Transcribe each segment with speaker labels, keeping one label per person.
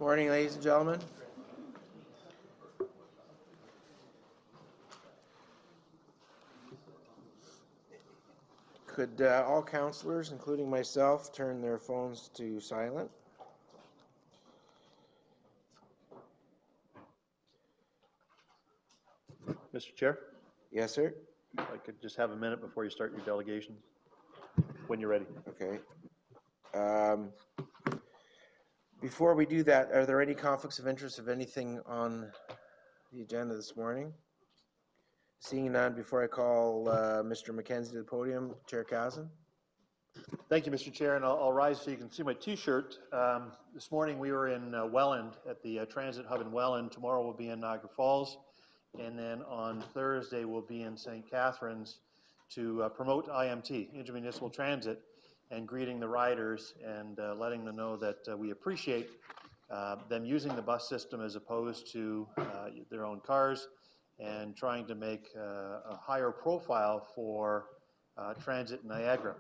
Speaker 1: Morning, ladies and gentlemen. Could all councillors, including myself, turn their phones to silent?
Speaker 2: Mr. Chair?
Speaker 1: Yes, sir.
Speaker 2: If I could just have a minute before you start your delegations, when you're ready.
Speaker 1: Okay. Before we do that, are there any conflicts of interest of anything on the agenda this morning? Seeing none, before I call Mr. McKenzie to the podium, Chair Kazan.
Speaker 2: Thank you, Mr. Chair, and I'll rise so you can see my T-shirt. This morning we were in Welland at the transit hub in Welland. Tomorrow we'll be in Niagara Falls, and then on Thursday we'll be in St. Catharines to promote IMT, Intermunicipal Transit, and greeting the riders and letting them know that we appreciate them using the bus system as opposed to their own cars, and trying to make a higher profile for transit in Niagara.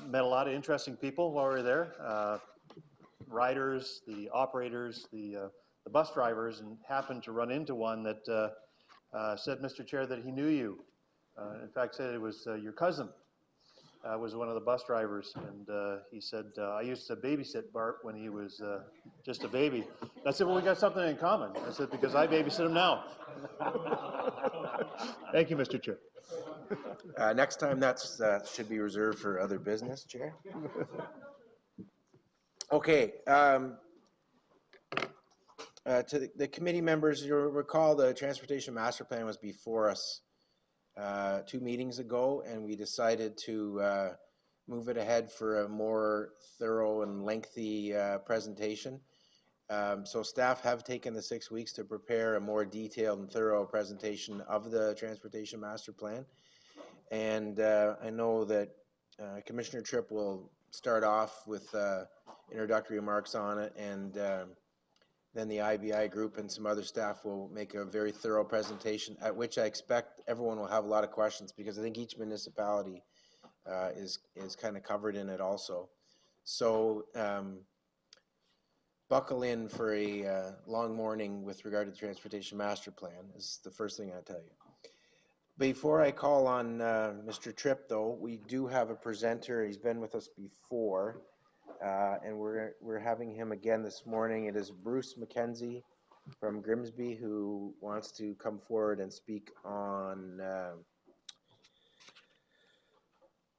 Speaker 2: Met a lot of interesting people while we were there, riders, the operators, the bus drivers, and happened to run into one that said, Mr. Chair, that he knew you. In fact, said it was your cousin. Was one of the bus drivers, and he said, I used to babysit Bart when he was just a baby. I said, well, we got something in common. I said, because I babysit him now. Thank you, Mr. Chair.
Speaker 1: Next time, that's should be reserved for other business, Chair. Okay. To the committee members, you'll recall the Transportation Master Plan was before us 2 meetings ago, and we decided to move it ahead for a more thorough and lengthy presentation. So staff have taken the 6 weeks to prepare a more detailed and thorough presentation of the Transportation Master Plan. And I know that Commissioner Tripp will start off with introductory remarks on it, and then the IBI group and some other staff will make a very thorough presentation, at which I expect everyone will have a lot of questions, because I think each municipality is kind of covered in it also. So buckle in for a long morning with regard to the Transportation Master Plan is the first thing I tell you. Before I call on Mr. Tripp, though, we do have a presenter. He's been with us before. And we're having him again this morning. It is Bruce McKenzie from Grimsby, who wants to come forward and speak on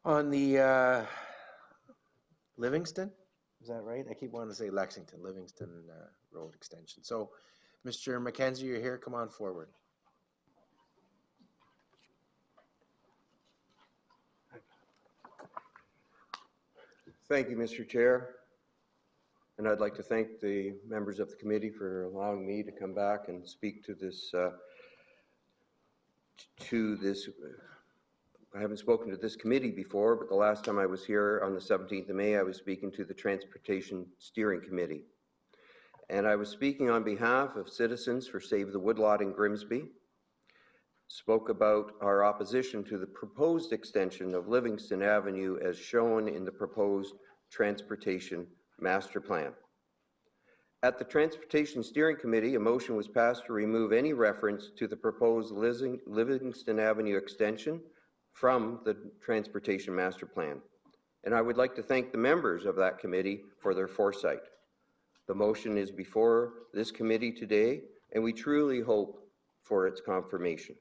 Speaker 1: the Livingston. Is that right? I keep wanting to say Lexington, Livingston Road extension. So, Mr. McKenzie, you're here. Come on forward.
Speaker 3: Thank you, Mr. Chair, and I'd like to thank the members of the committee for allowing me to come back and speak to this. I haven't spoken to this committee before, but the last time I was here on the 17th of May, I was speaking to the Transportation Steering Committee, and I was speaking on behalf of Citizens for Save the Woodlot in Grimsby. Spoke about our opposition to the proposed extension of Livingston Avenue as shown in the proposed Transportation Master Plan. At the Transportation Steering Committee, a motion was passed to remove any reference to the proposed Livingston Avenue extension from the Transportation Master Plan. And I would like to thank the members of that committee for their foresight. The motion is before this committee today, and we truly hope for its confirmation.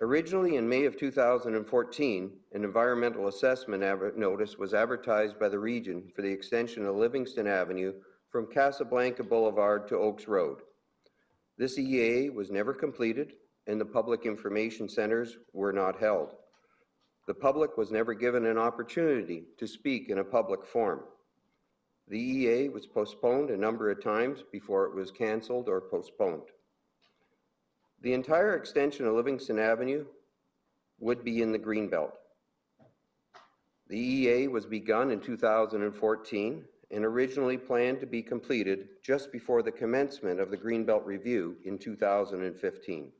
Speaker 3: Originally, in May of 2014, an environmental assessment notice was advertised by the region for the extension of Livingston Avenue from Casablanca Boulevard to Oaks Road. This EA was never completed, and the public information centers were not held. The public was never given an opportunity to speak in a public forum. The EA was postponed a number of times before it was canceled or postponed. The entire extension of Livingston Avenue would be in the Greenbelt. The EA was begun in 2014 and originally planned to be completed just before the commencement of the Greenbelt Review in 2015.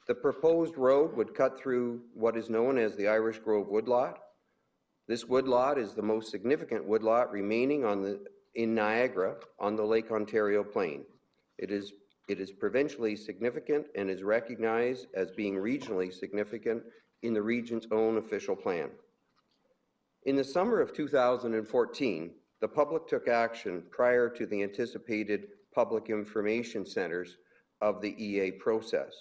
Speaker 3: The proposed road would cut through what is known as the Irish Grove Woodlot. This woodlot is the most significant woodlot remaining on the in Niagara on the Lake Ontario plain. It is provincially significant and is recognized as being regionally significant in the region's own official plan. In the summer of 2014, the public took action prior to the anticipated public information centers of the EA process.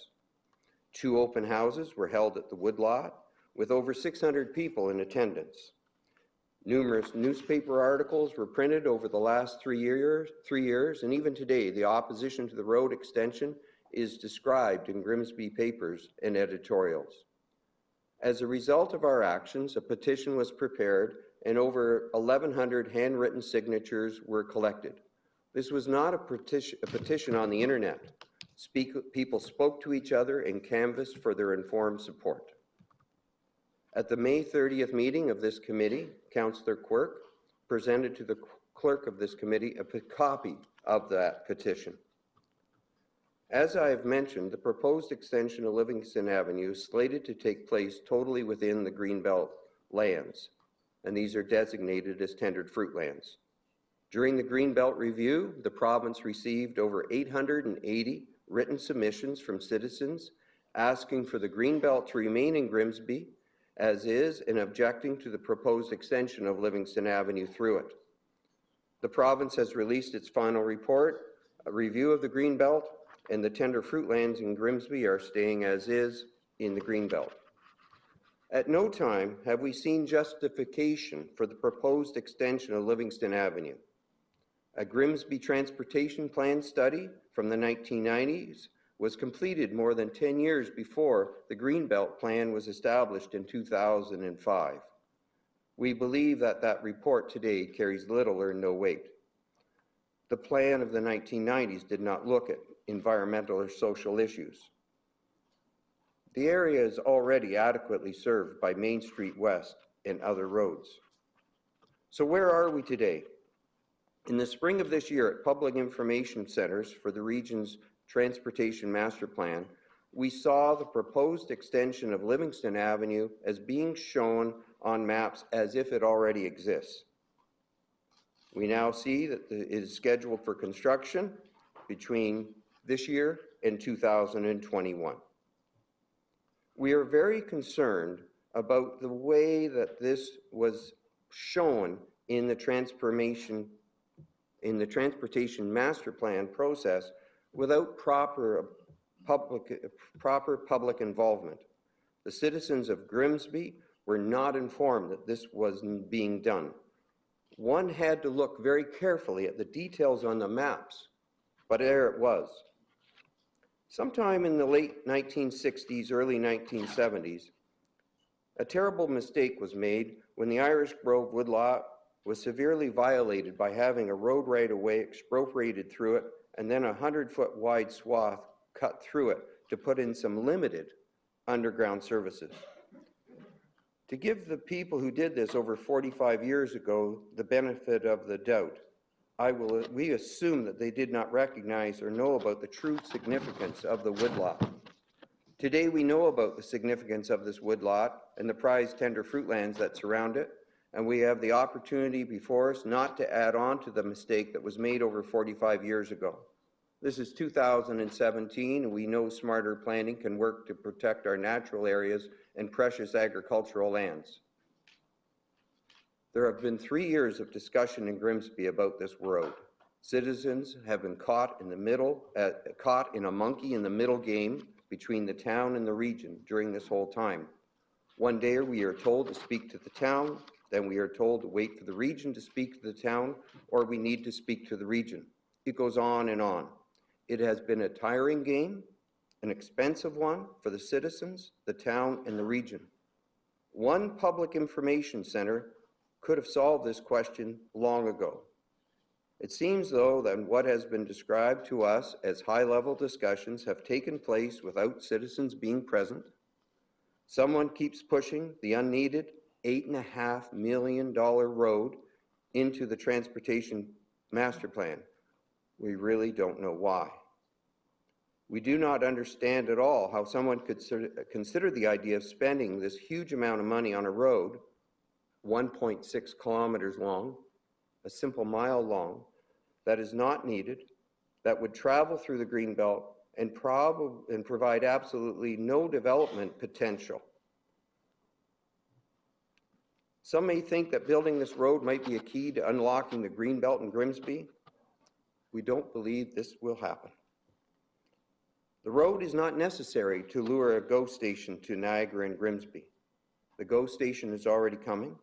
Speaker 3: 2 open houses were held at the woodlot with over 600 people in attendance. Numerous newspaper articles were printed over the last 3 years, and even today, the opposition to the road extension is described in Grimsby papers and editorials. As a result of our actions, a petition was prepared and over 1,100 handwritten signatures were collected. This was not a petition on the internet. People spoke to each other and canvassed for their informed support. At the May 30th meeting of this committee, Councillor Quirk presented to the clerk of this committee a copy of that petition. As I have mentioned, the proposed extension of Livingston Avenue is slated to take place totally within the Greenbelt lands, and these are designated as tendered fruit lands. During the Greenbelt review, the province received over 880 written submissions from citizens asking for the Greenbelt to remain in Grimsby as is and objecting to the proposed extension of Livingston Avenue through it. The province has released its final report, a review of the Greenbelt, and the tender fruit lands in Grimsby are staying as is in the Greenbelt. At no time have we seen justification for the proposed extension of Livingston Avenue. A Grimsby Transportation Plan study from the 1990s was completed more than 10 years before the Greenbelt Plan was established in 2005. We believe that that report today carries little or no weight. The plan of the 1990s did not look at environmental or social issues. The area is already adequately served by Main Street West and other roads. So where are we today? In the spring of this year at Public Information Centers for the region's Transportation Master Plan, we saw the proposed extension of Livingston Avenue as being shown on maps as if it already exists. We now see that it is scheduled for construction between this year and 2021. We are very concerned about the way that this was shown in the Transportation Master Plan process without proper public involvement. The citizens of Grimsby were not informed that this was being done. One had to look very carefully at the details on the maps, but there it was. Sometime in the late 1960s, early 1970s, a terrible mistake was made when the Irish Grove woodlot was severely violated by having a road right-of-way expropriated through it and then a 100-foot wide swath cut through it to put in some limited underground services. To give the people who did this over 45 years ago the benefit of the doubt, we assume that they did not recognize or know about the true significance of the woodlot. Today we know about the significance of this woodlot and the prized tender fruit lands that surround it, and we have the opportunity before us not to add on to the mistake that was made over 45 years ago. This is 2017, and we know smarter planning can work to protect our natural areas and precious agricultural lands. There have been 3 years of discussion in Grimsby about this road. Citizens have been caught in a monkey in the middle game between the town and the region during this whole time. One day we are told to speak to the town, then we are told to wait for the region to speak to the town, or we need to speak to the region. It goes on and on. It has been a tiring game, an expensive one for the citizens, the town, and the region. One public information center could have solved this question long ago. It seems, though, that what has been described to us as high-level discussions have taken place without citizens being present. Someone keeps pushing the unneeded $8.5 million road into the Transportation Master Plan. We really don't know why. We do not understand at all how someone could consider the idea of spending this huge amount of money on a road, 1.6 kilometers long, a simple mile long, that is not needed, that would travel through the Greenbelt and provide absolutely no development potential. Some may think that building this road might be a key to unlocking the Greenbelt in Grimsby. We don't believe this will happen. The road is not necessary to lure a GO station to Niagara and Grimsby. The GO station is already coming.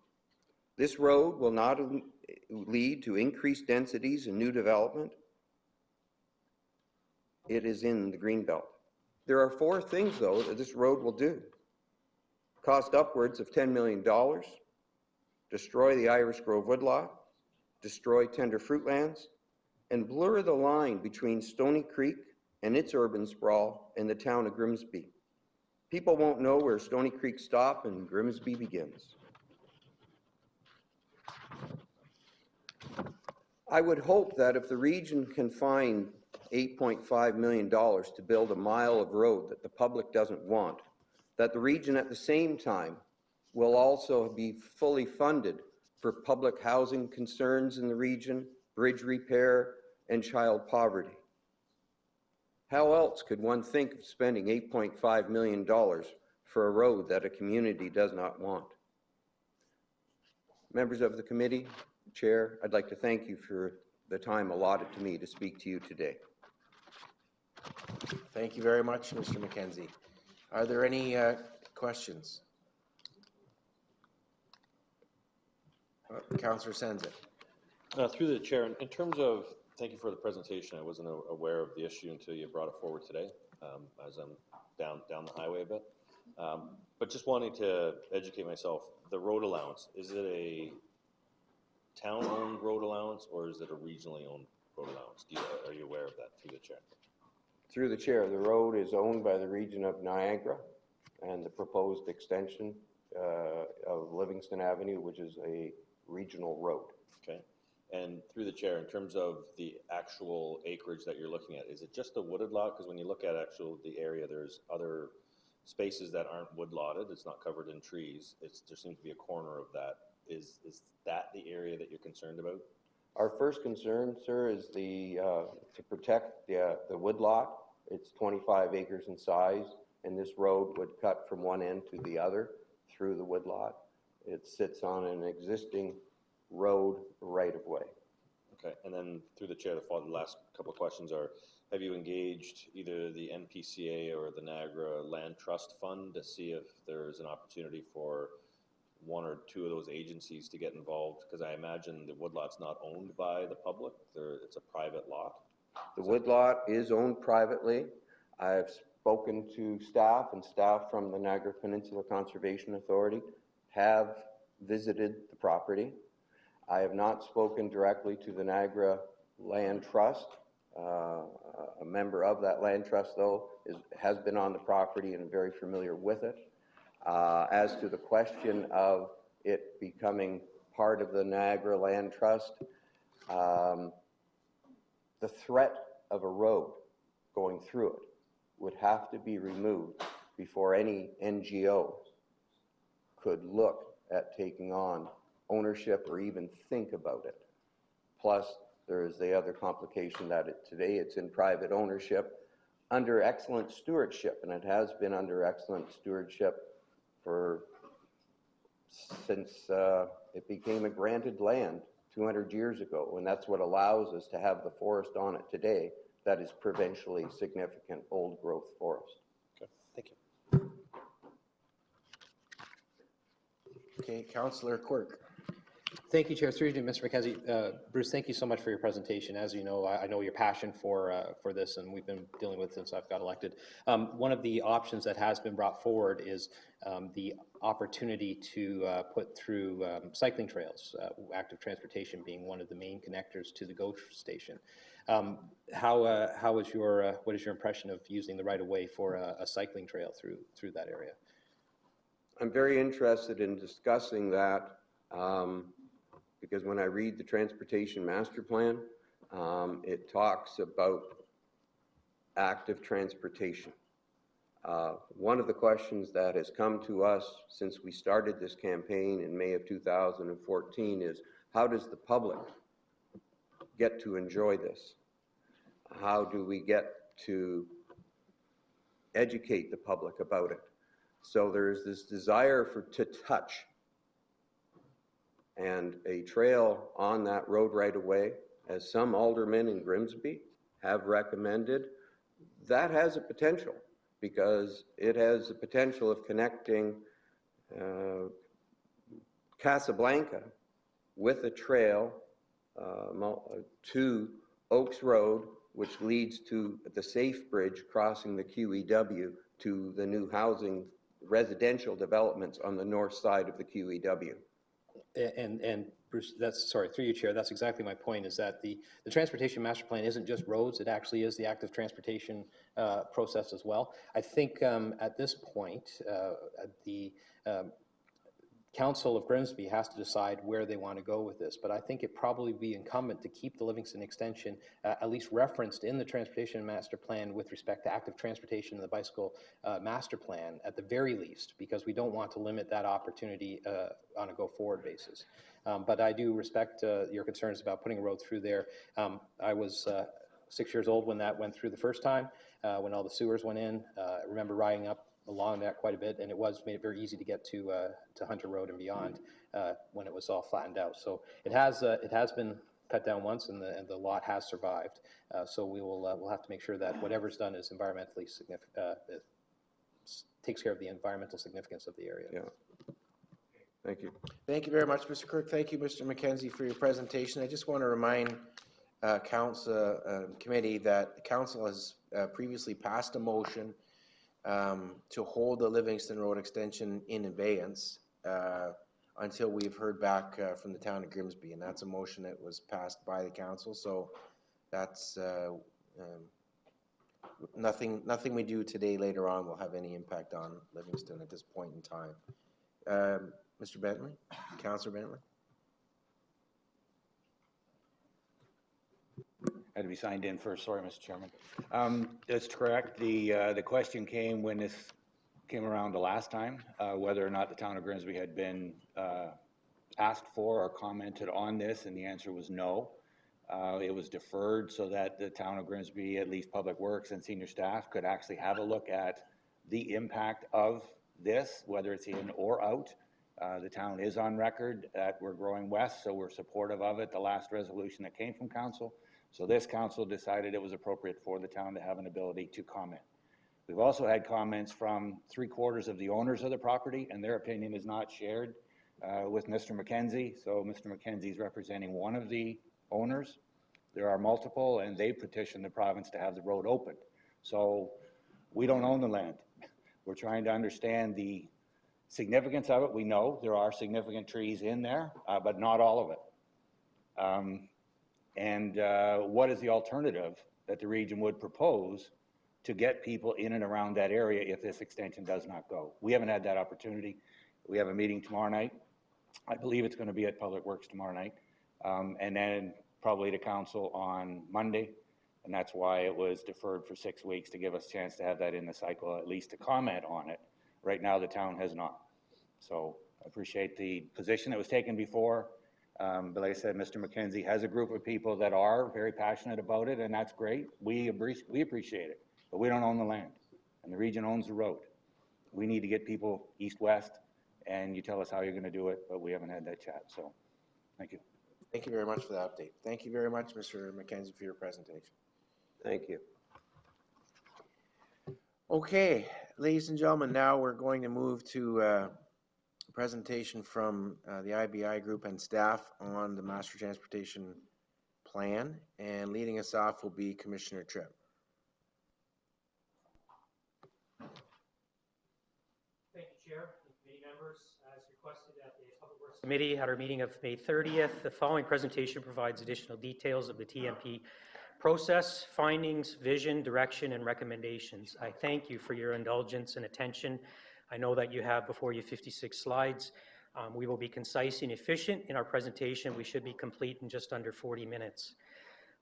Speaker 3: This road will not lead to increased densities and new development. It is in the Greenbelt. There are 4 things, though, that this road will do. Cost upwards of $10 million, destroy the Irish Grove woodlot, destroy tender fruitlands, and blur the line between Stony Creek and its urban sprawl and the town of Grimsby. People won't know where Stony Creek stops and Grimsby begins. I would hope that if the region can find $8.5 million to build a mile of road that the public doesn't want, that the region at the same time will also be fully funded for public housing concerns in the region, bridge repair, and child poverty. How else could one think of spending $8.5 million for a road that a community does not want? Members of the committee, Chair, I'd like to thank you for the time allotted to me to speak to you today.
Speaker 1: Thank you very much, Mr. McKenzie. Are there any questions? Councillor Senza.
Speaker 4: Through the chair, in terms of, thank you for the presentation. I wasn't aware of the issue until you brought it forward today, as I'm down the highway a bit. But just wanting to educate myself, the road allowance, is it a town-owned road allowance or is it a regionally owned road allowance? Are you aware of that through the chair?
Speaker 3: Through the chair, the road is owned by the region of Niagara and the proposed extension of Livingston Avenue, which is a regional road.
Speaker 4: Okay. And through the chair, in terms of the actual acreage that you're looking at, is it just a wooded lot? Because when you look at the area, there's other spaces that aren't woodlotted. It's not covered in trees. There seems to be a corner of that. Is that the area that you're concerned about?
Speaker 3: Our first concern, sir, is to protect the woodlot. It's 25 acres in size, and this road would cut from one end to the other through the woodlot. It sits on an existing road right-of-way.
Speaker 4: Okay, and then through the chair, the last couple of questions are, have you engaged either the NPCA or the Niagara Land Trust Fund to see if there's an opportunity for 1 or 2 of those agencies to get involved? Because I imagine the woodlot's not owned by the public. It's a private lot.
Speaker 3: The woodlot is owned privately. I've spoken to staff, and staff from the Niagara Peninsula Conservation Authority have visited the property. I have not spoken directly to the Niagara Land Trust. A member of that land trust, though, has been on the property and very familiar with it. As to the question of it becoming part of the Niagara Land Trust, the threat of a road going through it would have to be removed before any NGO could look at taking on ownership or even think about it. Plus, there is the other complication that today it's in private ownership under excellent stewardship, and it has been under excellent stewardship since it became a granted land 200 years ago, and that's what allows us to have the forest on it today that is provincially significant old growth forest.
Speaker 4: Okay, thank you.
Speaker 1: Okay, Councillor Quirk.
Speaker 5: Thank you, Chair. Through you, Mr. McKenzie. Bruce, thank you so much for your presentation. As you know, I know your passion for this, and we've been dealing with it since I've got elected. One of the options that has been brought forward is the opportunity to put through cycling trails, active transportation being one of the main connectors to the GO station. What is your impression of using the right-of-way for a cycling trail through that area?
Speaker 3: I'm very interested in discussing that because when I read the Transportation Master Plan, it talks about active transportation. One of the questions that has come to us since we started this campaign in May of 2014 is, how does the public get to enjoy this? How do we get to educate the public about it? So there's this desire to touch, and a trail on that road right away, as some aldermen in Grimsby have recommended, that has a potential, because it has the potential of connecting Casablanca with a trail to Oaks Road, which leads to the Safe Bridge crossing the QEW to the new housing residential developments on the north side of the QEW.
Speaker 5: And Bruce, that's, sorry, through you, Chair, that's exactly my point, is that the transportation master plan isn't just roads, it actually is the active transportation process as well. I think at this point, the Council of Grimsby has to decide where they want to go with this, but I think it probably be incumbent to keep the Livingston extension at least referenced in the transportation master plan with respect to active transportation and the bicycle master plan at the very least, because we don't want to limit that opportunity on a go-forward basis. But I do respect your concerns about putting a road through there. I was 6 years old when that went through the first time, when all the sewers went in. I remember riding up along that quite a bit, and it made it very easy to get to Hunter Road and beyond when it was all flattened out. So it has been cut down once, and the lot has survived. So we'll have to make sure that whatever's done is environmentally significant, takes care of the environmental significance of the area.
Speaker 3: Yeah. Thank you.
Speaker 1: Thank you very much, Mr. Kirk. Thank you, Mr. McKenzie, for your presentation. I just want to remind Council Committee that the Council has previously passed a motion to hold the Livingston Road extension in abeyance until we've heard back from the town of Grimsby, and that's a motion that was passed by the council. So that's nothing we do today later on will have any impact on Livingston at this point in time. Mr. Bentley, Councillor Bentley.
Speaker 6: I had to be signed in first. Sorry, Mr. Chairman. That's correct. The question came when this came around the last time, whether or not the town of Grimsby had been asked for or commented on this, and the answer was no. It was deferred so that the town of Grimsby, at least Public Works and senior staff, could actually have a look at the impact of this, whether it's in or out. The town is on record that we're growing west, so we're supportive of it. The last resolution that came from council. So this council decided it was appropriate for the town to have an ability to comment. We've also had comments from 3/4 of the owners of the property, and their opinion is not shared with Mr. McKenzie. So Mr. McKenzie is representing one of the owners. There are multiple, and they petitioned the province to have the road opened. So we don't own the land. We're trying to understand the significance of it. We know there are significant trees in there, but not all of it. And what is the alternative that the region would propose to get people in and around that area if this extension does not go? We haven't had that opportunity. We have a meeting tomorrow night. I believe it's going to be at Public Works tomorrow night, and then probably to council on Monday, and that's why it was deferred for 6 weeks, to give us a chance to have that in the cycle, at least to comment on it. Right now, the town has not. So I appreciate the position that was taken before. But like I said, Mr. McKenzie has a group of people that are very passionate about it, and that's great. We appreciate it, but we don't own the land, and the region owns the road. We need to get people east-west, and you tell us how you're going to do it, but we haven't had that chat. So thank you.
Speaker 1: Thank you very much for the update. Thank you very much, Mr. McKenzie, for your presentation.
Speaker 3: Thank you.
Speaker 1: Okay, ladies and gentlemen, now we're going to move to a presentation from the IBI group and staff on the Master Transportation Plan, and leading us off will be Commissioner Tripp.
Speaker 7: Thank you, Chair and committee members. As requested at the Public Works Committee at our meeting of May 30th, the following presentation provides additional details of the TMP process, findings, vision, direction, and recommendations. I thank you for your indulgence and attention. I know that you have before you 56 slides. We will be concise and efficient in our presentation. We should be complete in just under 40 minutes.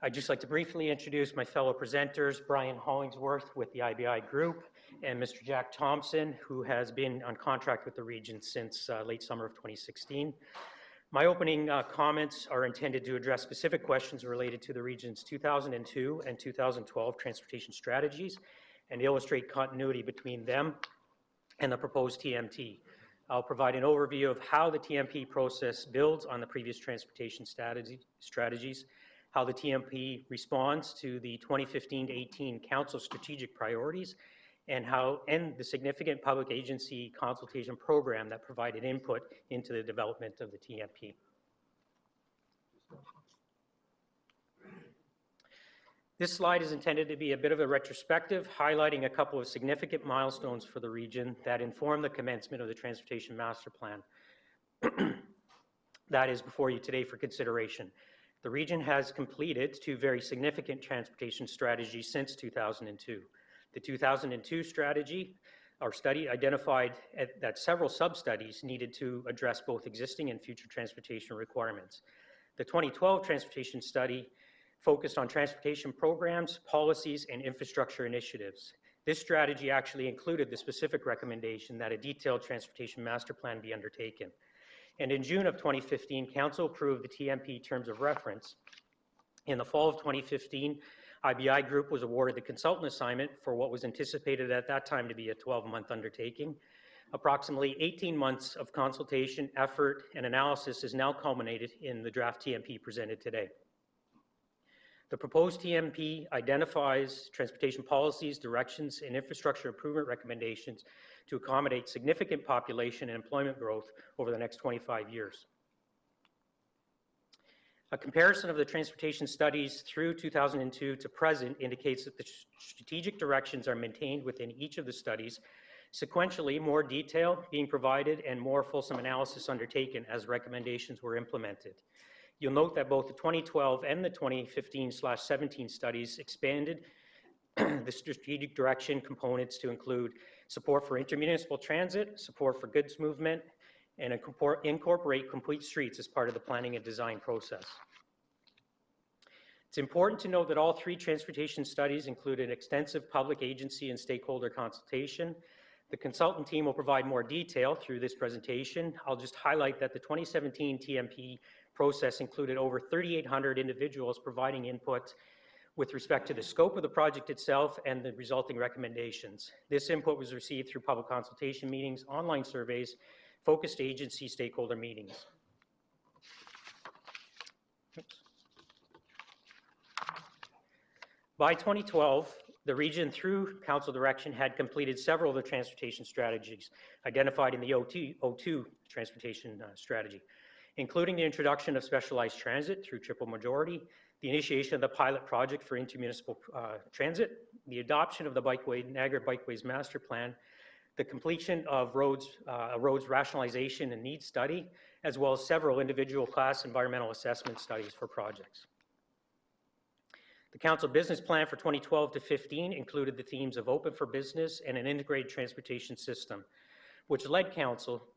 Speaker 7: I'd just like to briefly introduce my fellow presenters, Brian Hollingsworth with the IBI Group, and Mr. Jack Thompson, who has been on contract with the region since late summer of 2016. My opening comments are intended to address specific questions related to the region's 2002 and 2012 transportation strategies and illustrate continuity between them and the proposed TMT. I'll provide an overview of how the TMP process builds on the previous transportation strategies, how the TMP responds to the 2015-18 Council strategic priorities, and the significant public agency consultation program that provided input into the development of the TMP. This slide is intended to be a bit of a retrospective, highlighting a couple of significant milestones for the region that inform the commencement of the Transportation Master Plan. That is before you today for consideration. The region has completed 2 very significant transportation strategies since 2002. The 2002 strategy, our study, identified that several sub-studies needed to address both existing and future transportation requirements. The 2012 transportation study focused on transportation programs, policies, and infrastructure initiatives. This strategy actually included the specific recommendation that a detailed transportation master plan be undertaken. And in June of 2015, Council approved the TMP terms of reference. In the fall of 2015, IBI Group was awarded the consultant assignment for what was anticipated at that time to be a 12-month undertaking. Approximately 18 months of consultation, effort, and analysis is now culminated in the draft TMP presented today. The proposed TMP identifies transportation policies, directions, and infrastructure improvement recommendations to accommodate significant population and employment growth over the next 25 years. A comparison of the transportation studies through 2002 to present indicates that the strategic directions are maintained within each of the studies, sequentially more detail being provided and more fulsome analysis undertaken as recommendations were implemented. You'll note that both the 2012 and the 2015/17 studies expanded the strategic direction components to include support for intermunicipal transit, support for goods movement, and incorporate complete streets as part of the planning and design process. It's important to note that all 3 transportation studies included extensive public agency and stakeholder consultation. The consultant team will provide more detail through this presentation. I'll just highlight that the 2017 TMP process included over 3,800 individuals providing input with respect to the scope of the project itself and the resulting recommendations. This input was received through public consultation meetings, online surveys, focused agency stakeholder meetings. Oops. By 2012, the region, through council direction, had completed several of the transportation strategies identified in the O2 transportation strategy, including the introduction of specialized transit through triple majority, the initiation of the pilot project for intermunicipal transit, the adoption of the Niagara Bikeways Master Plan, the completion of roads rationalization and needs study, as well as several individual class environmental assessment studies for projects. The council business plan for 2012 to 15 included the themes of open for business and an integrated transportation system, which led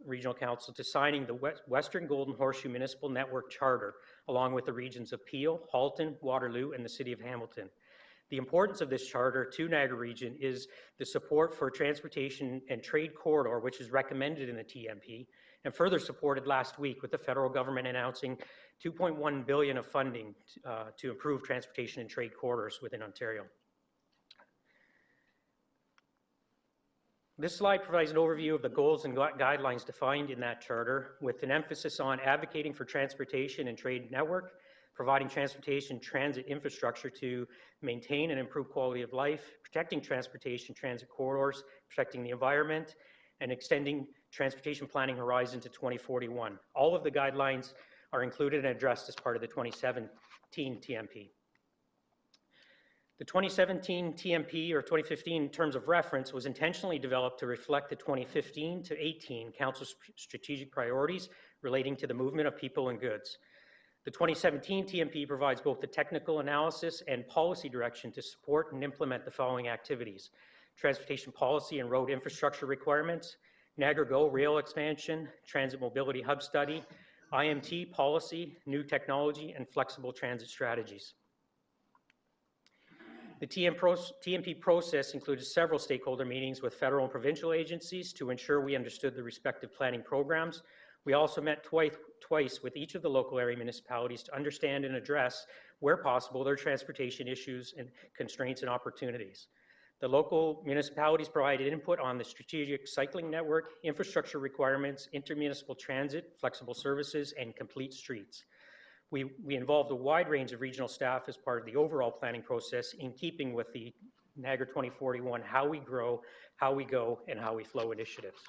Speaker 7: regional council to signing the Western Golden Horseshoe Municipal Network Charter, along with the regions of Peel, Halton, Waterloo, and the City of Hamilton. The importance of this charter to Niagara region is the support for transportation and trade corridor, which is recommended in the TMP, and further supported last week with the federal government announcing $2.1 billion of funding to improve transportation and trade corridors within Ontario. This slide provides an overview of the goals and guidelines defined in that charter, with an emphasis on advocating for transportation and trade network, providing transportation transit infrastructure to maintain and improve quality of life, protecting transportation transit corridors, protecting the environment, and extending transportation planning horizon to 2041. All of the guidelines are included and addressed as part of the 2017 TMP. The 2017 TMP, or 2015 terms of reference, was intentionally developed to reflect the 2015 to 18 Council's strategic priorities relating to the movement of people and goods. The 2017 TMP provides both the technical analysis and policy direction to support and implement the following activities: transportation policy and road infrastructure requirements, Niagara Go rail expansion, transit mobility hub study, IMT policy, new technology, and flexible transit strategies. The TMP process included several stakeholder meetings with federal and provincial agencies to ensure we understood the respective planning programs. We also met twice with each of the local area municipalities to understand and address, where possible, their transportation issues and constraints and opportunities. The local municipalities provided input on the strategic cycling network, infrastructure requirements, intermunicipal transit, flexible services, and complete streets. We involved a wide range of regional staff as part of the overall planning process in keeping with the Niagara 2041 How We Grow, How We Go, and How We Flow initiatives.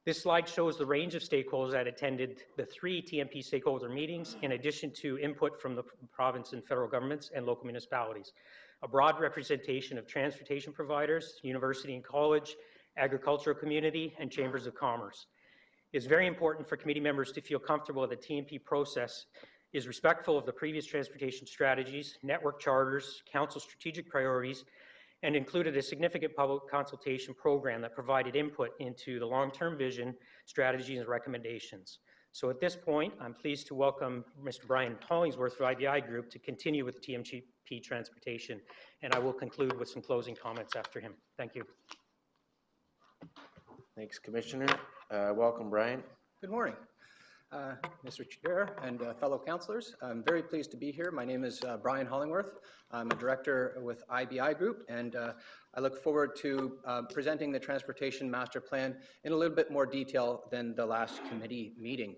Speaker 7: This slide shows the range of stakeholders that attended the 3 TMP stakeholder meetings, in addition to input from the province and federal governments and local municipalities. A broad representation of transportation providers, university and college, agricultural community, and chambers of commerce. It is very important for committee members to feel comfortable that the TMP process is respectful of the previous transportation strategies, network charters, council strategic priorities, and included a significant public consultation program that provided input into the long-term vision, strategies, and recommendations. So at this point, I'm pleased to welcome Mr. Brian Hollingsworth from IBI Group to continue with TMP transportation, and I will conclude with some closing comments after him. Thank you.
Speaker 1: Thanks, Commissioner. Welcome, Brian.
Speaker 8: Good morning, Mr. Chair and fellow councillors. I'm very pleased to be here. My name is Brian Hollingworth. I'm a director with IBI Group, and I look forward to presenting the Transportation Master Plan in a little bit more detail than the last committee meeting.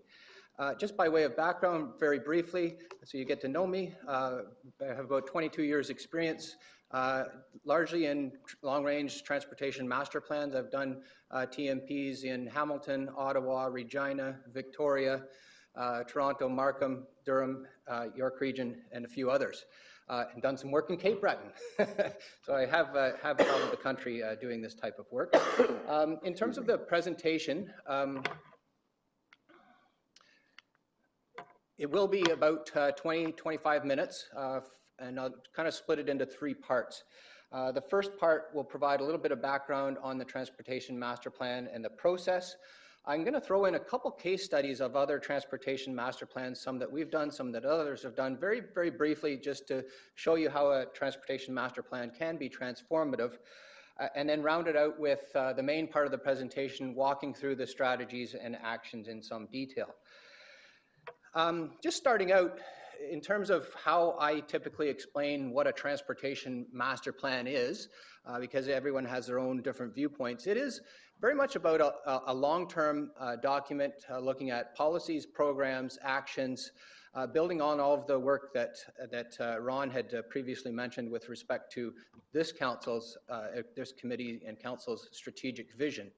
Speaker 8: Just by way of background, very briefly, so you get to know me, I have about 22 years experience, largely in long-range transportation master plans. I've done TMPs in Hamilton, Ottawa, Regina, Victoria, Toronto, Markham, Durham, York Region, and a few others. And done some work in Cape Breton. So I have traveled the country doing this type of work. In terms of the presentation, it will be about 20-25 minutes, and I'll kind of split it into 3 parts. The first part will provide a little bit of background on the Transportation Master Plan and the process. I'm going to throw in a couple case studies of other transportation master plans, some that we've done, some that others have done, very, very briefly, just to show you how a transportation master plan can be transformative, and then round it out with the main part of the presentation, walking through the strategies and actions in some detail. Just starting out, in terms of how I typically explain what a transportation master plan is, because everyone has their own different viewpoints, it is very much about a long-term document looking at policies, programs, actions, building on all of the work that Ron had previously mentioned with respect to this council's, this committee and council's strategic vision.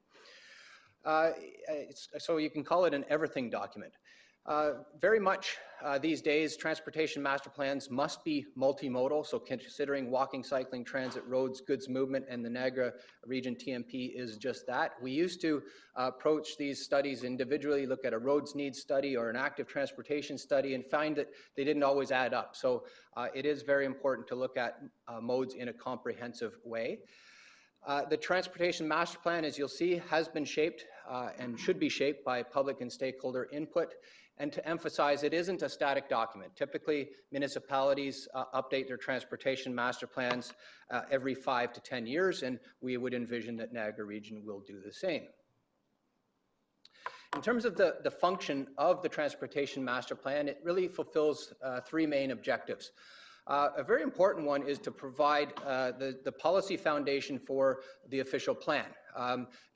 Speaker 8: So you can call it an everything document. Very much these days, transportation master plans must be multimodal, so considering walking, cycling, transit, roads, goods movement, and the Niagara Region TMP is just that. We used to approach these studies individually, look at a roads needs study or an active transportation study, and find that they didn't always add up. So it is very important to look at modes in a comprehensive way. The Transportation Master Plan, as you'll see, has been shaped and should be shaped by public and stakeholder input. And to emphasize, it isn't a static document. Typically, municipalities update their transportation master plans every 5 to 10 years, and we would envision that Niagara Region will do the same. In terms of the function of the Transportation Master Plan, it really fulfills 3 main objectives. A very important one is to provide the policy foundation for the official plan.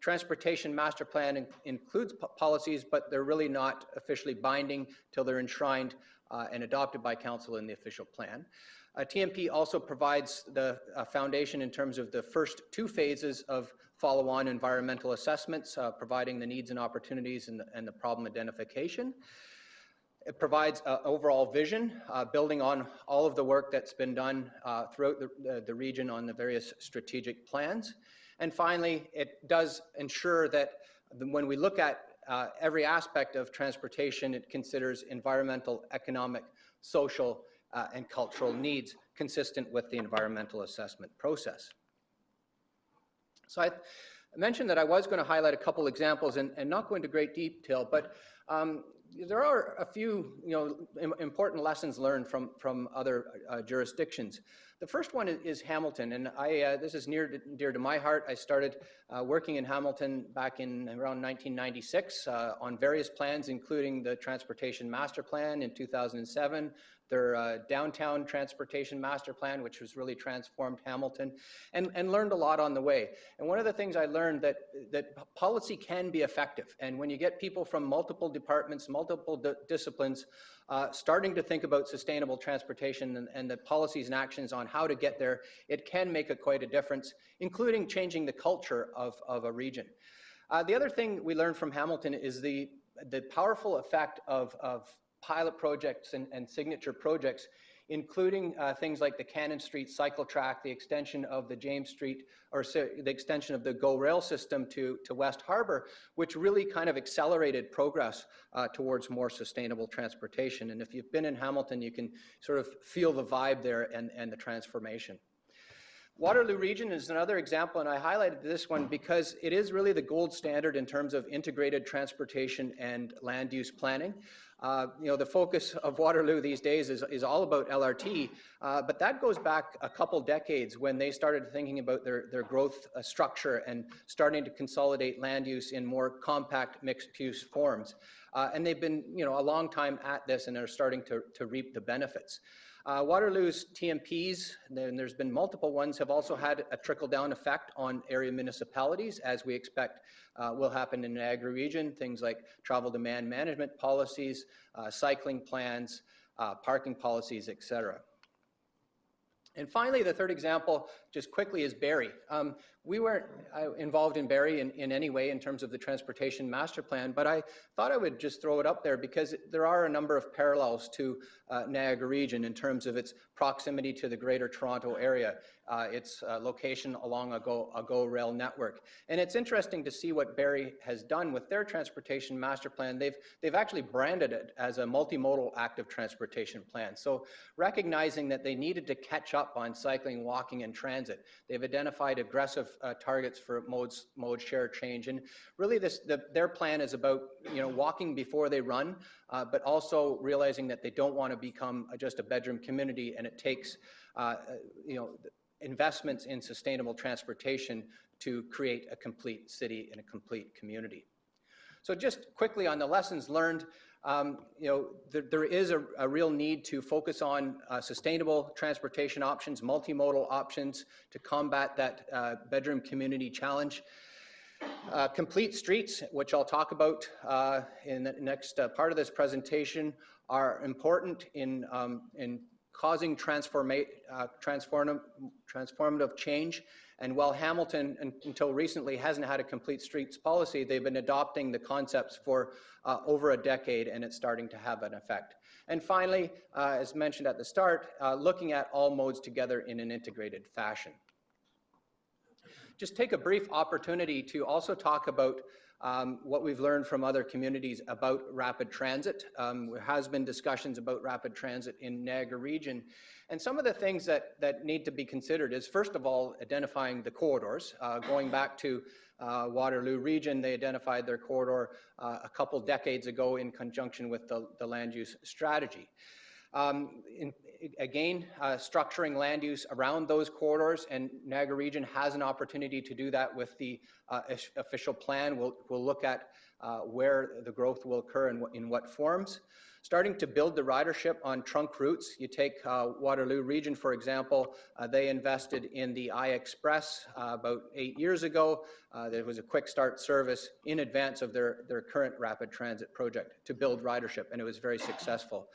Speaker 8: Transportation Master Plan includes policies, but they're really not officially binding till they're enshrined and adopted by council in the official plan. TMP also provides the foundation in terms of the first 2 phases of follow-on environmental assessments, providing the needs and opportunities and the problem identification. It provides an overall vision, building on all of the work that's been done throughout the region on the various strategic plans. And finally, it does ensure that when we look at every aspect of transportation, it considers environmental, economic, social, and cultural needs consistent with the environmental assessment process. So I mentioned that I was going to highlight a couple examples and not go into great detail, but there are a few, important lessons learned from other jurisdictions. The first one is Hamilton, and this is near dear to my heart. I started working in Hamilton back in around 1996 on various plans, including the Transportation Master Plan in 2007, their downtown transportation master plan, which was really transformed Hamilton, and learned a lot on the way. And one of the things I learned that policy can be effective, and when you get people from multiple departments, multiple disciplines, starting to think about sustainable transportation and the policies and actions on how to get there, it can make quite a difference, including changing the culture of a region. The other thing we learned from Hamilton is the powerful effect of pilot projects and signature projects, including things like the Cannon Street cycle track, the extension of the James Street, or the extension of the GO Rail system to West Harbour, which really kind of accelerated progress towards more sustainable transportation. And if you've been in Hamilton, you can sort of feel the vibe there and the transformation. Waterloo Region is another example, and I highlighted this one because it is really the gold standard in terms of integrated transportation and land use planning. The focus of Waterloo these days is all about LRT, but that goes back a couple decades when they started thinking about their growth structure and starting to consolidate land use in more compact mixed-use forms. And they've been, a long time at this and are starting to reap the benefits. Waterloo's TMPs, and there's been multiple ones, have also had a trickle-down effect on area municipalities, as we expect will happen in the Niagara region, things like travel demand management policies, cycling plans, parking policies, etc. And finally, the third example, just quickly, is Barrie. We weren't involved in Barrie in any way in terms of the Transportation Master Plan, but I thought I would just throw it up there because there are a number of parallels to Niagara region in terms of its proximity to the Greater Toronto area, its location along a GO rail network. And it's interesting to see what Barrie has done with their Transportation Master Plan. They've actually branded it as a multimodal active transportation plan. So recognizing that they needed to catch up on cycling, walking, and transit, they've identified aggressive targets for mode share change. And really their plan is about walking before they run, but also realizing that they don't want to become just a bedroom community, and it takes investments in sustainable transportation to create a complete city and a complete community. So just quickly on the lessons learned, there is a real need to focus on sustainable transportation options, multimodal options to combat that bedroom community challenge. Complete streets, which I'll talk about in the next part of this presentation, are important in causing transformative change. And while Hamilton, until recently, hasn't had a complete streets policy, they've been adopting the concepts for over a decade, and it's starting to have an effect. And finally, as mentioned at the start, looking at all modes together in an integrated fashion. Just take a brief opportunity to also talk about what we've learned from other communities about rapid transit. There has been discussions about rapid transit in Niagara region. And some of the things that need to be considered is, first of all, identifying the corridors. Going back to Waterloo region, they identified their corridor a couple decades ago in conjunction with the land use strategy. Structuring land use around those corridors, and Niagara region has an opportunity to do that with the official plan. We'll look at where the growth will occur and in what forms. Starting to build the ridership on trunk routes. You take Waterloo region, for example, they invested in the I-Express about 8 years ago. There was a quick start service in advance of their current rapid transit project to build ridership, and it was very successful.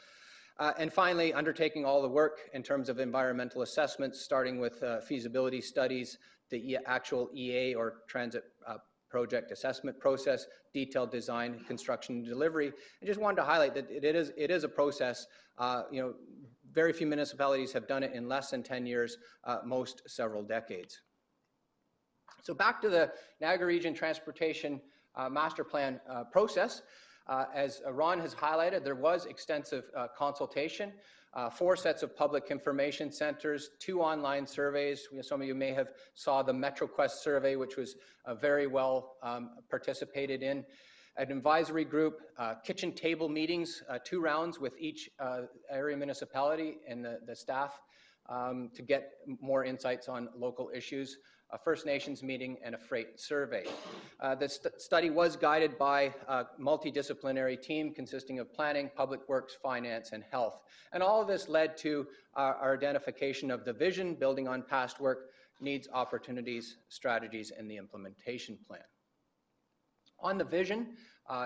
Speaker 8: And finally, undertaking all the work in terms of environmental assessments, starting with feasibility studies, the actual EA or transit project assessment process, detailed design, construction, and delivery. I just wanted to highlight that it is a process. Very few municipalities have done it in less than 10 years, most several decades. So back to the Niagara Region Transportation Master Plan process. As Ron has highlighted, there was extensive consultation, 4 sets of public information centers, 2 online surveys. Some of you may have saw the MetroQuest survey, which was very well participated in. an advisory group, kitchen table meetings, 2 rounds with each area municipality and the staff to get more insights on local issues, a First Nations meeting, and a freight survey. The study was guided by a multidisciplinary team consisting of planning, public works, finance, and health. And all of this led to our identification of the vision, building on past work, needs, opportunities, strategies, and the implementation plan. On the vision,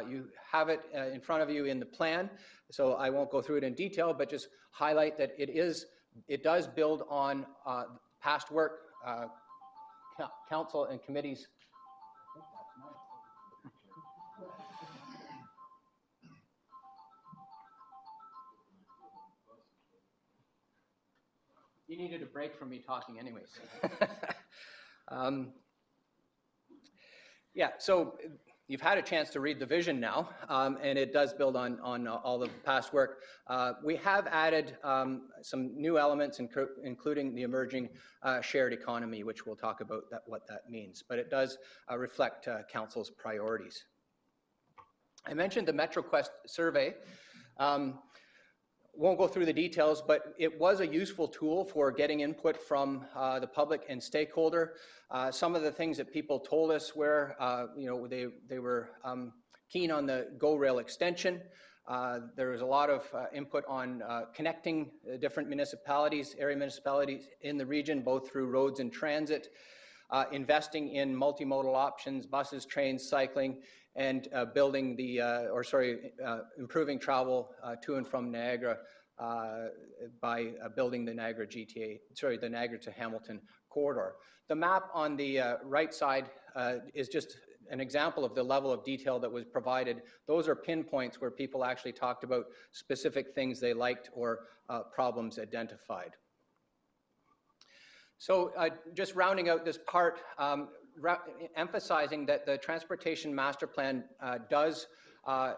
Speaker 8: you have it in front of you in the plan, so I won't go through it in detail, but just highlight that it does build on past work, council and committees. You needed a break from me talking anyways. Yeah, so you've had a chance to read the vision now, and it does build on all the past work. We have added some new elements, including the emerging shared economy, which we'll talk about what that means. But it does reflect Council's priorities. I mentioned the MetroQuest survey. Won't go through the details, but it was a useful tool for getting input from the public and stakeholder. Some of the things that people told us were, they were keen on the GO Rail extension. There was a lot of input on connecting different municipalities, area municipalities in the region, both through roads and transit, investing in multimodal options, buses, trains, cycling, and improving travel to and from Niagara by building the Niagara the Niagara to Hamilton corridor. The map on the right side is just an example of the level of detail that was provided. Those are pinpoints where people actually talked about specific things they liked or problems identified. So just rounding out this part, emphasizing that the Transportation Master Plan does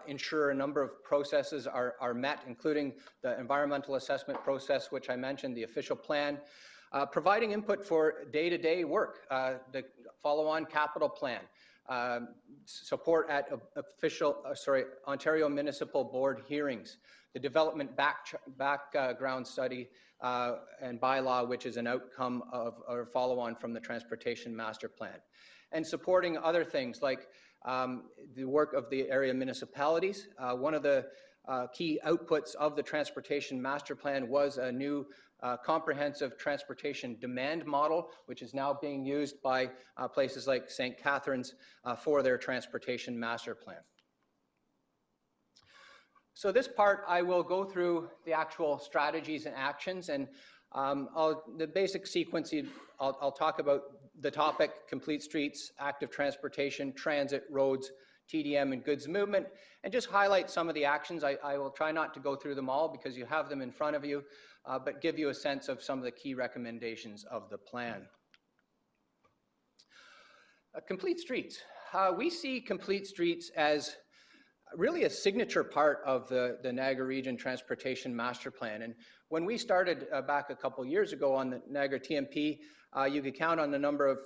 Speaker 8: ensure a number of processes are met, including the environmental assessment process, which I mentioned, the official plan, providing input for day-to-day work, the follow-on capital plan, support at Ontario Municipal Board hearings, the development background study and bylaw, which is an outcome of or follow-on from the Transportation Master Plan, and supporting other things like the work of the area municipalities. One of the key outputs of the Transportation Master Plan was a new comprehensive transportation demand model, which is now being used by places like St. Catharines for their Transportation Master Plan. So this part, I will go through the actual strategies and actions, and the basic sequence, I'll talk about the topic, complete streets, active transportation, transit, roads, TDM, and goods movement, and just highlight some of the actions. I will try not to go through them all because you have them in front of you, but give you a sense of some of the key recommendations of the plan. Complete streets. We see complete streets as really a signature part of the Niagara Region Transportation Master Plan. And when we started back a couple years ago on the Niagara TMP, you could count on the number of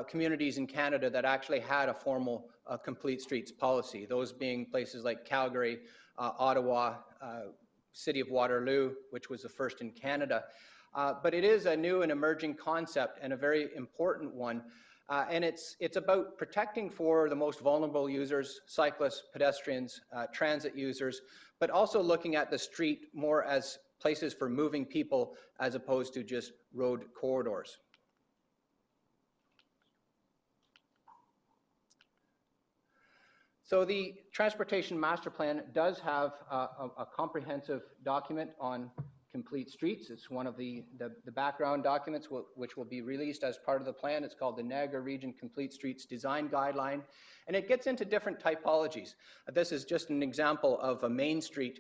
Speaker 8: communities in Canada that actually had a formal complete streets policy, those being places like Calgary, Ottawa, City of Waterloo, which was the first in Canada. But it is a new and emerging concept and a very important one. And it's about protecting for the most vulnerable users, cyclists, pedestrians, transit users, but also looking at the street more as places for moving people as opposed to just road corridors. So the Transportation Master Plan does have a comprehensive document on complete streets. It's one of the background documents which will be released as part of the plan. It's called the Niagara Region Complete Streets Design Guideline, and it gets into different typologies. This is just an example of a main street,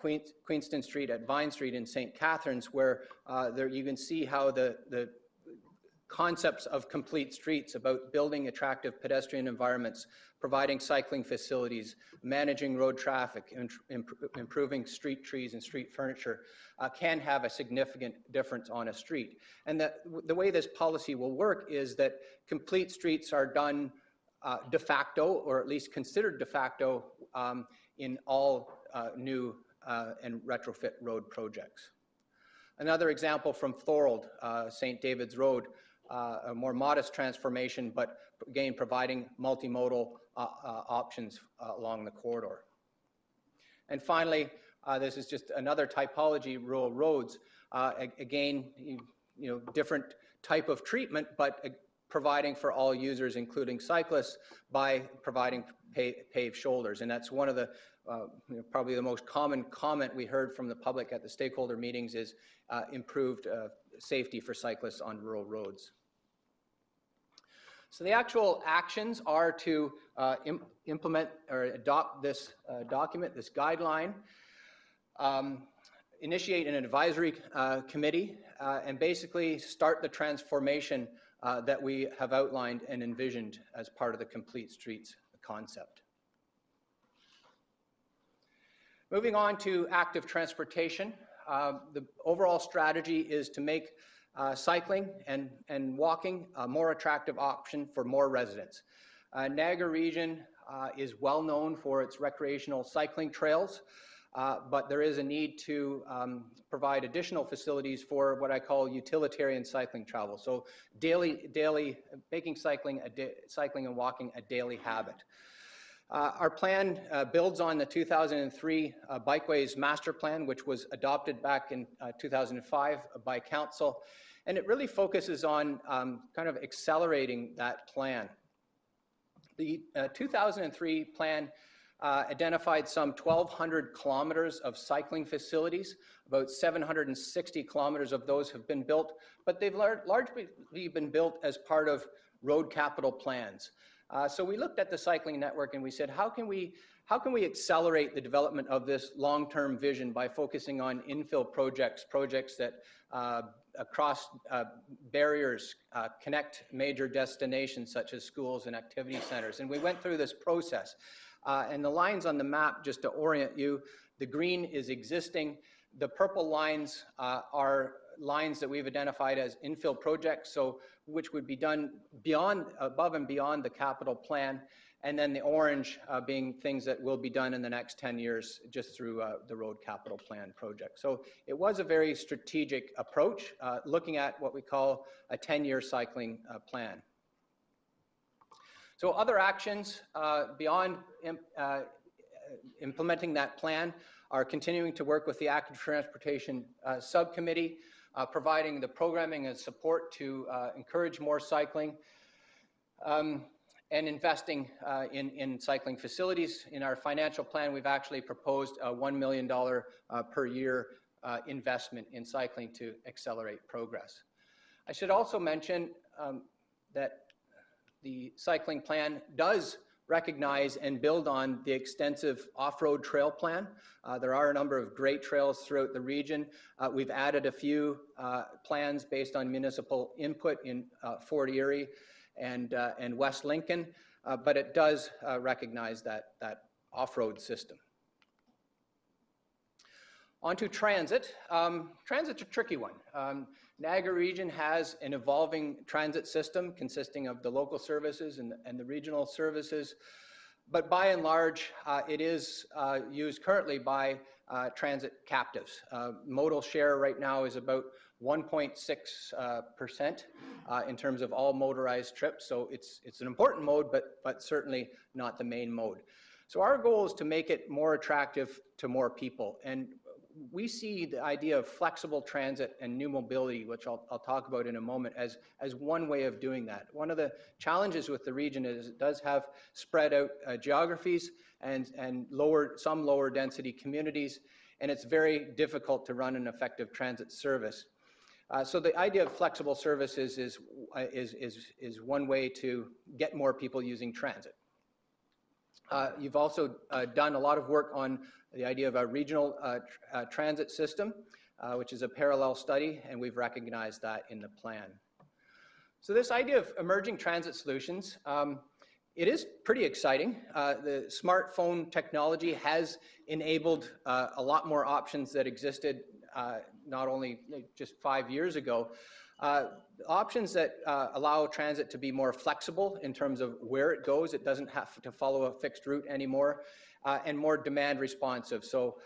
Speaker 8: Queenston Street at Vine Street in St. Catharines, where there you can see how the concepts of complete streets about building attractive pedestrian environments, providing cycling facilities, managing road traffic, improving street trees and street furniture can have a significant difference on a street. And the way this policy will work is that complete streets are done de facto, or at least considered de facto, in all new and retrofit road projects. Another example from Thorold, St. David's Road, a more modest transformation, but again providing multimodal options along the corridor. And finally, this is just another typology, rural roads. Again, different type of treatment, but providing for all users, including cyclists, by providing paved shoulders. And that's one of the, probably the most common comment we heard from the public at the stakeholder meetings is improved safety for cyclists on rural roads. So the actual actions are to implement or adopt this document, this guideline, initiate an advisory committee, and basically start the transformation that we have outlined and envisioned as part of the Complete Streets concept. Moving on to active transportation, the overall strategy is to make cycling and walking a more attractive option for more residents. Niagara region is well known for its recreational cycling trails, but there is a need to provide additional facilities for what I call utilitarian cycling travel. So making cycling and walking a daily habit. Our plan builds on the 2003 Bikeways Master Plan, which was adopted back in 2005 by Council, and it really focuses on kind of accelerating that plan. The 2003 plan identified some 1,200 kilometers of cycling facilities. About 760 kilometers of those have been built, but they've largely been built as part of road capital plans. So we looked at the cycling network and we said, how can we accelerate the development of this long-term vision by focusing on infill projects that across barriers connect major destinations such as schools and activity centers. And we went through this process. And the lines on the map, just to orient you, the green is existing. The purple lines are lines that we've identified as infill projects, so which would be done above and beyond the capital plan, and then the orange being things that will be done in the next 10 years just through the road capital plan project. So it was a very strategic approach, looking at what we call a 10-year cycling plan. So other actions beyond implementing that plan are continuing to work with the Active Transportation Subcommittee, providing the programming and support to encourage more cycling, and investing in cycling facilities. In our financial plan, we've actually proposed a $1 million per year investment in cycling to accelerate progress. I should also mention that the cycling plan does recognize and build on the extensive off-road trail plan. There are a number of great trails throughout the region. We've added a few plans based on municipal input in Fort Erie and West Lincoln, but it does recognize that off-road system. On to transit. Transit's a tricky one. Niagara region has an evolving transit system consisting of the local services and the regional services, but by and large, it is used currently by transit captives. Modal share right now is about 1.6% in terms of all motorized trips, so it's an important mode, but certainly not the main mode. So our goal is to make it more attractive to more people, and we see the idea of flexible transit and new mobility, which I'll talk about in a moment, as one way of doing that. One of the challenges with the region is it does have spread out geographies and some lower density communities, and it's very difficult to run an effective transit service. So the idea of flexible services is one way to get more people using transit. You've also done a lot of work on the idea of a regional transit system, which is a parallel study, and we've recognized that in the plan. So this idea of emerging transit solutions, it is pretty exciting. The smartphone technology has enabled a lot more options that existed not only just 5 years ago, Options that allow transit to be more flexible in terms of where it goes. It doesn't have to follow a fixed route anymore, and more demand responsive. So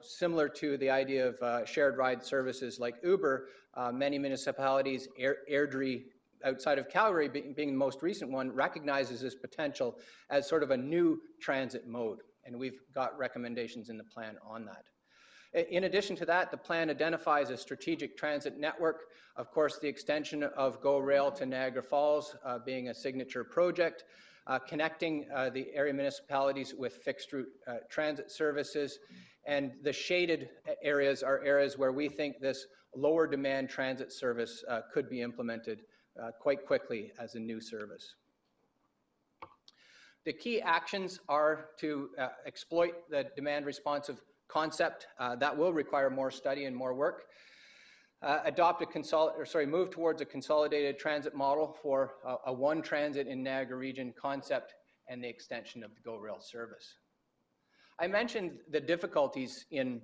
Speaker 8: similar to the idea of shared ride services like Uber, many municipalities, Airdrie outside of Calgary being the most recent one, recognizes this potential as sort of a new transit mode. And we've got recommendations in the plan on that. In addition to that, the plan identifies a strategic transit network. Of course, the extension of GO Rail to Niagara Falls being a signature project, connecting the area municipalities with fixed route transit services. And the shaded areas are areas where we think this lower demand transit service could be implemented quite quickly as a new service. The key actions are to exploit the demand responsive concept. That will require more study and more work. Move towards a consolidated transit model for a one transit in Niagara region concept and the extension of the GO Rail service. I mentioned the difficulties in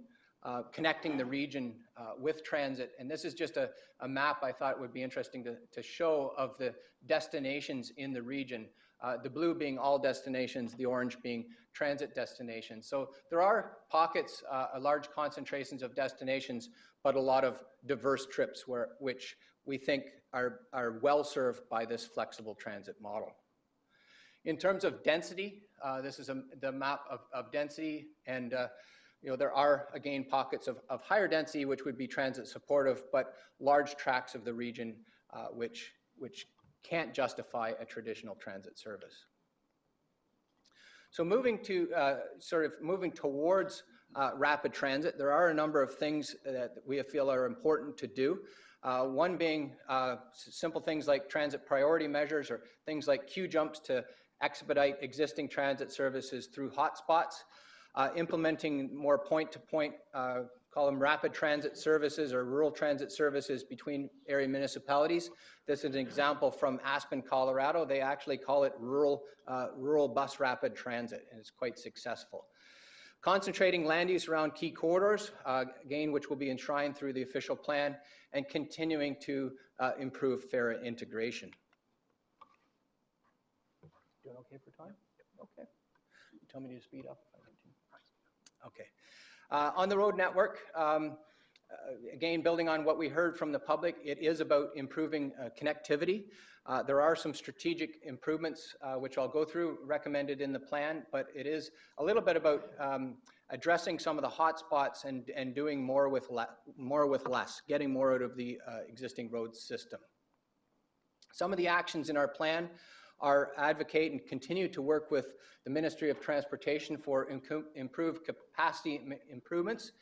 Speaker 8: connecting the region with transit, and this is just a map I thought would be interesting to show of the destinations in the region. The blue being all destinations, the orange being transit destinations. So there are pockets, large concentrations of destinations, but a lot of diverse trips which we think are well served by this flexible transit model. In terms of density, this is the map of density, and there are, again, pockets of higher density which would be transit supportive, but large tracts of the region which can't justify a traditional transit service. So moving towards rapid transit, there are a number of things that we feel are important to do. One being simple things like transit priority measures, or things like queue jumps to expedite existing transit services through hotspots. Implementing more point-to-point, call them rapid transit services or rural transit services between area municipalities. This is an example from Aspen, Colorado. They actually call it rural bus rapid transit, and it's quite successful. Concentrating land use around key corridors, again, which will be enshrined through the official plan, and continuing to improve fare integration. Doing okay for time? Okay. You tell me to speed up. Okay. On the road network, again, building on what we heard from the public, it is about improving connectivity. There are some strategic improvements, which I'll go through, recommended in the plan, but it is a little bit about addressing some of the hot spots and doing more with less, getting more out of the existing road system. Some of the actions in our plan are advocate and continue to work with the Ministry of Transportation for improved capacity improvements,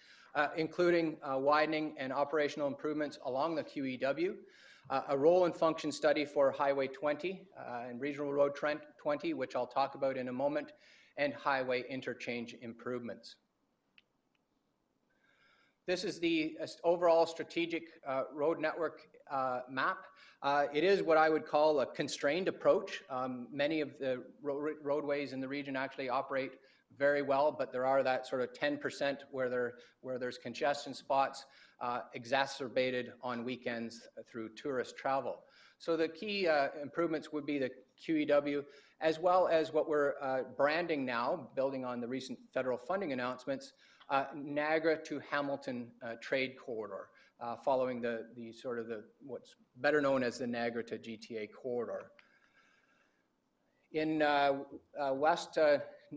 Speaker 8: including widening and operational improvements along the QEW, a role and function study for Highway 20 and Regional Road 20, which I'll talk about in a moment, and highway interchange improvements. This is the overall strategic road network map. It is what I would call a constrained approach. Many of the roadways in the region actually operate very well, but there are that sort of 10% where there's congestion spots, exacerbated on weekends through tourist travel. So the key improvements would be the QEW, as well as what we're branding now, building on the recent federal funding announcements, Niagara to Hamilton trade corridor, following what's better known as the Niagara to GTA corridor. In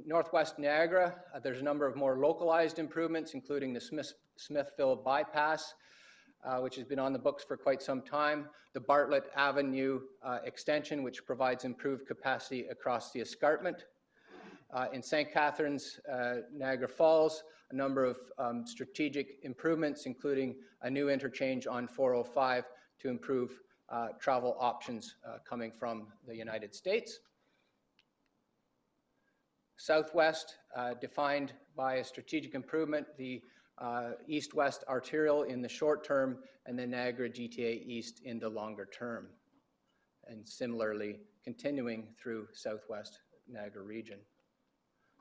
Speaker 8: northwest Niagara, there's a number of more localized improvements, including the Smithville bypass, which has been on the books for quite some time, the Bartlett Avenue extension, which provides improved capacity across the escarpment. In St. Catharines, Niagara Falls, a number of strategic improvements, including a new interchange on 405 to improve travel options coming from the United States. Southwest, defined by a strategic improvement, the east-west arterial in the short term, and the Niagara GTA East in the longer term. And similarly, continuing through Southwest Niagara region.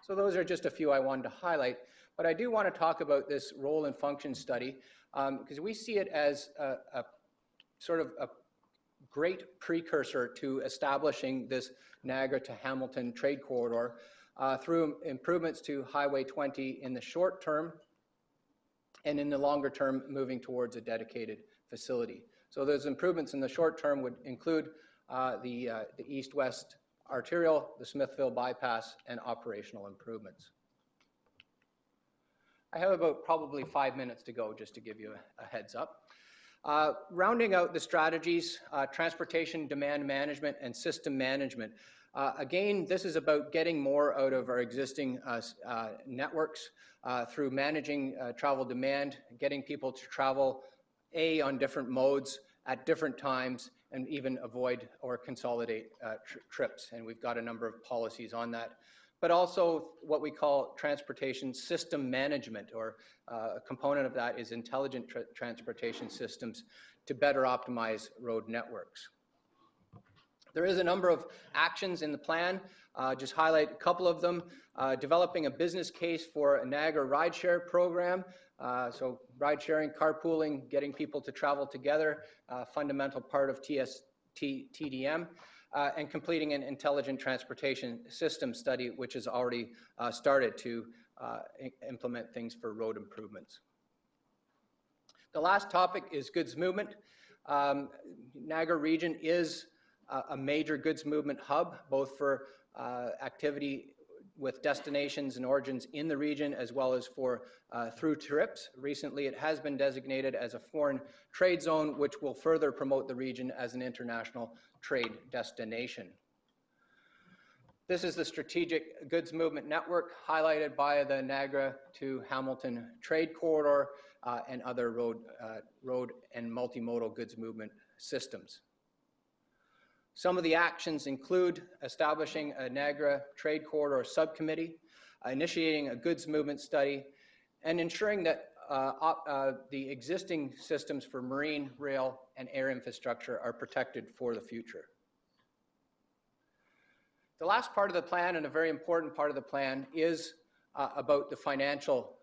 Speaker 8: So those are just a few I wanted to highlight, but I do want to talk about this role and function study because we see it as sort of a great precursor to establishing this Niagara to Hamilton trade corridor through improvements to Highway 20 in the short term, and in the longer term, moving towards a dedicated facility. So those improvements in the short term would include the east-west arterial, the Smithville bypass, and operational improvements. I have about probably 5 minutes to go, just to give you a heads up. Rounding out the strategies, transportation demand management and system management. Again, this is about getting more out of our existing networks through managing travel demand, getting people to travel on different modes at different times, and even avoid or consolidate trips. And we've got a number of policies on that. But also what we call transportation system management, or a component of that is intelligent transportation systems to better optimize road networks. There is a number of actions in the plan. Just highlight a couple of them. Developing a business case for a Niagara rideshare program. So ride sharing, carpooling, getting people to travel together, fundamental part of TDM. And completing an intelligent transportation system study, which has already started to implement things for road improvements. The last topic is goods movement. Niagara region is a major goods movement hub, both for activity with destinations and origins in the region, as well as for through trips. Recently, it has been designated as a foreign trade zone, which will further promote the region as an international trade destination. This is the strategic goods movement network highlighted by the Niagara to Hamilton trade corridor and other road and multimodal goods movement systems. Some of the actions include establishing a Niagara trade corridor subcommittee, initiating a goods movement study, and ensuring that the existing systems for marine, rail, and air infrastructure are protected for the future. The last part of the plan, and a very important part of the plan, is about the financial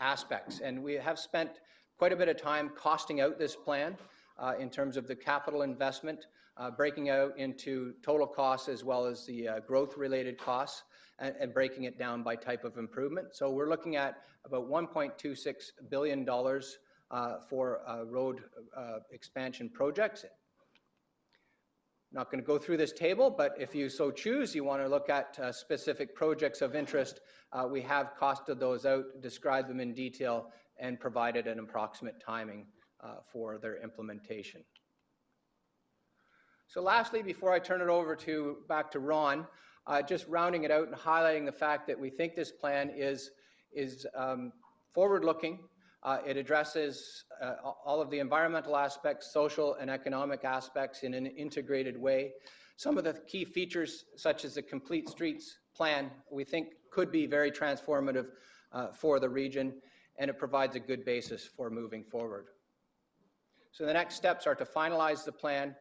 Speaker 8: aspects. And we have spent quite a bit of time costing out this plan in terms of the capital investment, breaking out into total costs as well as the growth-related costs, and breaking it down by type of improvement. So we're looking at about $1.26 billion for road expansion projects. Not going to go through this table, but if you so choose, you want to look at specific projects of interest, we have costed those out, described them in detail, and provided an approximate timing for their implementation. So lastly, before I turn it over back to Ron, just rounding it out and highlighting the fact that we think this plan is forward-looking. It addresses all of the environmental aspects, social and economic aspects in an integrated way. Some of the key features, such as the Complete Streets plan, we think could be very transformative for the region, and it provides a good basis for moving forward. So the next steps are to finalize the plan,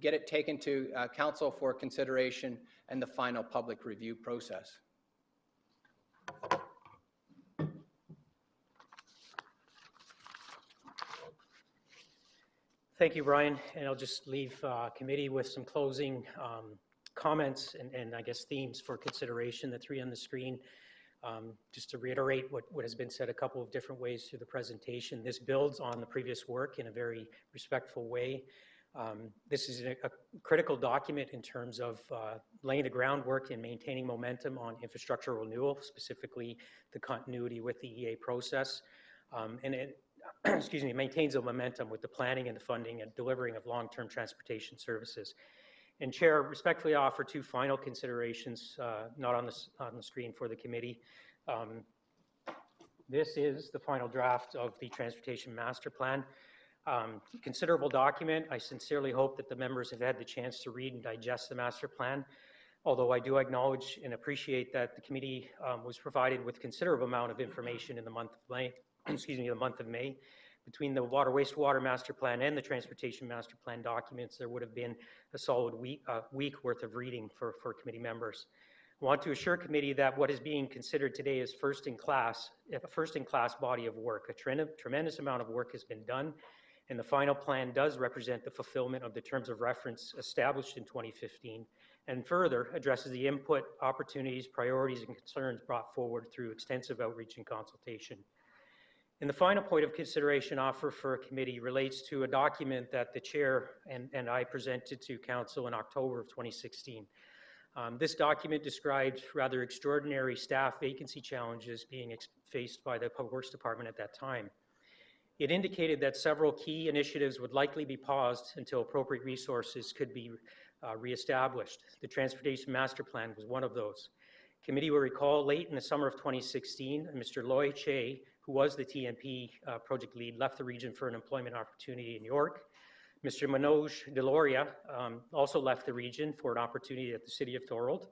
Speaker 8: get it taken to council for consideration, and the final public review process.
Speaker 7: Thank you, Brian, and I'll just leave committee with some closing comments and I guess themes for consideration, the three on the screen. Just to reiterate what has been said a couple of different ways through the presentation, this builds on the previous work in a very respectful way. This is a critical document in terms of laying the groundwork and maintaining momentum on infrastructure renewal, specifically the continuity with the EA process. And it excuse me, maintains the momentum with the planning and the funding and delivering of long-term transportation services. And Chair, respectfully offer two final considerations, not on the screen for the committee. This is the final draft of the Transportation Master Plan. Considerable document. I sincerely hope that the members have had the chance to read and digest the master plan, although I do acknowledge and appreciate that the committee was provided with considerable amount of information in the month of May, the month of May. Between the water wastewater master plan and the transportation master plan documents, there would have been a solid week worth of reading for committee members. I want to assure committee that what is being considered today is a first-in-class body of work. A tremendous amount of work has been done, and the final plan does represent the fulfillment of the terms of reference established in 2015, and further addresses the input, opportunities, priorities, and concerns brought forward through extensive outreach and consultation. And the final point of consideration offer for a committee relates to a document that the chair and I presented to council in October of 2016. This document described rather extraordinary staff vacancy challenges being faced by the Public Works Department at that time. It indicated that several key initiatives would likely be paused until appropriate resources could be reestablished. The Transportation Master Plan was one of those. Committee will recall late in the summer of 2016, Mr. Loy Che, who was the TMP project lead, left the region for an employment opportunity in York. Mr. Manoj Deloria also left the region for an opportunity at the City of Thorold.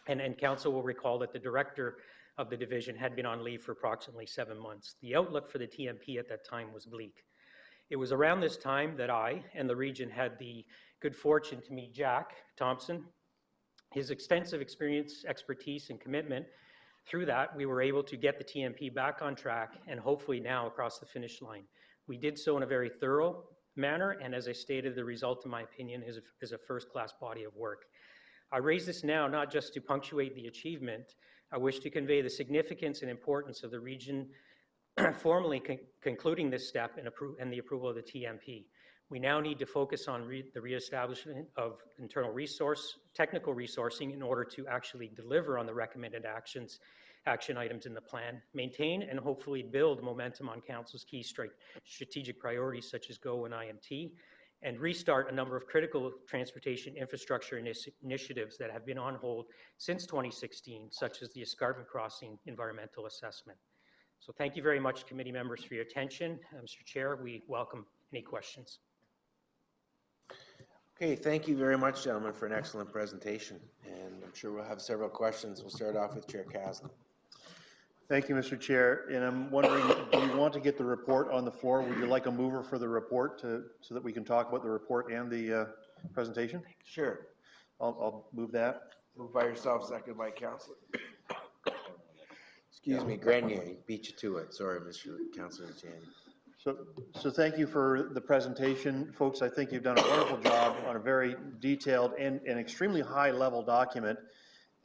Speaker 7: And council will recall that the director of the division had been on leave for approximately 7 months. The outlook for the TMP at that time was bleak. It was around this time that I and the region had the good fortune to meet Jack Thompson. His extensive experience, expertise, and commitment. Through that, we were able to get the TMP back on track and hopefully now across the finish line. We did so in a very thorough manner, and as I stated, the result, in my opinion, is a first-class body of work. I raise this now not just to punctuate the achievement. I wish to convey the significance and importance of the region formally concluding this step and the approval of the TMP. We now need to focus on the reestablishment of internal technical resourcing in order to actually deliver on the recommended action items in the plan, maintain and hopefully build momentum on Council's key strategic priorities such as GO and IMT, and restart a number of critical transportation infrastructure initiatives that have been on hold since 2016, such as the Escarpment Crossing environmental assessment. So thank you very much, committee members, for your attention. Mr. Chair, we welcome any questions.
Speaker 1: Okay, thank you very much, gentlemen, for an excellent presentation. And I'm sure we'll have several questions. We'll start off with Chair Caslin.
Speaker 2: Thank you, Mr. Chair. And I'm wondering, do you want to get the report on the floor? Would you like a mover for the report so that we can talk about the report and the presentation?
Speaker 1: Sure.
Speaker 2: I'll move that.
Speaker 1: Move by yourself, second by Councilor. Excuse me, Grenier, he beat you to it. Sorry, Mr. Councilor Janney.
Speaker 2: So thank you for the presentation. Folks, I think you've done a wonderful job on a very detailed and extremely high-level document.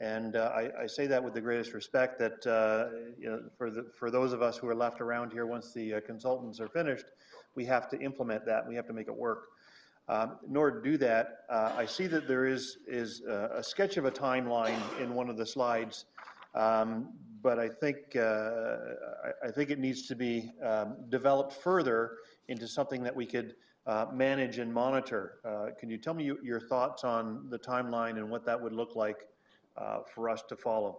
Speaker 2: And I say that with the greatest respect that you know, for those of us who are left around here once the consultants are finished, we have to implement that. We have to make it work. In order to do that, I see that there is a sketch of a timeline in one of the slides, but I think it needs to be developed further into something that we could manage and monitor. Can you tell me your thoughts on the timeline and what that would look like for us to follow?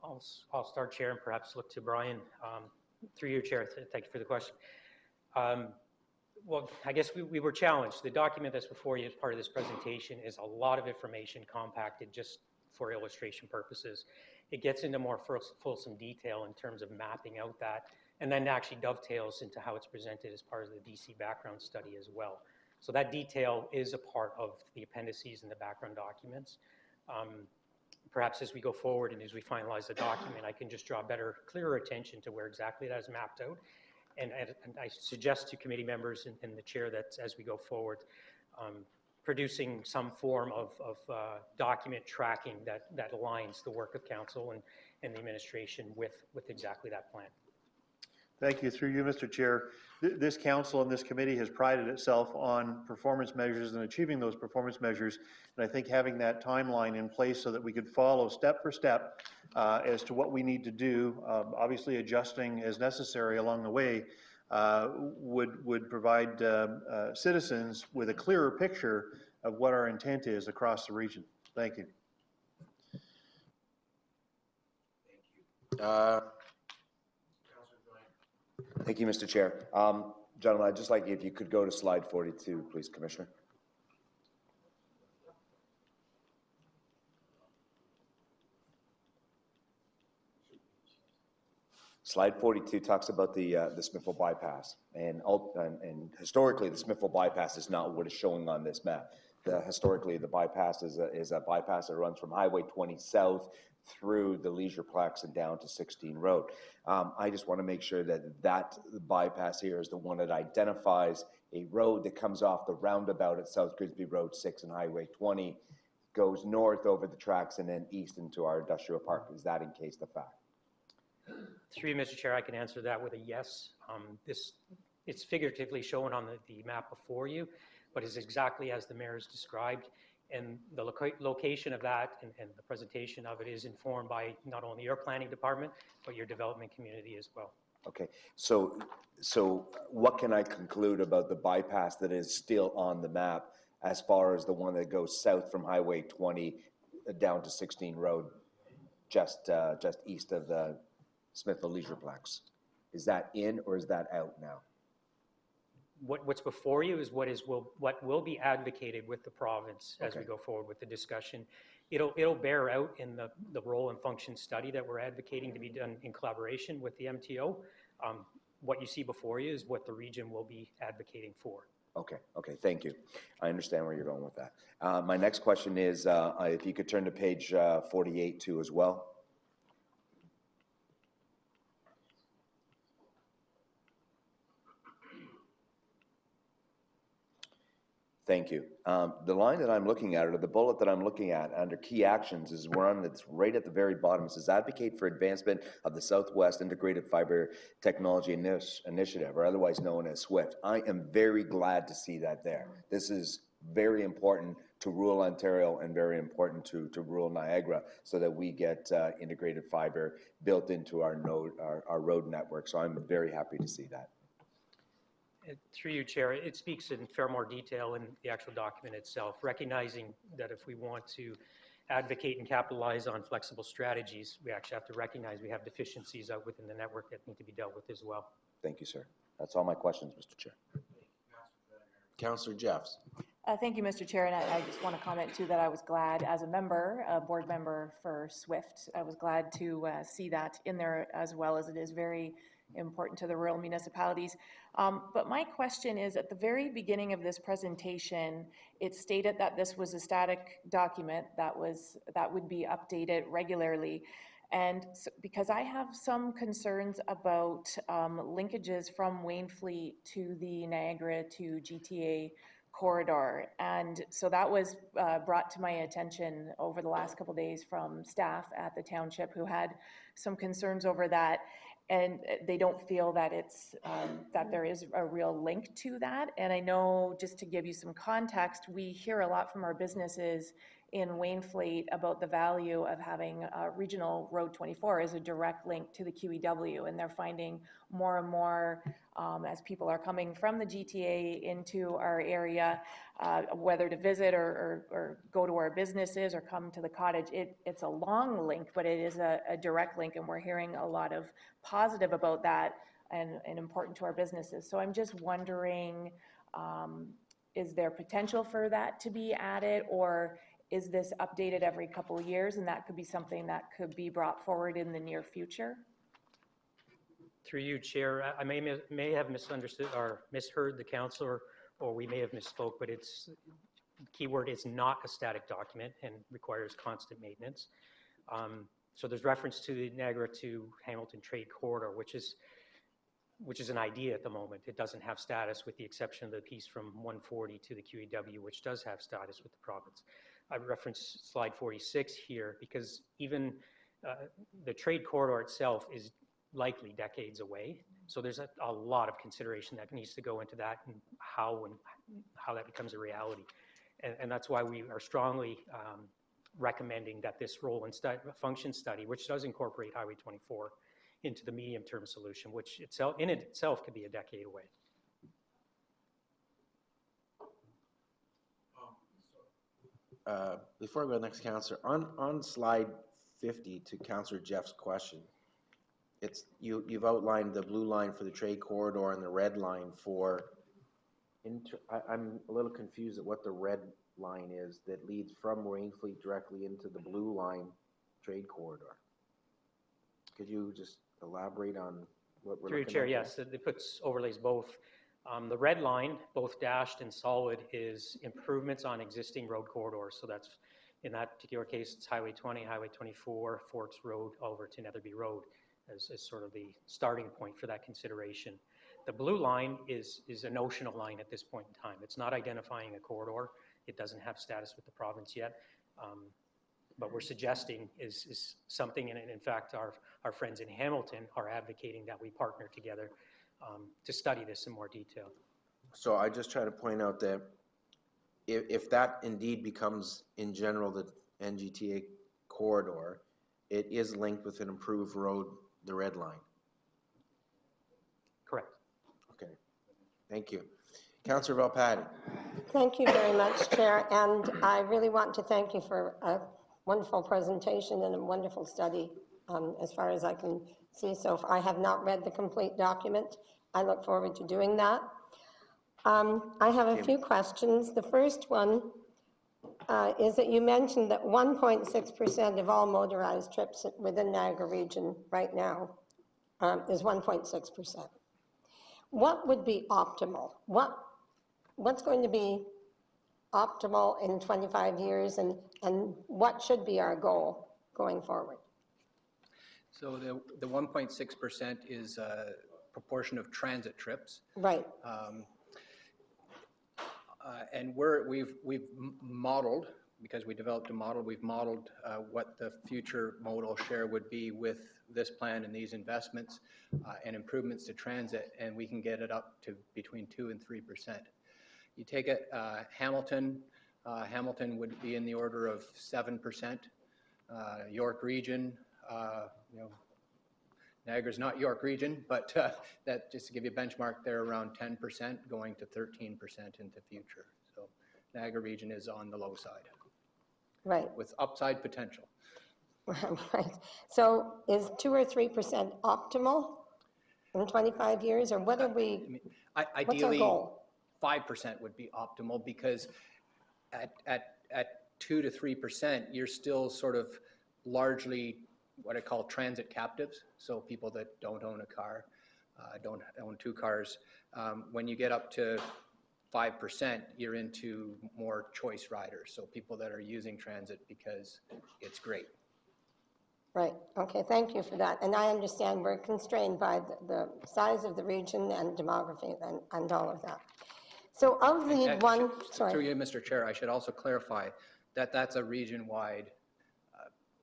Speaker 7: I'll start, Chair, and perhaps look to Brian. Through you, Chair, thank you for the question. Well, I guess we were challenged. The document that's before you as part of this presentation is a lot of information compacted just for illustration purposes. It gets into more fulsome detail in terms of mapping out that, and then actually dovetails into how it's presented as part of the DC background study as well. So that detail is a part of the appendices and the background documents. Perhaps as we go forward and as we finalize the document, I can just draw clearer attention to where exactly that is mapped out. And I suggest to committee members and the chair that as we go forward, producing some form of document tracking that aligns the work of council and the administration with exactly that plan.
Speaker 2: Thank you. Through you, Mr. Chair. This council and this committee has prided itself on performance measures and achieving those performance measures. And I think having that timeline in place so that we could follow step for step as to what we need to do, obviously adjusting as necessary along the way, would provide citizens with a clearer picture of what our intent is across the region. Thank you.
Speaker 9: Thank you, Mr. Chair. Gentlemen, I'd just like if you could go to slide 42, please, Commissioner. Slide 42 talks about the Smithville bypass, and historically the Smithville bypass is not what is showing on this map. Historically, the bypass is a bypass that runs from Highway 20 south through the Leisureplex and down to 16 Road. I just want to make sure that that bypass here is the one that identifies a road that comes off the roundabout at South Grimsby Road 6 and Highway 20, goes north over the tracks and then east into our industrial park. Is that in case the fact?
Speaker 7: Through you, Mr. Chair, I can answer that with a yes. It's figuratively shown on the map before you, but is exactly as the mayor's described. And the location of that and the presentation of it is informed by not only your planning department, but your development community as well.
Speaker 9: Okay, so what can I conclude about the bypass that is still on the map as far as the one that goes south from Highway 20 down to 16 Road, just east of the Smithville Leisureplex? Is that in or is that out now?
Speaker 7: What's before you is what will be advocated with the province as we go forward with the discussion. It'll bear out in the role and function study that we're advocating to be done in collaboration with the MTO. What you see before you is what the region will be advocating for.
Speaker 9: Okay, thank you. I understand where you're going with that. My next question is, if you could turn to page 48 too as well. Thank you. The line that I'm looking at, or the bullet that I'm looking at under key actions, is it's right at the very bottom. It says advocate for advancement of the Southwest Integrated Fiber Technology Initiative, or otherwise known as SWIFT. I am very glad to see that there. This is very important to rural Ontario and very important to rural Niagara, so that we get integrated fiber built into our road network. So I'm very happy to see that.
Speaker 7: Through you, Chair, it speaks in far more detail in the actual document itself, recognizing that if we want to advocate and capitalize on flexible strategies, we actually have to recognize we have deficiencies out within the network that need to be dealt with as well.
Speaker 9: Thank you, sir. That's all my questions, Mr. Chair.
Speaker 1: Councillor Jeffs.
Speaker 10: Thank you, Mr. Chair, and I just want to comment too that I was glad as a member, a board member for SWIFT, I was glad to see that in there as well, as it is very important to the rural municipalities. But my question is, at the very beginning of this presentation, it stated that this was a static document that would be updated regularly. And so, because I have some concerns about linkages from Wainfleet to the Niagara to GTA corridor. And so that was brought to my attention over the last couple of days from staff at the township who had some concerns over that. And they don't feel that that there is a real link to that. And I know, just to give you some context, we hear a lot from our businesses in Wainfleet about the value of having Regional Road 24 as a direct link to the QEW, and they're finding more and more as people are coming from the GTA into our area, whether to visit or go to our businesses or come to the cottage. It's a long link, but it is a direct link, and we're hearing a lot of positive about that and important to our businesses. So I'm just wondering, is there potential for that to be added, or is this updated every couple of years, and that could be something that could be brought forward in the near future?
Speaker 7: Through you, Chair, I may have misunderstood or misheard the councillor, or we may have misspoke, but the keyword is not a static document and requires constant maintenance. So there's reference to the Niagara to Hamilton Trade Corridor, which is an idea at the moment. It doesn't have status, with the exception of the piece from 140 to the QEW, which does have status with the province. I reference slide 46 here because even the trade corridor itself is likely decades away. So there's a lot of consideration that needs to go into that, and how that becomes a reality. And that's why we are strongly recommending that this role and function study, which does incorporate Highway 24 into the medium-term solution, which in itself could be a decade away.
Speaker 1: Before I go to the next councillor, on slide 50 to Councillor Jeff's question, you've outlined the blue line for the trade corridor and the red line for, I'm a little confused at what the red line is that leads from Wainfleet directly into the blue line trade corridor. Could you just elaborate on what we're
Speaker 7: Through
Speaker 1: looking
Speaker 7: Chair,
Speaker 1: at?
Speaker 7: yes, it overlays both. The red line, both dashed and solid, is improvements on existing road corridors. So that's In that particular case, it's Highway 20, Highway 24, Forks Road, over to Netherby Road as sort of the starting point for that consideration. The blue line is a notional line at this point in time. It's not identifying a corridor. It doesn't have status with the province yet. But we're suggesting is something, and in fact, our friends in Hamilton are advocating that we partner together to study this in more detail.
Speaker 1: So I just try to point out that if that indeed becomes, in general, the NGTA corridor, it is linked with an improved road, the red line.
Speaker 7: Correct.
Speaker 1: Okay, thank you. Councillor Valpati.
Speaker 11: Thank you very much, Chair, and I really want to thank you for a wonderful presentation and a wonderful study as far as I can see. So I have not read the complete document. I look forward to doing that. I have a few questions. The first one is that you mentioned that 1.6% of all motorized trips within Niagara region right now is 1.6%. What would be optimal? What's going to be optimal in 25 years, and what should be our goal going forward?
Speaker 8: So the 1.6% is a proportion of transit trips.
Speaker 11: Right.
Speaker 8: And we've modeled, because we developed a model, we've modeled what the future modal share would be with this plan and these investments and improvements to transit, and we can get it up to between 2 and 3%. You take it, Hamilton would be in the order of 7%. York Region, Niagara's not York Region, but that, just to give you a benchmark, they're around 10%, going to 13% into future. So Niagara Region is on the low side.
Speaker 11: Right.
Speaker 8: With upside potential.
Speaker 11: Right. So is 2 or 3% optimal in 25 years, or what are we, what's our goal?
Speaker 8: 5% would be optimal, because at 2 to 3%, you're still sort of largely what I call transit captives. So people that don't own a car, don't own 2 cars. When you get up to 5%, you're into more choice riders. So people that are using transit because it's great.
Speaker 11: Right. Okay. Thank you for that. And I understand we're constrained by the size of the region and demography and all of that. So of the
Speaker 8: Through you, Mr. Chair, I should also clarify that that's a region-wide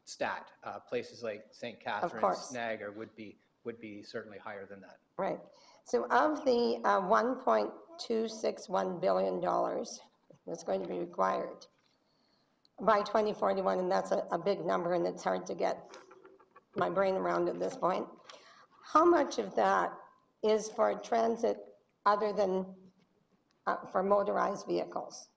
Speaker 8: stat. Places like St. Catharines, Niagara would be certainly higher than that.
Speaker 11: Right. So of the $1.261 billion that's going to be required by 2041, and that's a big number, and it's hard to get my brain around at this point, how much of that is for transit other than for motorized vehicles?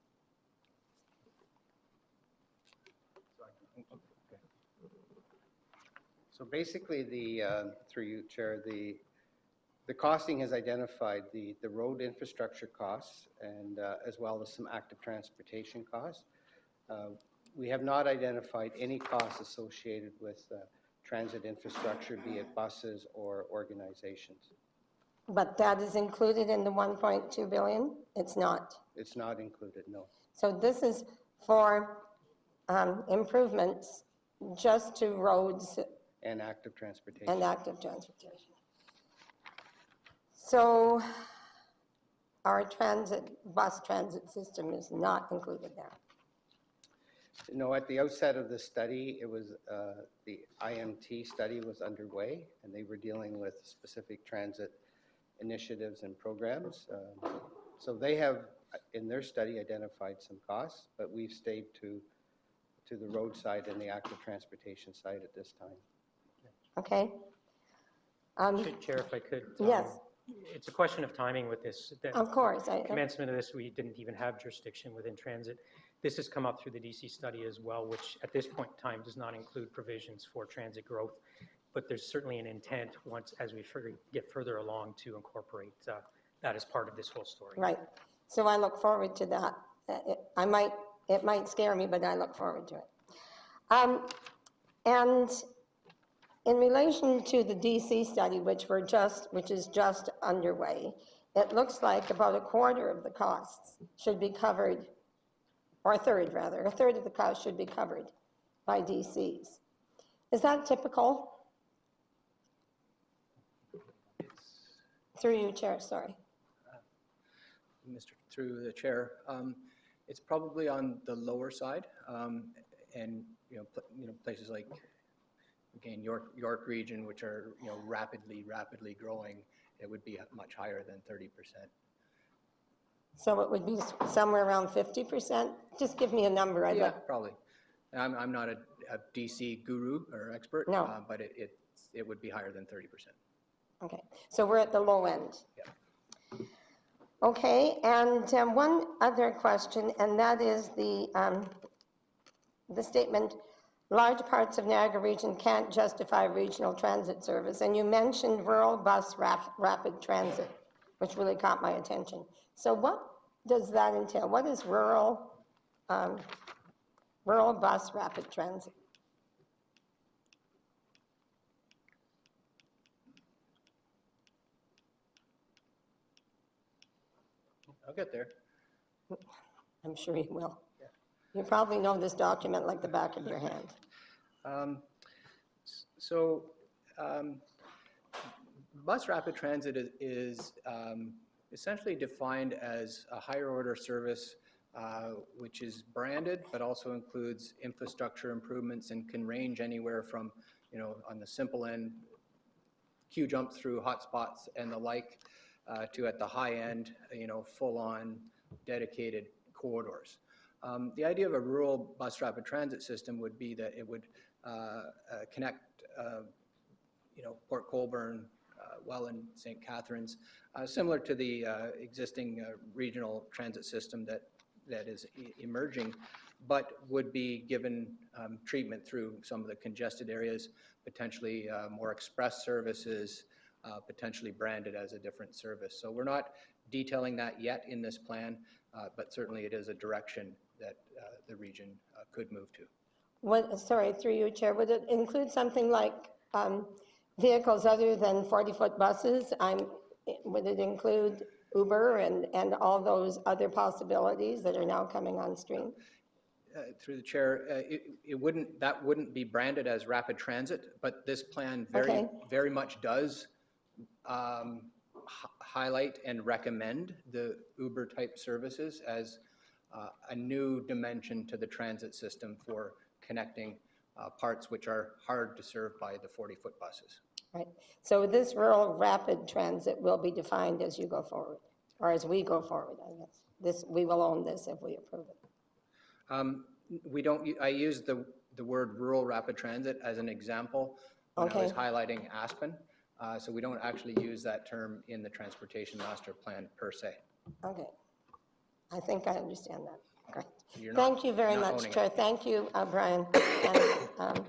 Speaker 12: So basically, through you, Chair, the costing has identified the road infrastructure costs, and as well as some active transportation costs. We have not identified any costs associated with transit infrastructure, be it buses or organizations.
Speaker 11: But that is included in the 1.2 billion? It's not.
Speaker 12: It's not included, no.
Speaker 11: So this is for improvements just to roads
Speaker 12: and active transportation.
Speaker 11: And active transportation. So our bus transit system is not included there.
Speaker 12: No, at the outset of the study, it was the IMT study was underway, and they were dealing with specific transit initiatives and programs. So they have, in their study, identified some costs, but we've stayed to the road side and the active transportation side at this time.
Speaker 11: Okay.
Speaker 7: Chair, if I could.
Speaker 11: Yes.
Speaker 7: It's a question of timing with this.
Speaker 11: Of course.
Speaker 7: Commencement of this, we didn't even have jurisdiction within transit. This has come up through the DC study as well, which at this point in time does not include provisions for transit growth. But there's certainly an intent as we get further along to incorporate that as part of this whole story.
Speaker 11: Right. So I look forward to that. It might scare me, but I look forward to it. And in relation to the DC study, which is just underway, it looks like about a quarter of the costs should be covered or a third rather, a third of the cost should be covered by DCs. Is that typical? Through you, Chair, sorry.
Speaker 8: Through the chair, it's probably on the lower side, and places like, again, York region, which are rapidly growing, it would be much higher than 30%.
Speaker 11: So it would be somewhere around 50%? Just give me a number.
Speaker 8: Yeah, probably. I'm not a DC guru or expert,
Speaker 11: No.
Speaker 8: But it would be higher than 30%.
Speaker 11: Okay, so we're at the low end.
Speaker 8: Yeah.
Speaker 11: Okay, and one other question, and that is the statement, large parts of Niagara region can't justify regional transit service. And you mentioned rural bus rapid transit, which really caught my attention. So what does that entail? What is rural bus rapid transit?
Speaker 8: I'll get there.
Speaker 11: I'm sure you will. Yeah. You probably know this document like the back of your hand.
Speaker 8: Bus rapid transit is essentially defined as a higher order service which is branded, but also includes infrastructure improvements and can range anywhere from, on the simple end, queue jump through hotspots and the like, to at the high end, full-on dedicated corridors. The idea of a rural bus rapid transit system would be that it would connect, Port Colborne, Welland, St. Catharines, similar to the existing regional transit system that is emerging, but would be given treatment through some of the congested areas, potentially more express services, potentially branded as a different service. So we're not detailing that yet in this plan, but certainly it is a direction that the region could move to.
Speaker 11: Sorry, through you, Chair, would it include something like vehicles other than 40-foot buses? Would it include Uber and all those other possibilities that are now coming on stream?
Speaker 8: Through the chair, that wouldn't be branded as rapid transit, but this plan very much does highlight and recommend the Uber type services as a new dimension to the transit system for connecting parts which are hard to serve by the 40-foot buses.
Speaker 11: Right. So this rural rapid transit will be defined as you go forward, or as we go forward, I guess. We will own this if we approve it.
Speaker 8: I use the word rural rapid transit as an example when I was highlighting Aspen. So we don't actually use that term in the transportation master plan per se.
Speaker 11: Okay. I think I understand that. Great. Thank you very much, Chair. Thank you, Brian, and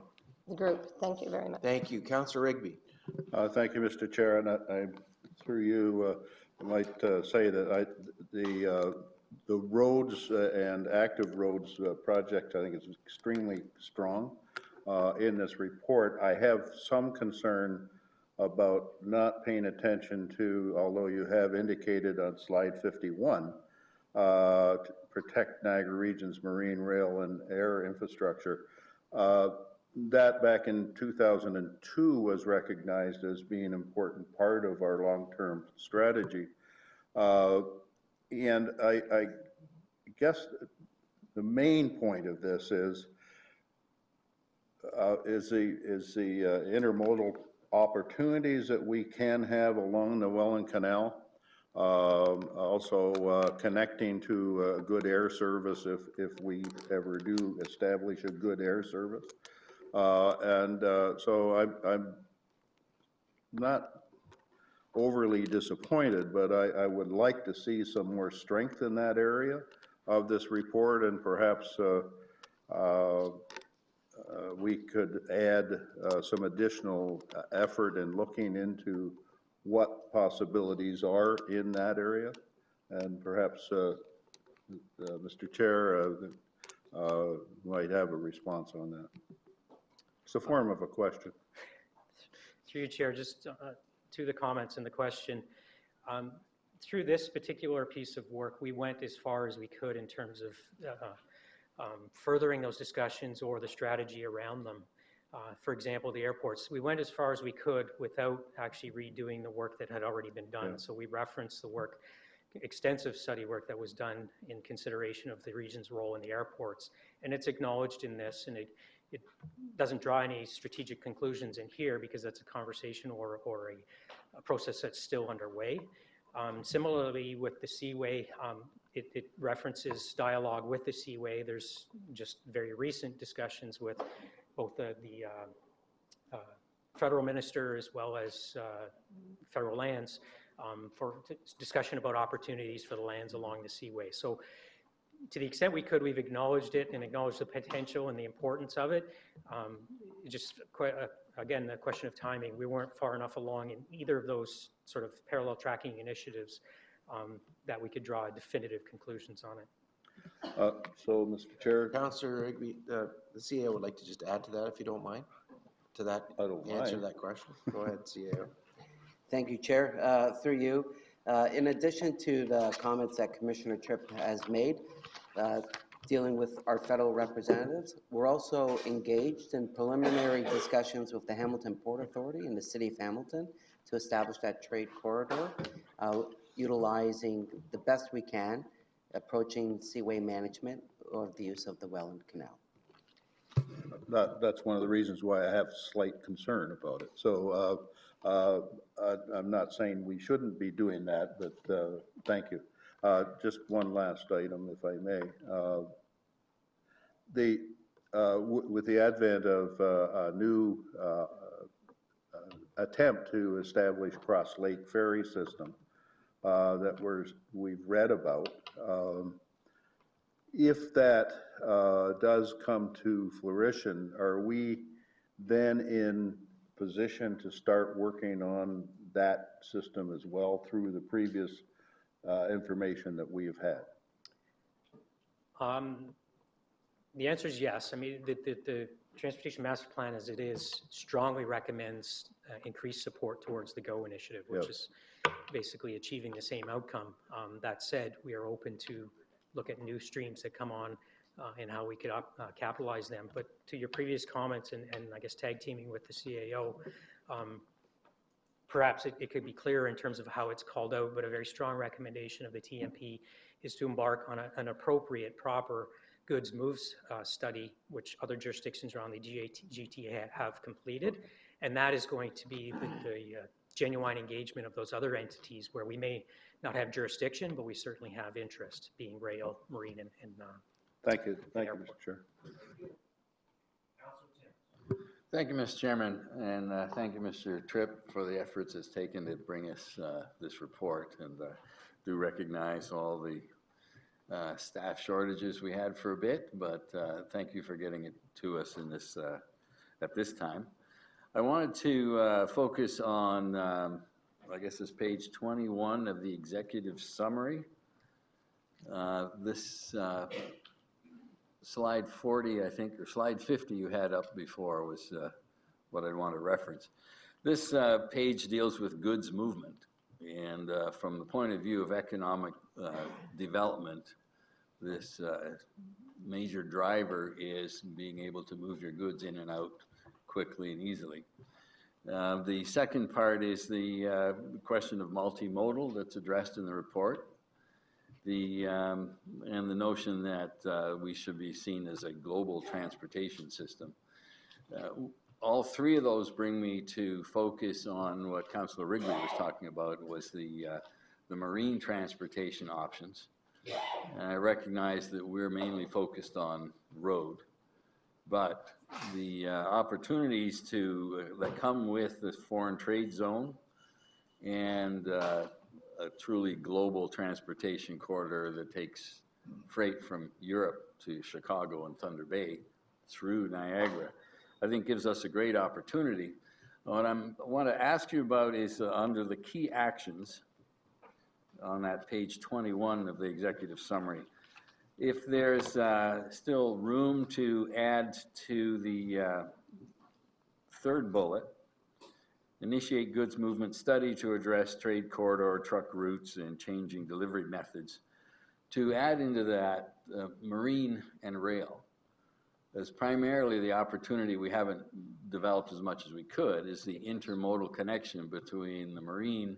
Speaker 11: the group. Thank you very much.
Speaker 1: Thank you. Councillor Rigby.
Speaker 13: Thank you, Mr. Chair. And through you, I might say that the roads and active roads project, I think, is extremely strong in this report. I have some concern about not paying attention to, although you have indicated on slide 51, to protect Niagara Region's marine, rail, and air infrastructure. That back in 2002 was recognized as being an important part of our long-term strategy. And I guess the main point of this is the intermodal opportunities that we can have along the Welland Canal. Also connecting to a good air service if we ever do establish a good air service. So I'm not overly disappointed, but I would like to see some more strength in that area of this report, and perhaps we could add some additional effort in looking into what possibilities are in that area, and perhaps Mr. Chair might have a response on that. It's a form of a question.
Speaker 7: Through you, Chair, just to the comments and the question. Through this particular piece of work, we went as far as we could in terms of furthering those discussions or the strategy around them. For example, the airports, we went as far as we could without actually redoing the work that had already been done.
Speaker 13: Yeah.
Speaker 7: So we referenced the work, extensive study work that was done in consideration of the region's role in the airports. And it's acknowledged in this, and it doesn't draw any strategic conclusions in here because that's a conversation or a process that's still underway. Similarly, with the Seaway, it references dialogue with the Seaway. There's just very recent discussions with both the federal minister as well as federal lands for discussion about opportunities for the lands along the Seaway. So to the extent we could, we've acknowledged it and acknowledged the potential and the importance of it. Just again, the question of timing. We weren't far enough along in either of those sort of parallel tracking initiatives that we could draw definitive conclusions on it.
Speaker 13: So, Mr. Chair,
Speaker 1: Councillor Rigby, the CAO would like to just add to that, if you don't mind, to that
Speaker 13: I don't
Speaker 1: answer to
Speaker 13: mind.
Speaker 1: that question. Go ahead, CAO.
Speaker 14: Thank you, Chair. Through you, in addition to the comments that Commissioner Tripp has made, dealing with our federal representatives, we're also engaged in preliminary discussions with the Hamilton Port Authority and the City of Hamilton to establish that trade corridor, utilizing the best we can, approaching seaway management or the use of the Welland Canal.
Speaker 13: That's one of the reasons why I have slight concern about it. So I'm not saying we shouldn't be doing that, but thank you. Just one last item, if I may. With the advent of a new attempt to establish cross-lake ferry system that we've read about, if that does come to fruition, are we then in position to start working on that system as well through the previous information that we have had?
Speaker 7: The answer is yes. I mean, the Transportation Master Plan as it is strongly recommends increased support towards the GO initiative, which is basically achieving the same outcome. That said, we are open to look at new streams that come on and how we could capitalize them. But to your previous comments and I guess tag teaming with the CAO, perhaps it could be clearer in terms of how it's called out, but a very strong recommendation of the TMP is to embark on an appropriate, proper goods moves study, which other jurisdictions around the GTA have completed. And that is going to be the genuine engagement of those other entities where we may not have jurisdiction, but we certainly have interest, being rail, marine, and
Speaker 13: Thank you, Mr. Chair.
Speaker 15: Thank you, Mr. Chairman, and thank you, Mr. Tripp, for the efforts it's taken to bring us this report, and do recognize all the staff shortages we had for a bit, but thank you for getting it to us in this at this time. I wanted to focus on, I guess it's page 21 of the executive summary. This slide 40, I think, or slide 50 you had up before was what I want to reference. This page deals with goods movement, and from the point of view of economic development, this major driver is being able to move your goods in and out quickly and easily. The second part is the question of multimodal that's addressed in the report. And the notion that we should be seen as a global transportation system. All three of those bring me to focus on what Councillor Wrigley was talking about, was the marine transportation options. And I recognize that we're mainly focused on road, but the opportunities that come with the foreign trade zone and a truly global transportation corridor that takes freight from Europe to Chicago and Thunder Bay through Niagara, I think gives us a great opportunity. What I want to ask you about is under the key actions on that page 21 of the executive summary, if there's still room to add to the third bullet, initiate goods movement study to address trade corridor truck routes and changing delivery methods To add into that, marine and rail, is primarily the opportunity we haven't developed as much as we could, is the intermodal connection between the marine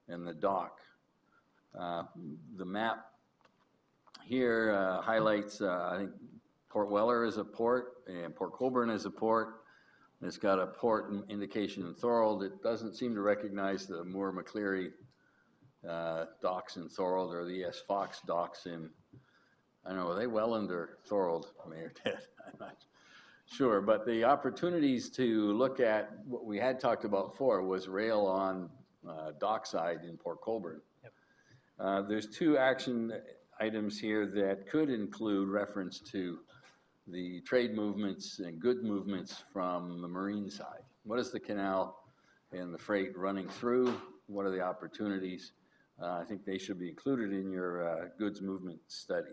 Speaker 15: and the dock. The map here highlights, I think, Port Weller is a port, and Port Colborne is a port. It's got a port indication in Thorold. It doesn't seem to recognize the Moore-McCleary docks in Thorold, or the E.S. Fox docks in, I don't know, are they Welland or Thorold, Mayor Ted? I'm not sure, but the opportunities to look at what we had talked about before was rail on dockside in Port Colborne. Yep. There's two action items here that could include reference to the trade movements and good movements from the marine side. What is the canal and the freight running through? What are the opportunities? I think they should be included in your goods movement study.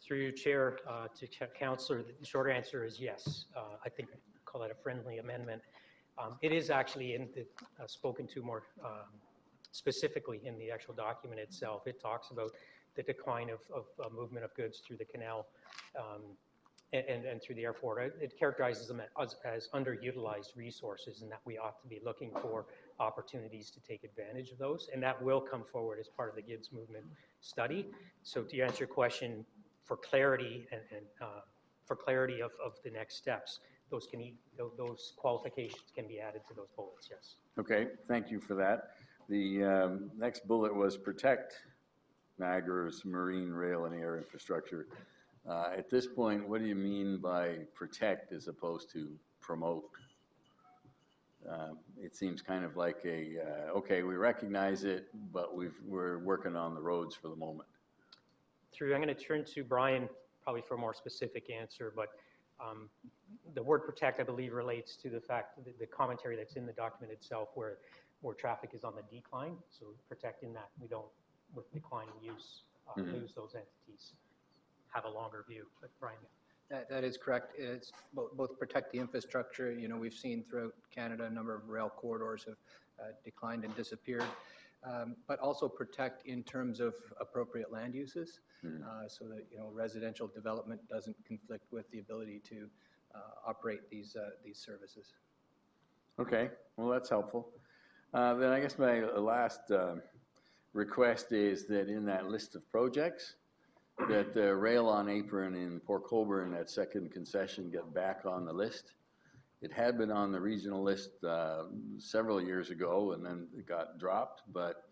Speaker 7: Through your chair to Councillor, the short answer is yes. I think I call that a friendly amendment. It is actually in the, spoken to more specifically in the actual document itself. It talks about the decline of movement of goods through the canal and through the airport. It characterizes them as underutilized resources, and that we ought to be looking for opportunities to take advantage of those, and that will come forward as part of the goods movement study. So to answer your question, for clarity and for clarity of the next steps, those qualifications can be added to those bullets, yes.
Speaker 15: Okay, thank you for that. The next bullet was protect Niagara's marine, rail, and air infrastructure. At this point, what do you mean by protect as opposed to promote? It seems kind of like okay, we recognize it, but we're working on the roads for the moment.
Speaker 7: I'm going to turn to Brian probably for a more specific answer, but the word protect, I believe, relates to the fact that the commentary that's in the document itself where traffic is on the decline. So protecting that we don't, with declining use, lose those entities. Have a longer view. But Brian.
Speaker 8: That is correct. It's both protect the infrastructure. You know, we've seen throughout Canada a number of rail corridors have declined and disappeared, but also protect in terms of appropriate land uses, so that, you know, residential development doesn't conflict with the ability to operate these services. Okay,
Speaker 15: well, that's helpful. Then I guess my last request is that in that list of projects, that the rail on apron in Port Colborne, that second concession, get back on the list. It had been on the regional list several years ago, and then it got dropped, but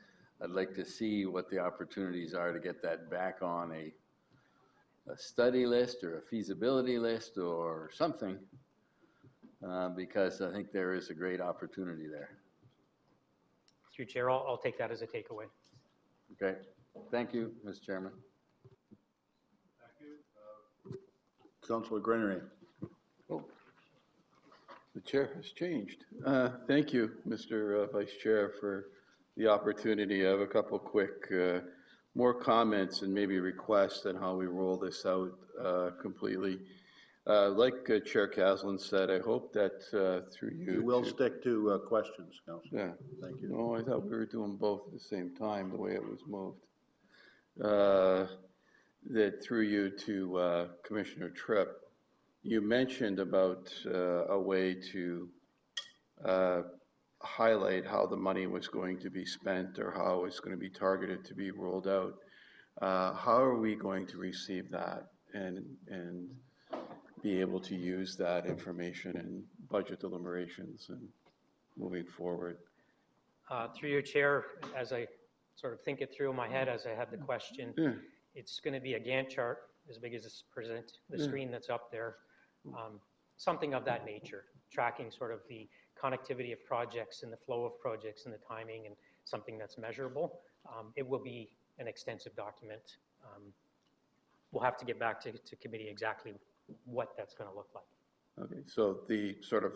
Speaker 15: I'd like to see what the opportunities are to get that back on a study list or a feasibility list or something, because I think there is a great opportunity there.
Speaker 7: Through Chair, I'll take that as a takeaway.
Speaker 15: Okay, thank you, Mr. Chairman.
Speaker 13: Councillor Grenery.
Speaker 16: Oh, the chair has changed. Thank you, Mr. Vice Chair, for the opportunity. I have a couple quick more comments and maybe requests on how we roll this out completely. Like Chair Caslin said, I hope that through you.
Speaker 13: You will stick to questions, Councillor.
Speaker 16: Yeah.
Speaker 13: Thank you.
Speaker 16: No, I thought we were doing both at the same time, the way it was moved. That through you to Commissioner Tripp, you mentioned about a way to highlight how the money was going to be spent or how it's going to be targeted to be rolled out. How are we going to receive that and be able to use that information in budget deliberations and moving forward?
Speaker 7: Through your chair, as I sort of think it through in my head as I had the question, it's going to be a Gantt chart as big as the screen that's up there, something of that nature, tracking sort of the connectivity of projects and the flow of projects and the timing, and something that's measurable. It will be an extensive document. We'll have to get back to committee exactly what that's going to look like.
Speaker 16: Okay, so the sort of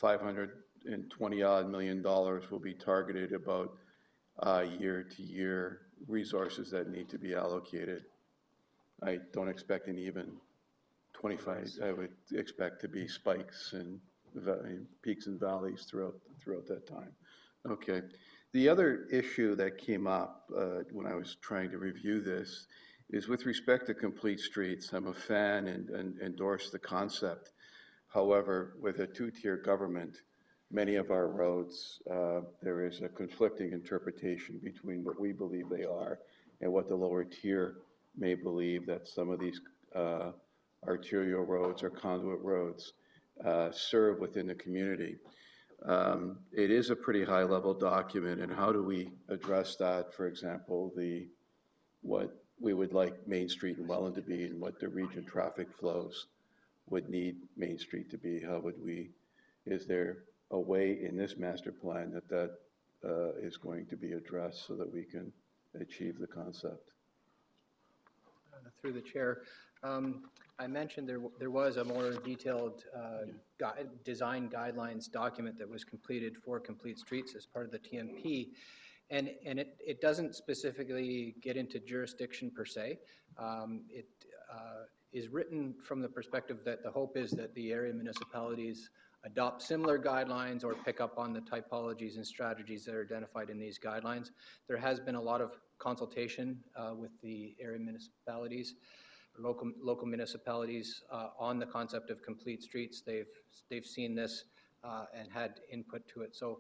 Speaker 16: $520-odd million will be targeted about year-to-year resources that need to be allocated. I don't expect an even 25. I would expect to be spikes and peaks and valleys throughout that time. Okay. The other issue that came up when I was trying to review this is with respect to complete streets. I'm a fan and endorse the concept. However, with a two-tier government, many of our roads, there is a conflicting interpretation between what we believe they are and what the lower tier may believe that some of these arterial roads or conduit roads serve within the community. It is a pretty high-level document, and how do we address that? For example, what we would like Main Street in Welland to be and what the region traffic flows would need Main Street to be. How would we, is there a way in this master plan that is going to be addressed so that we can achieve the concept?
Speaker 8: Through the chair, I mentioned there was a more detailed design guidelines document that was completed for complete streets as part of the TMP, and it doesn't specifically get into jurisdiction per se. It is written from the perspective that the hope is that the area municipalities adopt similar guidelines or pick up on the typologies and strategies that are identified in these guidelines. There has been a lot of consultation with the area municipalities, local municipalities on the concept of complete streets. They've seen this and had input to it. So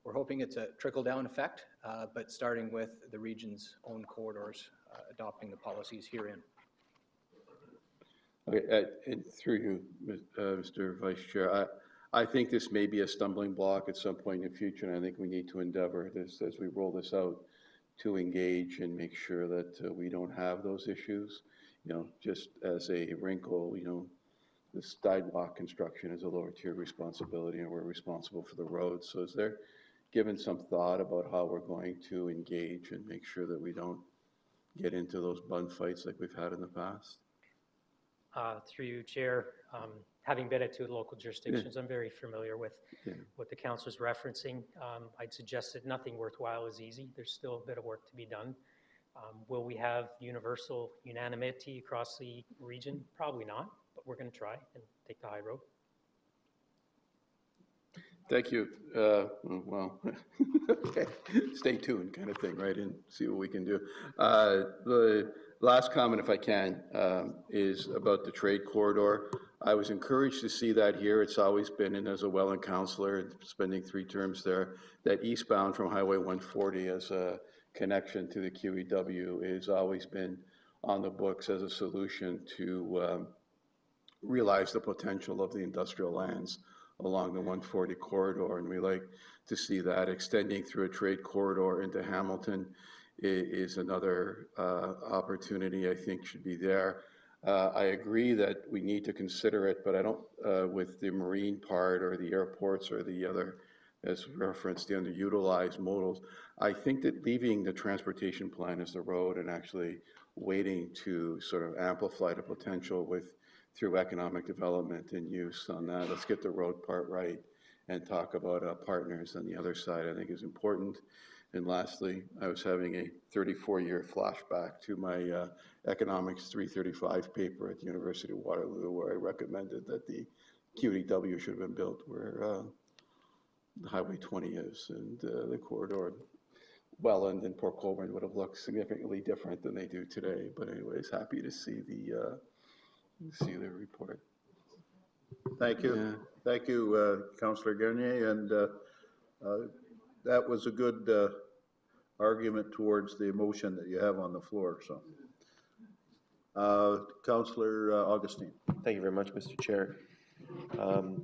Speaker 8: we're hoping it's a trickle-down effect, but starting with the region's own corridors adopting the policies herein.
Speaker 16: Okay, and through you, Mr. Vice Chair, I think this may be a stumbling block at some point in the future, and I think we need to endeavor this as we roll this out to engage and make sure that we don't have those issues. You know, just as a wrinkle, you know, the sidewalk construction is a lower tier responsibility, and we're responsible for the roads. So is there given some thought about how we're going to engage and make sure that we don't get into those bun fights like we've had in the past?
Speaker 7: Through you, Chair, having been at two local jurisdictions, I'm very familiar with what the councilor's referencing. I'd suggest that nothing worthwhile is easy. There's still a bit of work to be done. Will we have universal unanimity across the region? Probably not, but we're going to try and take the high road.
Speaker 16: Thank you. Well, okay. Stay tuned kind of thing, right, and see what we can do. The last comment, if I can, is about the trade corridor. I was encouraged to see that here. It's always been, and as a Welland councillor, spending 3 terms there, that eastbound from Highway 140 as a connection to the QEW has always been on the books as a solution to realize the potential of the industrial lands along the 140 corridor, and we like to see that extending through a trade corridor into Hamilton is another opportunity I think should be there. I agree that we need to consider it, but I don't, with the marine part or the airports or the other, as referenced, the underutilized modals, I think that leaving the transportation plan as the road and actually waiting to sort of amplify the potential through economic development and use on that. Let's get the road part right and talk about partners on the other side, I think is important. And lastly, I was having a 34-year flashback to my Economics 335 paper at the University of Waterloo, where I recommended that the QEW should have been built where the Highway 20 is, and the corridor, Welland and Port Colborne would have looked significantly different than they do today. But anyways, happy to see the report.
Speaker 13: Thank you.
Speaker 16: Yeah.
Speaker 13: Thank you, Councillor Garnier, and that was a good argument towards the motion that you have on the floor. So, Councillor Augustine.
Speaker 17: Thank you very much, Mr. Chair.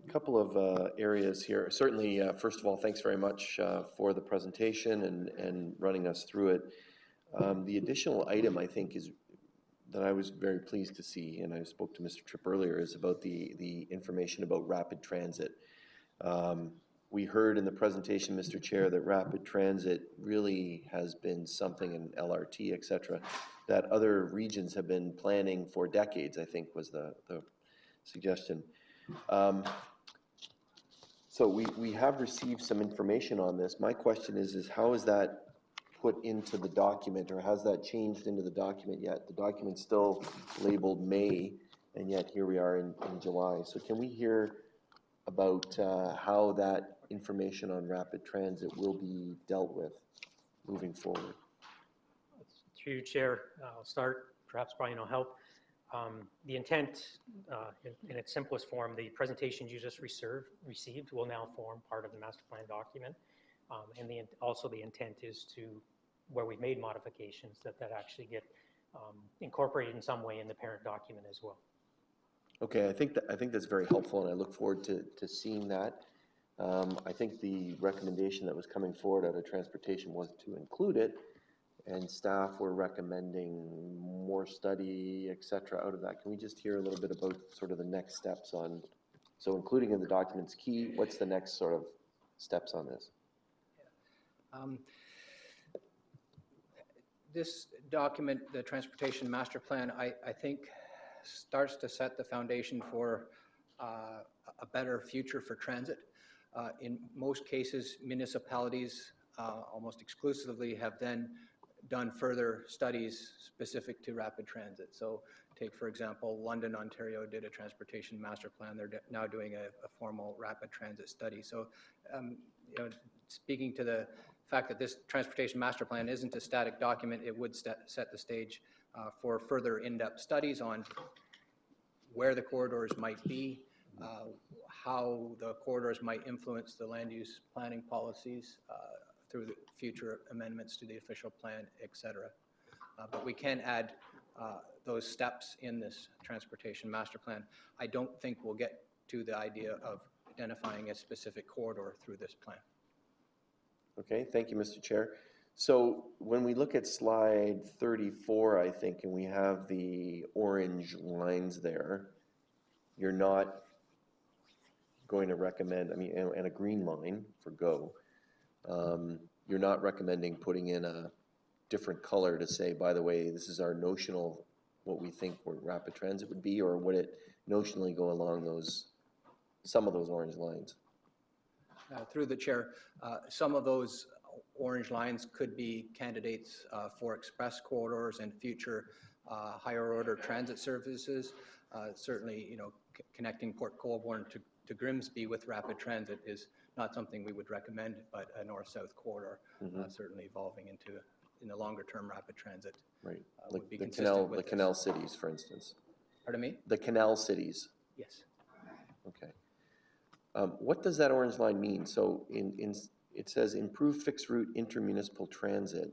Speaker 17: Couple of areas here. Certainly, first of all, thanks very much for the presentation and running us through it. The additional item I think is that I was very pleased to see, and I spoke to Mr. Tripp earlier, is about the information about rapid transit. We heard in the presentation, Mr. Chair, that rapid transit really has been something in LRT, et cetera, that other regions have been planning for decades, I think was the suggestion. So we have received some information on this. My question is how is that put into the document, or has that changed into the document yet? The document's still labeled May, and yet here we are in July. So can we hear about how that information on rapid transit will be dealt with moving forward.
Speaker 7: Through you, Chair, I'll start, perhaps Brian will help. The intent, in its simplest form, the presentations you just received will now form part of the master plan document. And also the intent is to, where we've made modifications, that actually get incorporated in some way in the parent document as well.
Speaker 17: Okay, I think that's very helpful, and I look forward to seeing that. I think the recommendation that was coming forward out of transportation was to include it, and staff were recommending more study, et cetera, out of that. Can we just hear a little bit about sort of the next steps on, so including in the document's key, what's the next sort of steps on this?
Speaker 8: This document, the Transportation Master Plan, I think starts to set the foundation for a better future for transit. In most cases, municipalities almost exclusively have then done further studies specific to rapid transit. So take, for example, London, Ontario did a Transportation Master Plan. They're now doing a formal rapid transit study. So you know, speaking to the fact that this Transportation Master Plan isn't a static document, it would set the stage for further in-depth studies on where the corridors might be, how the corridors might influence the land use planning policies through the future amendments to the official plan, et cetera. But we can add those steps in this Transportation Master Plan. I don't think we'll get to the idea of identifying a specific corridor through this plan.
Speaker 17: Okay, thank you, Mr. Chair. So when we look at slide 34, I think, and we have the orange lines there, you're not going to recommend, I mean, and a green line for go, you're not recommending putting in a different color to say, by the way, this is our notional, what we think where rapid transit would be, or would it notionally go along those, some of those orange lines?
Speaker 8: Through the chair, some of those orange lines could be candidates for express corridors and future higher order transit services. Certainly, you know, connecting Port Colborne to Grimsby with rapid transit is not something we would recommend, but a north-south corridor certainly evolving into, in the longer term, rapid transit.
Speaker 17: Right,
Speaker 8: would be
Speaker 17: the
Speaker 8: consistent with
Speaker 17: canal cities, for instance.
Speaker 8: Pardon me?
Speaker 17: The canal cities.
Speaker 8: Yes.
Speaker 17: Okay. What does that orange line mean? So it says improve fixed route intermunicipal transit.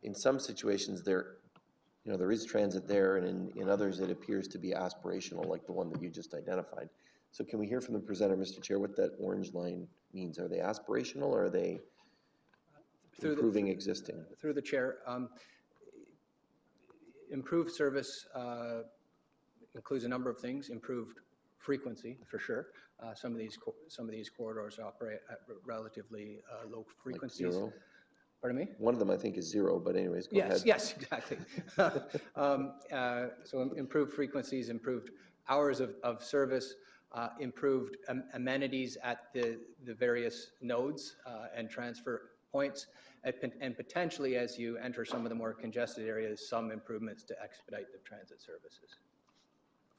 Speaker 17: In some situations there, you know, there is transit there, and in others it appears to be aspirational, like the one that you just identified. So can we hear from the presenter, Mr. Chair, what that orange line means? Are they aspirational, or are they improving existing?
Speaker 8: Through the chair, improved service includes a number of things. Improved frequency, for sure. Some of these corridors operate at relatively low frequencies.
Speaker 17: Like zero?
Speaker 8: Pardon me?
Speaker 17: One of them I think is zero, but anyways, go ahead.
Speaker 8: Yes, exactly. So improved frequencies, improved hours of service, improved amenities at the various nodes and transfer points, and potentially, as you enter some of the more congested areas, some improvements to expedite the transit services.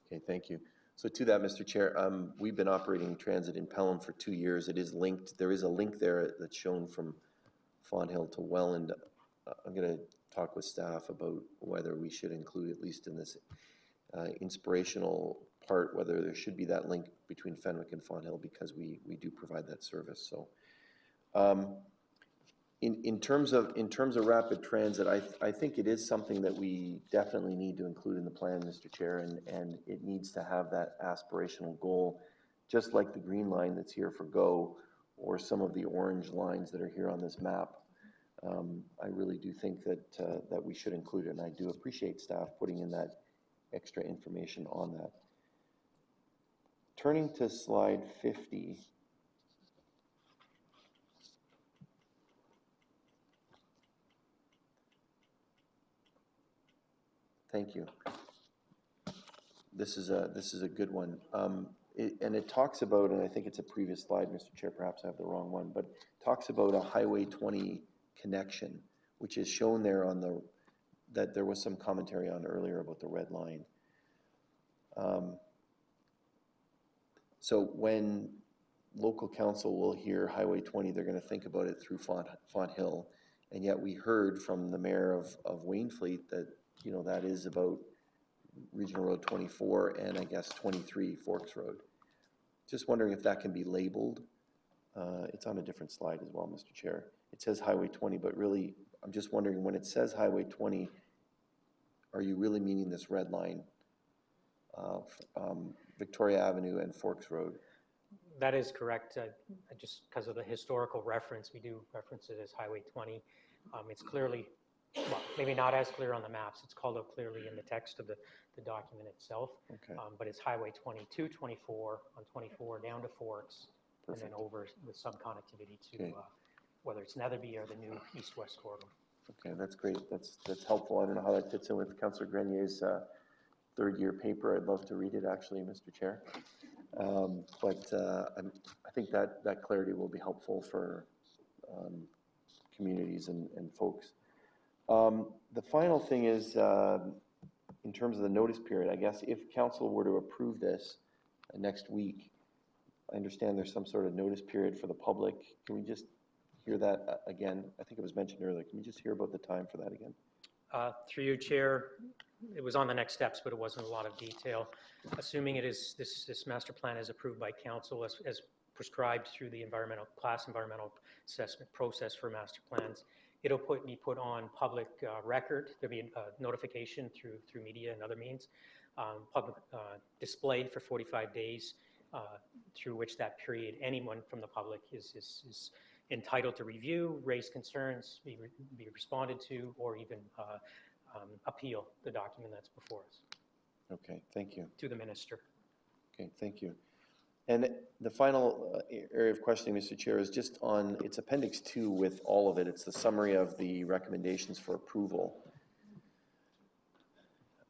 Speaker 17: Okay, thank you. So to that, Mr. Chair, we've been operating transit in Pelham for 2 years. It is linked. There is a link there that's shown from Fonthill to Welland. I'm going to talk with staff about whether we should include, at least in this inspirational part, whether there should be that link between Fenwick and Fonthill, because we do provide that service. So in terms of rapid transit, I think it is something that we definitely need to include in the plan, Mr. Chair, and it needs to have that aspirational goal, just like the green line that's here for GO, or some of the orange lines that are here on this map. I really do think that that we should include it, and I do appreciate staff putting in that extra information on that. Turning to slide 50. Thank you. This is a good one. And it talks about, and I think it's a previous slide, Mr. Chair, perhaps I have the wrong one, but talks about a Highway 20 connection, which is shown there on the, that there was some commentary on earlier about the red line. So when local council will hear Highway 20, they're going to think about it through Font Hill. And yet we heard from the mayor of Wainfleet that, you know, that is about Regional Road 24 and I guess 23 Forks Road. Just wondering if that can be labeled. It's on a different slide as well, Mr. Chair. It says Highway 20, but really, I'm just wondering when it says Highway 20, are you really meaning this red line of Victoria Avenue and Forks Road?
Speaker 7: That is correct. Just because of the historical reference, we do reference it as Highway 20. It's clearly, well, maybe not as clear on the maps. It's called out clearly in the text of the document itself.
Speaker 17: Okay.
Speaker 7: But it's Highway 22, 24, on 24 down to Forks, and then over with some connectivity to whether it's Netherby or the new east-west corridor.
Speaker 17: Okay, that's great. That's helpful. I don't know how that fits in with Councillor Grenier's third-year paper. I'd love to read it, actually, Mr. Chair. I think that clarity will be helpful for communities and folks. The final thing is, in terms of the notice period, I guess if council were to approve this next week, I understand there's some sort of notice period for the public. Can we just hear that again? I think it was mentioned earlier. Can we just hear about the time for that again?
Speaker 7: Through you, Chair, it was on the next steps, but it wasn't a lot of detail. Assuming it is this master plan is approved by council as prescribed through the environmental assessment process for master plans, it'll be put on public record. There'll be a notification through media and other means, public display for 45 days, through which that period anyone from the public is entitled to review, raise concerns, be responded to, or even appeal the document that's before us.
Speaker 17: Okay, thank you.
Speaker 7: To the minister.
Speaker 17: Okay, thank you. And the final area of questioning, Mr. Chair, is just on, it's Appendix 2 with all of it. It's the summary of the recommendations for approval.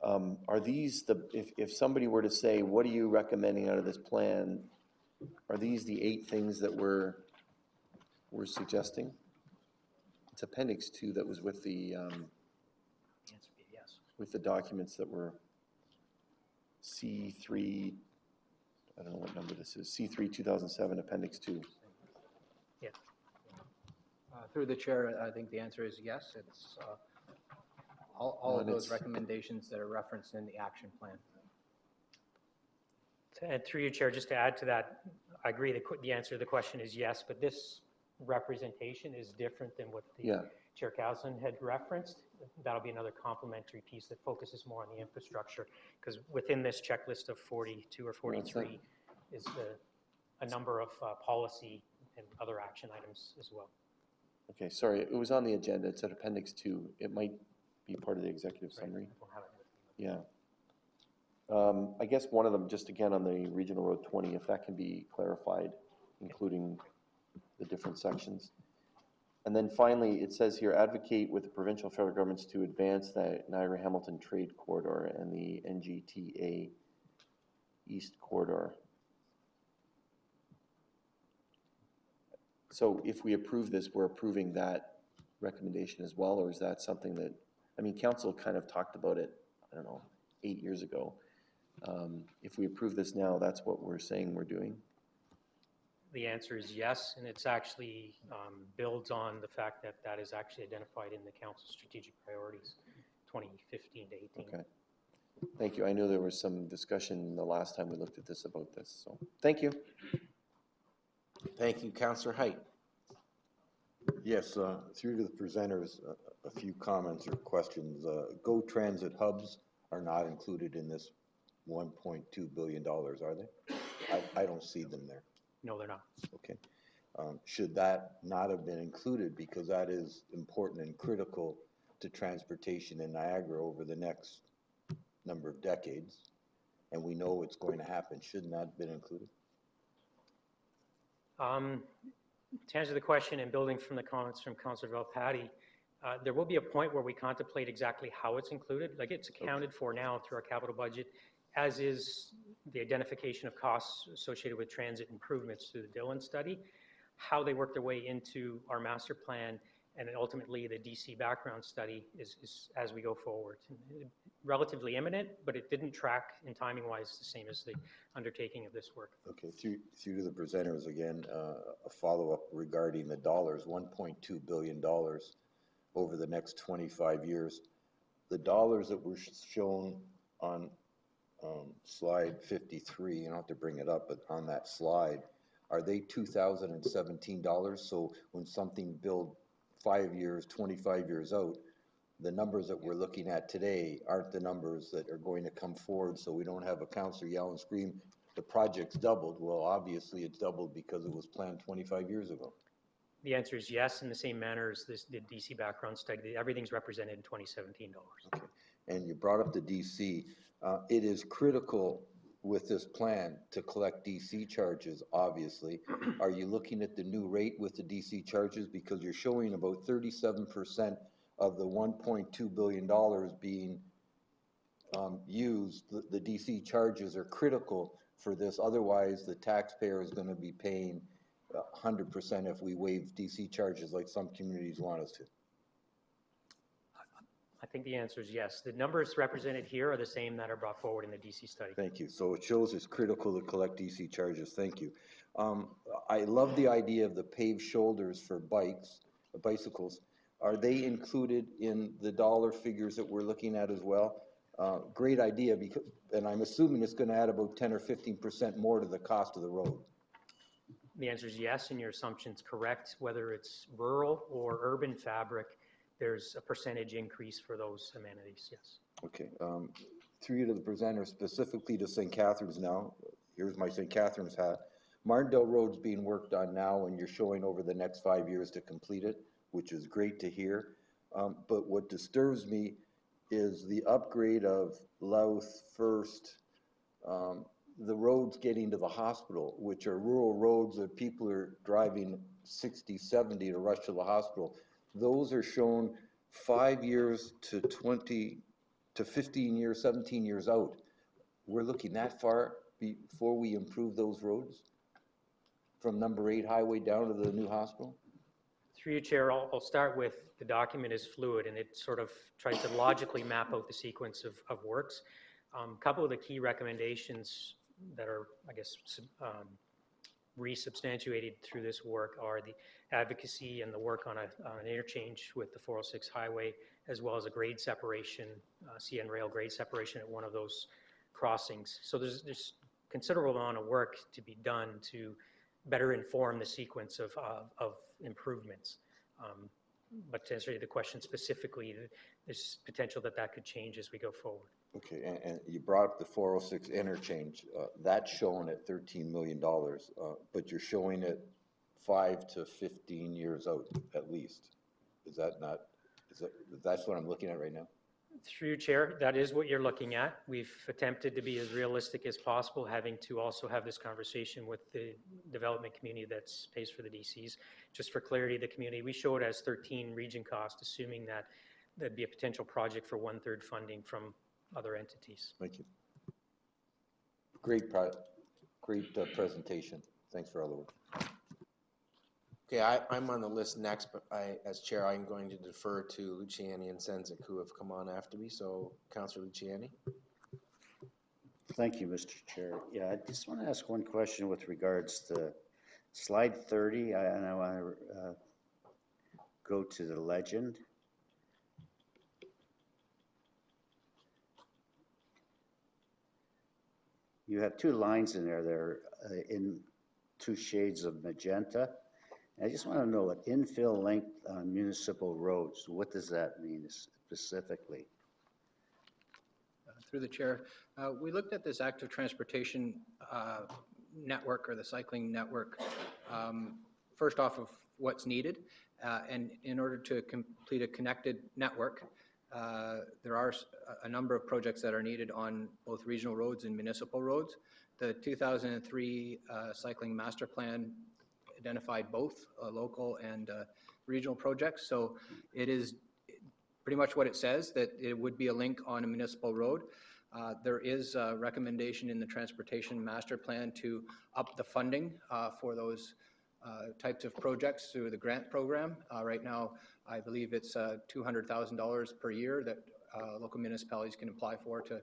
Speaker 17: Are these if somebody were to say, what are you recommending out of this plan? Are these the 8 things that we're suggesting? It's Appendix 2 that was with the
Speaker 7: answer would be yes.
Speaker 17: With the documents that were C3, I don't know what number this is, C3 2007 Appendix 2.
Speaker 7: Yeah.
Speaker 8: Through the chair, I think the answer is yes. It's all of those recommendations that are referenced in the action plan.
Speaker 7: And through you, Chair, just to add to that, I agree the answer to the question is yes, but this representation is different than what the Chair Cowson had referenced. That'll be another complementary piece that focuses more on the infrastructure, because within this checklist of 42 or 43 is a number of policy and other action items as well.
Speaker 17: Okay, sorry, it was on the agenda. It's at Appendix 2. It might be part of the executive summary. Yeah. I guess one of them, just again on the Regional Road 20, if that can be clarified, including the different sections. And then finally, it says here, advocate with the provincial and federal governments to advance the Niagara-Hamilton Trade Corridor and the NGTA East Corridor. So if we approve this, we're approving that recommendation as well, or is that something that, I mean, council kind of talked about it, I don't know, 8 years ago. If we approve this now, that's what we're saying we're doing?
Speaker 7: The answer is yes, and it's actually builds on the fact that that is actually identified in the council's strategic priorities, 2015 to 18.
Speaker 17: Okay. Thank you. I know there was some discussion the last time we looked at this about this, so thank you.
Speaker 1: Thank you, Councillor Height.
Speaker 18: Yes, through to the presenters, a few comments or questions. GO Transit hubs are not included in this $1.2 billion, are they? I don't see them there.
Speaker 7: No, they're not.
Speaker 18: Okay. Should that not have been included, because that is important and critical to transportation in Niagara over the next number of decades, and we know it's going to happen. Shouldn't that have been included?
Speaker 7: To answer the question and building from the comments from Councillor Valpatti, there will be a point where we contemplate exactly how it's included. Like, it's accounted for now through our capital budget, as is the identification of costs associated with transit improvements through the Dillon study. How they work their way into our master plan and then ultimately the DC background study is as we go forward. Relatively imminent, but it didn't track in timing-wise the same as the undertaking of this work.
Speaker 18: Okay, through to the presenters again, a follow-up regarding the dollars, $1.2 billion over the next 25 years. The dollars that were shown on slide 53, you don't have to bring it up, but on that slide, are they 2017 dollars? So when something built 5 years, 25 years out, the numbers that we're looking at today aren't the numbers that are going to come forward, so we don't have a councillor yell and scream, the project's doubled. Well, obviously it's doubled because it was planned 25 years ago.
Speaker 7: The answer is yes, in the same manner as the DC background study. Everything's represented in 2017 dollars.
Speaker 18: Okay. And you brought up the DC. It is critical with this plan to collect DC charges, obviously. Are you looking at the new rate with the DC charges? Because you're showing about 37% of the $1.2 billion being used. The DC charges are critical for this. Otherwise, the taxpayer is going to be paying 100% if we waive DC charges like some communities want us to.
Speaker 7: I think the answer is yes. The numbers represented here are the same that are brought forward in the DC study.
Speaker 18: Thank you. So it shows it's critical to collect DC charges. Thank you. I love the idea of the paved shoulders for bicycles. Are they included in the dollar figures that we're looking at as well? Great idea, because, and I'm assuming it's going to add about 10 or 15% more to the cost of the road.
Speaker 7: The answer is yes, and your assumption's correct. Whether it's rural or urban fabric, there's a percentage increase for those amenities, yes.
Speaker 18: Okay. Through you to the presenter, specifically to St. Catharines now. Here's my St. Catharines hat. Martindale Road's being worked on now, and you're showing over the next 5 years to complete it, which is great to hear. But what disturbs me is the upgrade of Louth First, the roads getting to the hospital, which are rural roads that people are driving 60, 70 to rush to the hospital. Those are shown 5 years to 20 to 15 years, 17 years out. We're looking that far before we improve those roads from number 8 highway down to the new hospital?
Speaker 7: Through you, Chair, I'll start with the document is fluid, and it sort of tries to logically map out the sequence of works. A couple of the key recommendations that are, I guess, resubstantiated through this work are the advocacy and the work on an interchange with the 406 highway, as well as a grade separation, CN rail grade separation at one of those crossings. So there's considerable amount of work to be done to better inform the sequence of improvements. But to answer the question specifically, there's potential that could change as we go forward.
Speaker 18: Okay, and you brought up the 406 interchange. That's shown at $13 million, but you're showing it 5 to 15 years out at least. Is that not, that's what I'm looking at right now?
Speaker 7: Through you, Chair, that is what you're looking at. We've attempted to be as realistic as possible, having to also have this conversation with the development community that pays for the DCs. Just for clarity of the community, we show it as 13 region cost, assuming that there'd be a potential project for 1/3 funding from other entities.
Speaker 18: Thank you. Great presentation. Thanks for all the work.
Speaker 1: Okay, I'm on the list next, but as chair, I'm going to defer to Luciani and Senzik, who have come on after me. So, Councillor Luciani.
Speaker 19: Thank you, Mr. Chair. Yeah, I just want to ask one question with regards to slide 30, and I want to go to the legend. You have two lines in there. They're in two shades of magenta. I just want to know what infill length on municipal roads, what does that mean specifically?
Speaker 8: Through the chair, we looked at this active transportation network, or the cycling network, first off of what's needed, and in order to complete a connected network, there are a number of projects that are needed on both regional roads and municipal roads. The 2003 cycling master plan identified both local and regional projects. So it is pretty much what it says, that it would be a link on a municipal road. There is a recommendation in the transportation master plan to up the funding for those types of projects through the grant program. Right now, I believe it's $200,000 per year that local municipalities can apply for to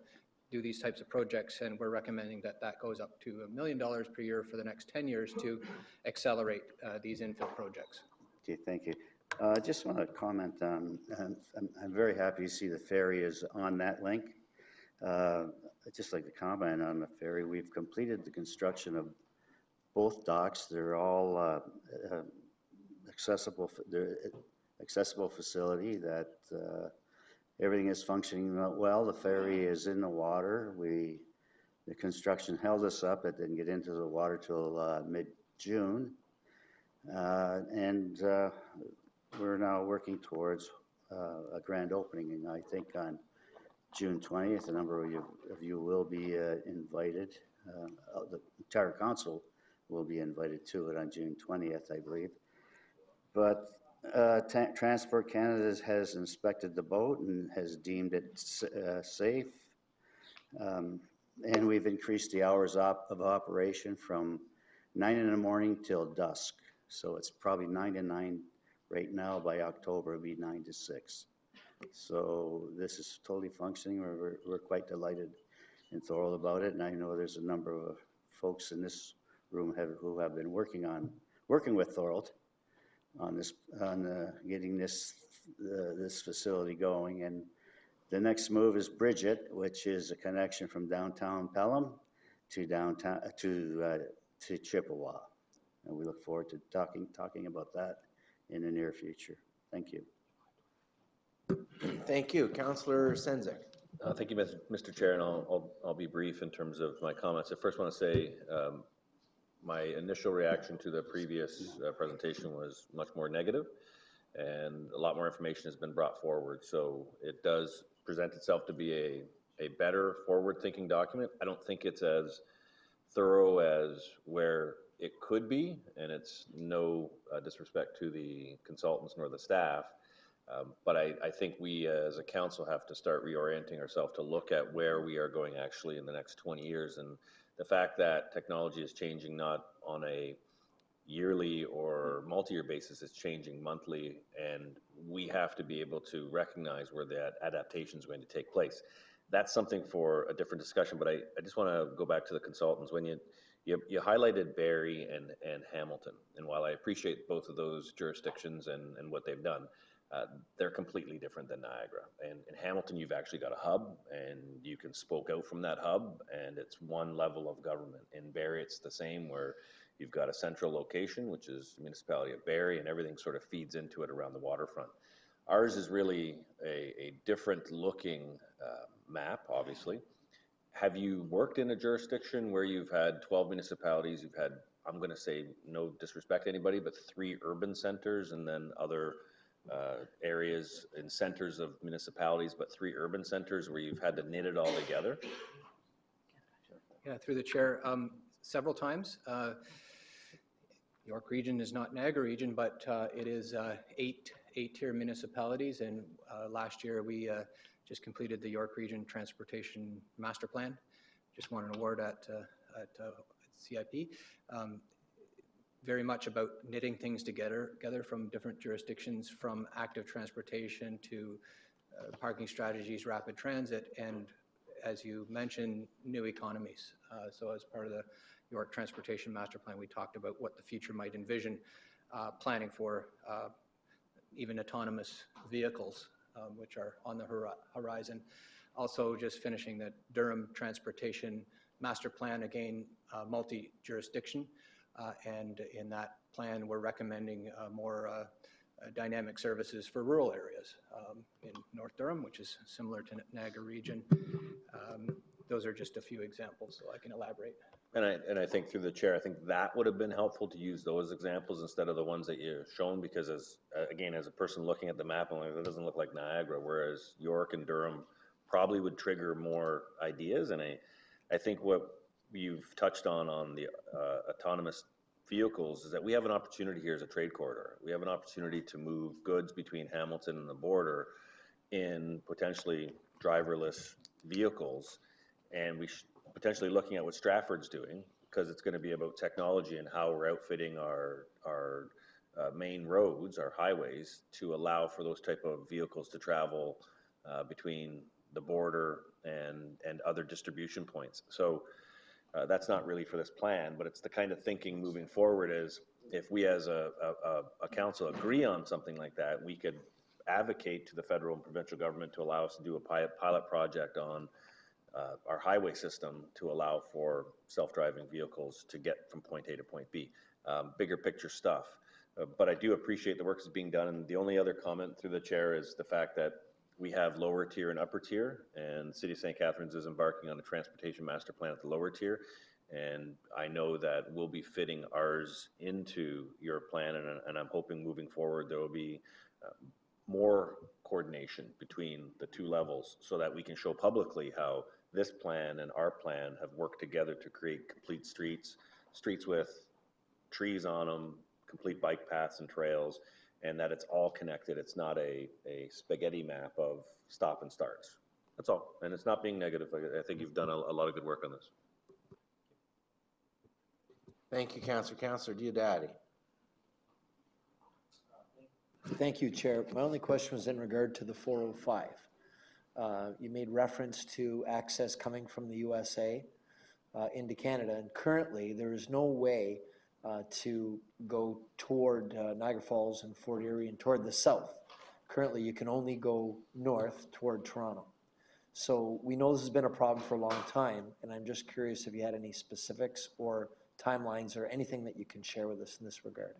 Speaker 8: do these types of projects, and we're recommending that that goes up to $1 million per year for the next 10 years to accelerate these infill projects.
Speaker 19: Okay, thank you. I just want to comment on, I'm very happy to see the ferry is on that link. I'd just like to comment on the ferry. We've completed the construction of both docks. They're all accessible facility that everything is functioning well. The ferry is in the water. The construction held us up. It didn't get into the water till mid-June. And we're now working towards a grand opening, and I think on June 20th, a number of you will be invited. The entire council will be invited to it on June 20th, I believe. But Transport Canada has inspected the boat and has deemed it safe. And we've increased the hours of operation from 9 in the morning till dusk. So it's probably 9 to 9 right now. By October, it'll be 9 to 6. So this is totally functioning. We're quite delighted and thrilled about it. And I know there's a number of folks in this room who have been working with Thorold on getting this facility going. And the next move is Bridget, which is a connection from downtown Pelham to Chippewa. And we look forward to talking about that in the near future. Thank you.
Speaker 1: Thank you. Councillor Senzek.
Speaker 4: Thank you, Mr. Chair, and I'll be brief in terms of my comments. I first want to say my initial reaction to the previous presentation was much more negative, and a lot more information has been brought forward. So it does present itself to be a better forward-thinking document. I don't think it's as thorough as where it could be, and it's no disrespect to the consultants nor the staff. But I think we as a council have to start reorienting ourselves to look at where we are going actually in the next 20 years. And the fact that technology is changing not on a yearly or multi-year basis, it's changing monthly, and we have to be able to recognize where that adaptation is going to take place. That's something for a different discussion, but I just want to go back to the consultants. When you highlighted Barrie and Hamilton, and while I appreciate both of those jurisdictions and what they've done, they're completely different than Niagara. And in Hamilton, you've actually got a hub, and you can spoke out from that hub, and it's one level of government. In Barrie, it's the same, where you've got a central location, which is the municipality of Barrie, and everything sort of feeds into it around the waterfront. Ours is really a different looking map, obviously. Have you worked in a jurisdiction where you've had 12 municipalities, you've had, I'm going to say, no disrespect to anybody, but 3 urban centers, and then other areas and centers of municipalities, but 3 urban centers where you've had to knit it all together?
Speaker 8: Yeah, through the chair, several times. York Region is not Niagara Region, but it is 8-tier municipalities, and last year we just completed the York Region Transportation Master Plan. Just won an award at CIP. Very much about knitting things together from different jurisdictions, from active transportation to parking strategies, rapid transit, and as you mentioned, new economies. So as part of the York Transportation Master Plan, we talked about what the future might envision, planning for even autonomous vehicles, which are on the horizon. Also just finishing the Durham Transportation Master Plan, again, multi-jurisdiction. And in that plan, we're recommending more dynamic services for rural areas in North Durham, which is similar to Niagara Region. Those are just a few examples, so I can elaborate.
Speaker 4: And I think through the chair, I think that would have been helpful to use those examples instead of the ones that you've shown, because as a person looking at the map, I'm like, that doesn't look like Niagara, whereas York and Durham probably would trigger more ideas. And I think what you've touched on the autonomous vehicles is that we have an opportunity here as a trade corridor. We have an opportunity to move goods between Hamilton and the border in potentially driverless vehicles, and we potentially looking at what Stratford's doing, because it's going to be about technology and how we're outfitting our main roads, our highways, to allow for those type of vehicles to travel between the border and other distribution points. So that's not really for this plan, but it's the kind of thinking moving forward is if we as a council agree on something like that, we could advocate to the federal and provincial government to allow us to do a pilot project on our highway system to allow for self-driving vehicles to get from point A to point B. Bigger picture stuff. But I do appreciate the work that's being done. And the only other comment through the chair is the fact that we have lower tier and upper tier, and City of St. Catharines is embarking on a transportation master plan at the lower tier. And I know that we'll be fitting ours into your plan, and I'm hoping moving forward there will be more coordination between the two levels so that we can show publicly how this plan and our plan have worked together to create complete streets with trees on them, complete bike paths and trails, and that it's all connected. It's not a spaghetti map of stop and starts. That's all. And it's not being negative. I think you've done a lot of good work on this.
Speaker 1: Thank you, Councillor. Councillor Diodati.
Speaker 20: Thank you, Chair. My only question was in regard to the 405. You made reference to access coming from the USA into Canada, and currently there is no way to go toward Niagara Falls and Fort Erie and toward the south. Currently, you can only go north toward Toronto. So we know this has been a problem for a long time, and I'm just curious if you had any specifics or timelines or anything that you can share with us in this regard.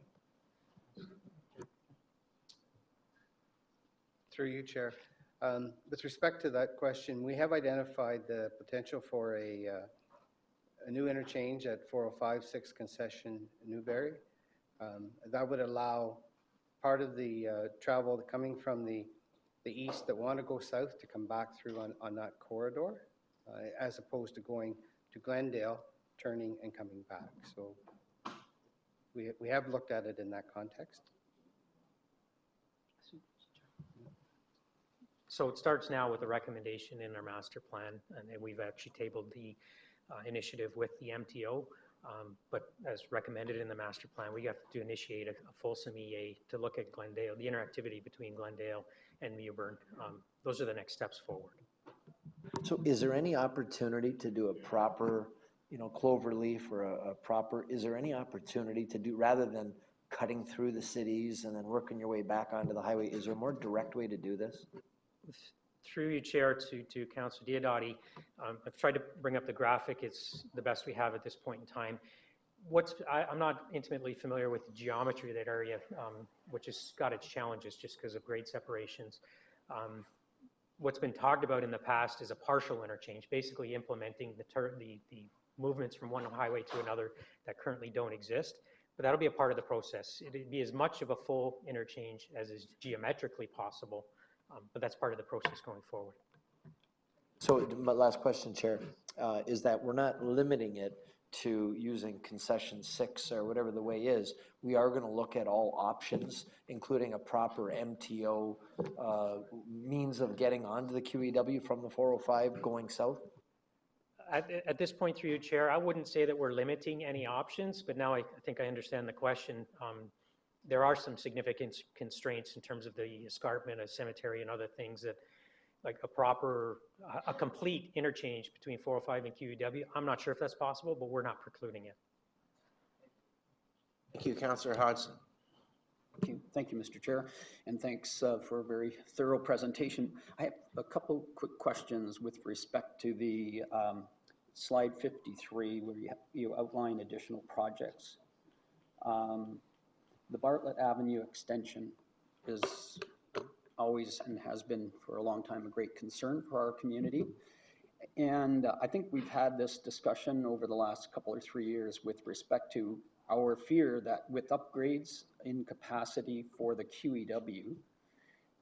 Speaker 12: Through you, Chair. With respect to that question, we have identified the potential for a new interchange at 405 6th Concession Newberry. That would allow part of the travel coming from the east that want to go south to come back through on that corridor, as opposed to going to Glendale, turning and coming back. So we have looked at it in that context.
Speaker 7: So it starts now with a recommendation in our master plan, and then we've actually tabled the initiative with the MTO. But as recommended in the master plan, we have to initiate a fulsome EA to look at Glendale, the interactivity between Glendale and Mewburn. Those are the next steps forward.
Speaker 20: So is there any opportunity to do a proper, cloverleaf or a proper, is there any opportunity to do, rather than cutting through the cities and then working your way back onto the highway, is there a more direct way to do this?
Speaker 7: Through you, Chair, to Councillor Diodati, I've tried to bring up the graphic. It's the best we have at this point in time. I'm not intimately familiar with the geometry of that area, which has got its challenges just because of grade separations. What's been talked about in the past is a partial interchange, basically implementing the movements from one highway to another that currently don't exist. But that'll be a part of the process. It'd be as much of a full interchange as is geometrically possible. But that's part of the process going forward.
Speaker 20: So my last question, Chair, is that we're not limiting it to using concession 6 or whatever the way is. We are going to look at all options, including a proper MTO means of getting onto the QEW from the 405 going south?
Speaker 7: At this point, through you, Chair, I wouldn't say that we're limiting any options, but now I think I understand the question. There are some significant constraints in terms of the escarpment, a cemetery, and other things that, like a complete interchange between 405 and QEW. I'm not sure if that's possible, but we're not precluding it.
Speaker 1: Thank you, Councillor Hodgson.
Speaker 21: Thank you, Mr. Chair, and thanks for a very thorough presentation. I have a couple quick questions with respect to the slide 53, where you outline additional projects. The Bartlett Avenue extension is always and has been for a long time a great concern for our community. And I think we've had this discussion over the last couple or 3 years with respect to our fear that with upgrades in capacity for the QEW,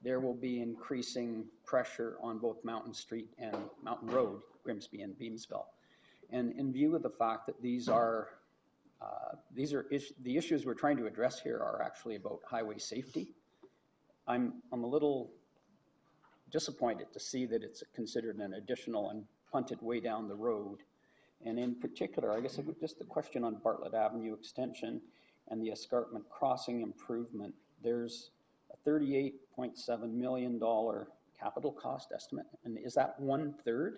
Speaker 21: there will be increasing pressure on both Mountain Street and Mountain Road, Grimsby and Beamsville. And in view of the fact that the issues we're trying to address here are actually about highway safety, I'm a little disappointed to see that it's considered an additional and punted way down the road And in particular, I guess just the question on Bartlett Avenue extension and the escarpment crossing improvement, there's a $38.7 million capital cost estimate. And is that 1/3?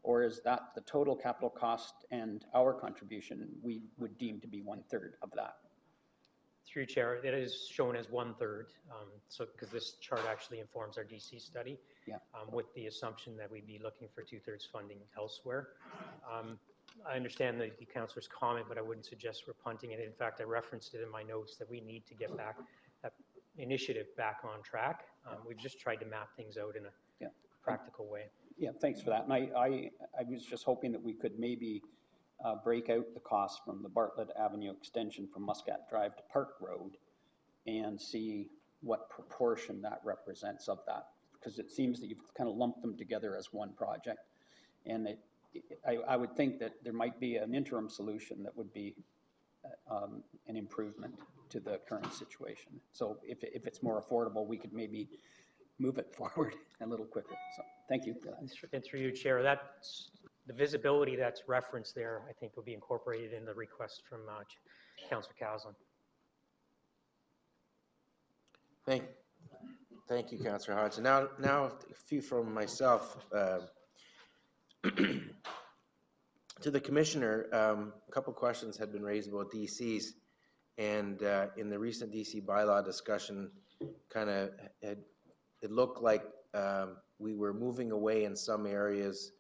Speaker 21: Or is that the total capital cost and our contribution we would deem to be 1/3 of that?
Speaker 7: Through Chair, it is shown as 1/3. So because this chart actually informs our DC study.
Speaker 21: Yeah.
Speaker 7: With the assumption that we'd be looking for 2/3 funding elsewhere. I understand the councillor's comment, but I wouldn't suggest we're punting it. In fact, I referenced it in my notes that we need to get back that initiative back on track. We've just tried to map things out in a practical way.
Speaker 21: Yeah, thanks for that. And I was just hoping that we could maybe break out the cost from the Bartlett Avenue extension from Muscat Drive to Park Road and see what proportion that represents of that. Because it seems that you've kind of lumped them together as one project. And I would think that there might be an interim solution that would be an improvement to the current situation. So if it's more affordable, we could maybe move it forward a little quicker. So thank you for that.
Speaker 7: And through you, Chair, that's the visibility that's referenced there, I think will be incorporated in the request from Councillor Caslin.
Speaker 1: Thank you, Councillor Hodgson. Now a few from myself. To the Commissioner, a couple questions had been raised about DCs, and in the recent DC bylaw discussion, it looked like we were moving away in some areas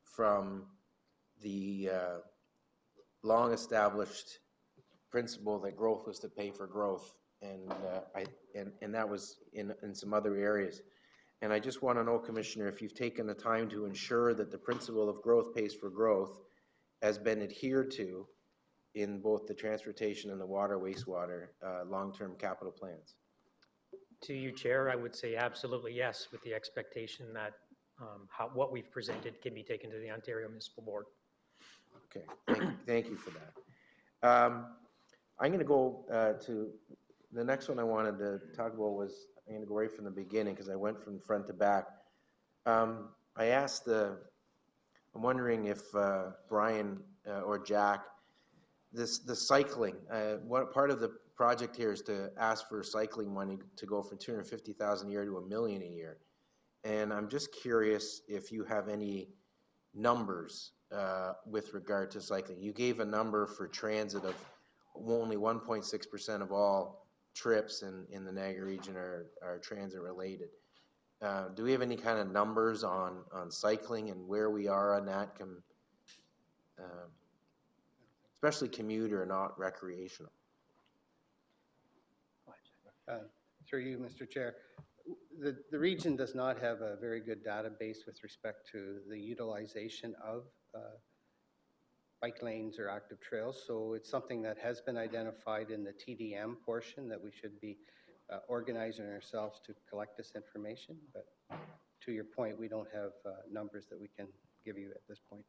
Speaker 1: from the long-established principle that growth was to pay for growth, and that was in some other areas. And I just want to know, Commissioner, if you've taken the time to ensure that the principle of growth pays for growth has been adhered to in both the transportation and the water wastewater long-term capital plans.
Speaker 7: To you, Chair, I would say absolutely yes, with the expectation that what we've presented can be taken to the Ontario Municipal Board.
Speaker 1: Okay, thank you for that. I'm going to go to the next one I wanted to talk about was, I'm going to go right from the beginning because I went from front to back. I asked I'm wondering if Brian or Jack, the cycling, what part of the project here is to ask for cycling money to go from $250,000 a year to $1 million a year. And I'm just curious if you have any numbers with regard to cycling. You gave a number for transit of only 1.6% of all trips in the Niagara region are transit related. Do we have any kind of numbers on cycling and where we are on that, especially commuter, not recreational?
Speaker 12: Through you, Mr. Chair. The region does not have a very good database with respect to the utilization of bike lanes or active trails. So it's something that has been identified in the TDM portion that we should be organizing ourselves to collect this information. But to your point, we don't have numbers that we can give you at this point.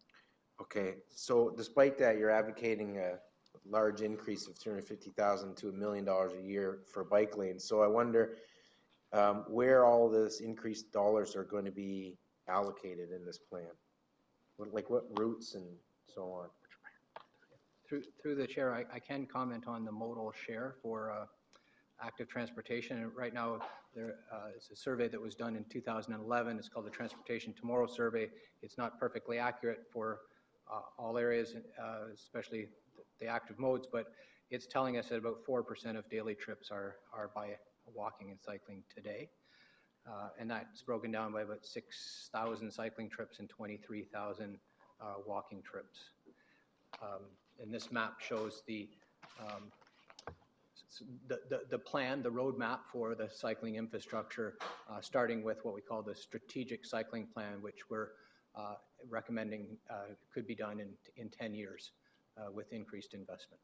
Speaker 1: Okay, so despite that, you're advocating a large increase of $250,000 to $1 million a year for bike lanes. So I wonder where all this increased dollars are going to be allocated in this plan. Like what routes and so on?
Speaker 8: Through the chair, I can comment on the modal share for active transportation. And right now, there is a survey that was done in 2011. It's called the Transportation Tomorrow Survey. It's not perfectly accurate for all areas, especially the active modes, but it's telling us that about 4% of daily trips are by walking and cycling today. And that's broken down by about 6,000 cycling trips and 23,000 walking trips. And this map shows the plan, the roadmap for the cycling infrastructure, starting with what we call the strategic cycling plan, which we're recommending could be done in 10 years with increased investment.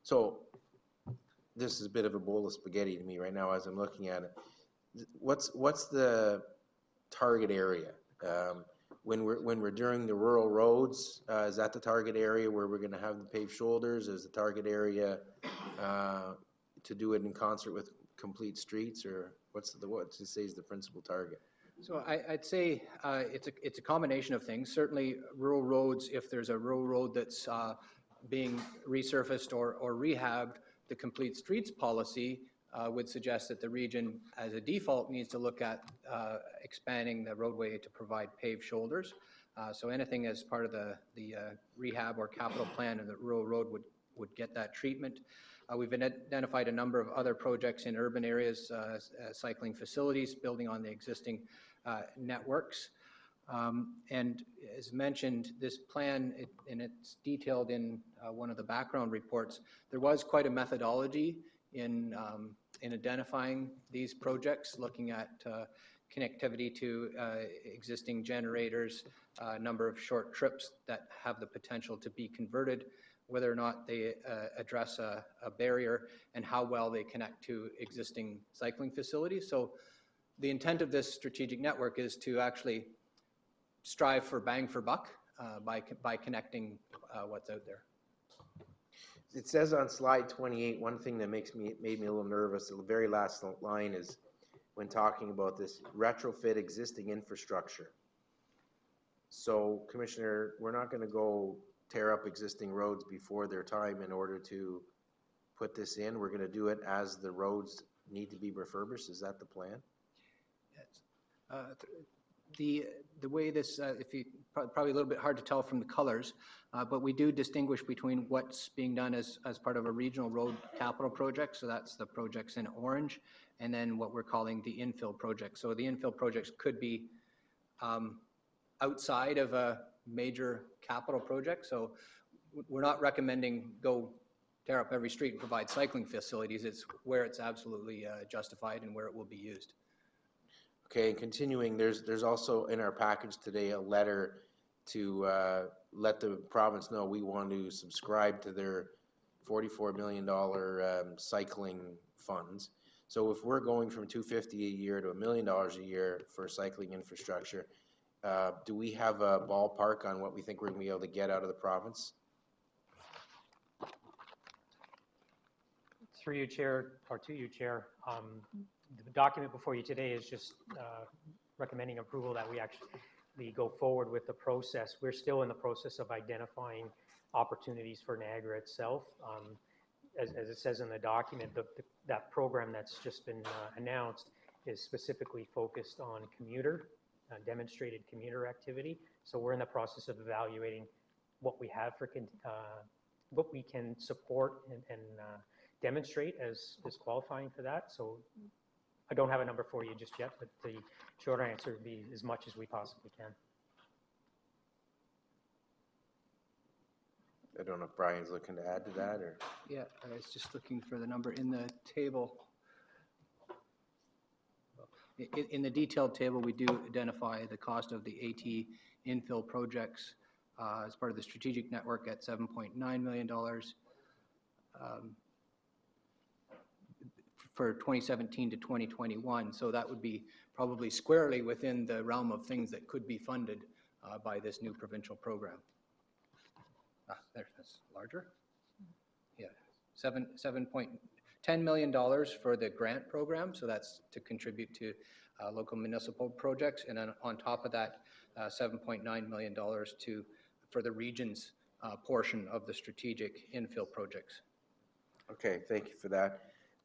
Speaker 1: So this is a bit of a bowl of spaghetti to me right now as I'm looking at it. What's the target area? When we're doing the rural roads, is that the target area where we're going to have the paved shoulders? Is the target area to do it in concert with complete streets, or what it say is the principal target?
Speaker 8: So I'd say it's a combination of things. Certainly rural roads, if there's a rural road that's being resurfaced or rehabbed, the complete streets policy would suggest that the region as a default needs to look at expanding the roadway to provide paved shoulders. So anything as part of the rehab or capital plan in the rural road would get that treatment. We've identified a number of other projects in urban areas, cycling facilities, building on the existing networks. And as mentioned, this plan, and it's detailed in one of the background reports, there was quite a methodology in identifying these projects, looking at connectivity to existing generators, a number of short trips that have the potential to be converted, whether or not they address a barrier, and how well they connect to existing cycling facilities. So the intent of this strategic network is to actually strive for bang for buck by connecting what's out there.
Speaker 1: It says on slide 28, one thing that made me a little nervous, the very last line is when talking about this retrofit existing infrastructure. So Commissioner, we're not going to go tear up existing roads before their time in order to put this in. We're going to do it as the roads need to be refurbished. Is that the plan?
Speaker 8: The way this, if you probably a little bit hard to tell from the colors, but we do distinguish between what's being done as part of a regional road capital project. So that's the projects in orange, and then what we're calling the infill project. So the infill projects could be outside of a major capital project. So we're not recommending go tear up every street and provide cycling facilities. It's where it's absolutely justified and where it will be used.
Speaker 1: Okay, and continuing, there's also in our package today a letter to let the province know we want to subscribe to their $44 million cycling funds. So if we're going from $250 a year to $1 million a year for cycling infrastructure, do we have a ballpark on what we think we're going to be able to get out of the province?
Speaker 7: Through you, Chair, or to you, Chair, the document before you today is just recommending approval that we actually go forward with the process. We're still in the process of identifying opportunities for Niagara itself. As it says in the document, that program that's just been announced is specifically focused on commuter, demonstrated commuter activity. So we're in the process of evaluating what we have for what we can support and demonstrate as qualifying for that. So I don't have a number for you just yet, but the short answer would be as much as we possibly can.
Speaker 1: I don't know if Brian's looking to add to that or.
Speaker 8: Yeah, I was just looking for the number in the table. In the detailed table, we do identify the cost of the AT infill projects as part of the strategic network at $7.9 million. For 2017 to 2021, so that would be probably squarely within the realm of things that could be funded by this new provincial program. That's larger. Yeah, $10 million for the grant program, so that's to contribute to local municipal projects, and then on top of that, $7.9 million for the region's portion of the strategic infill projects.
Speaker 1: Okay, thank you for that.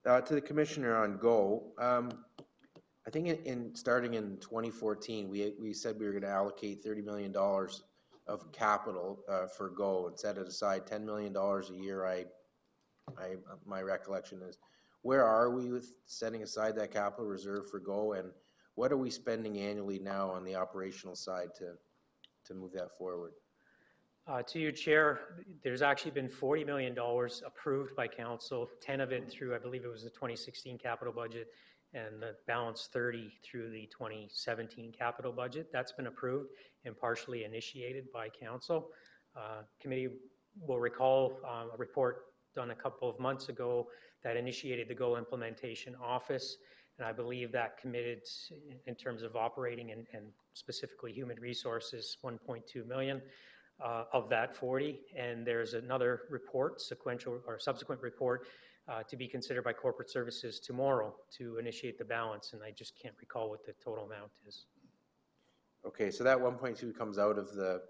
Speaker 1: To the Commissioner on GO, I think starting in 2014, we said we were going to allocate $30 million of capital for GO and set it aside $10 million a year. My recollection is, where are we with setting aside that capital reserve for GO, and what are we spending annually now on the operational side to move that forward?
Speaker 7: To you, Chair, there's actually been $40 million approved by Council, 10 of it through, I believe it was the 2016 capital budget, and the balance 30 through the 2017 capital budget. That's been approved and partially initiated by Council. Committee will recall a report done a couple of months ago that initiated the GO Implementation Office, and I believe that committed, in terms of operating and specifically human resources, $1.2 million. Of that 40, and there's another report, subsequent report, to be considered by Corporate Services tomorrow to initiate the balance, and I just can't recall what the total amount is.
Speaker 1: Okay, so that 1.2 comes out of the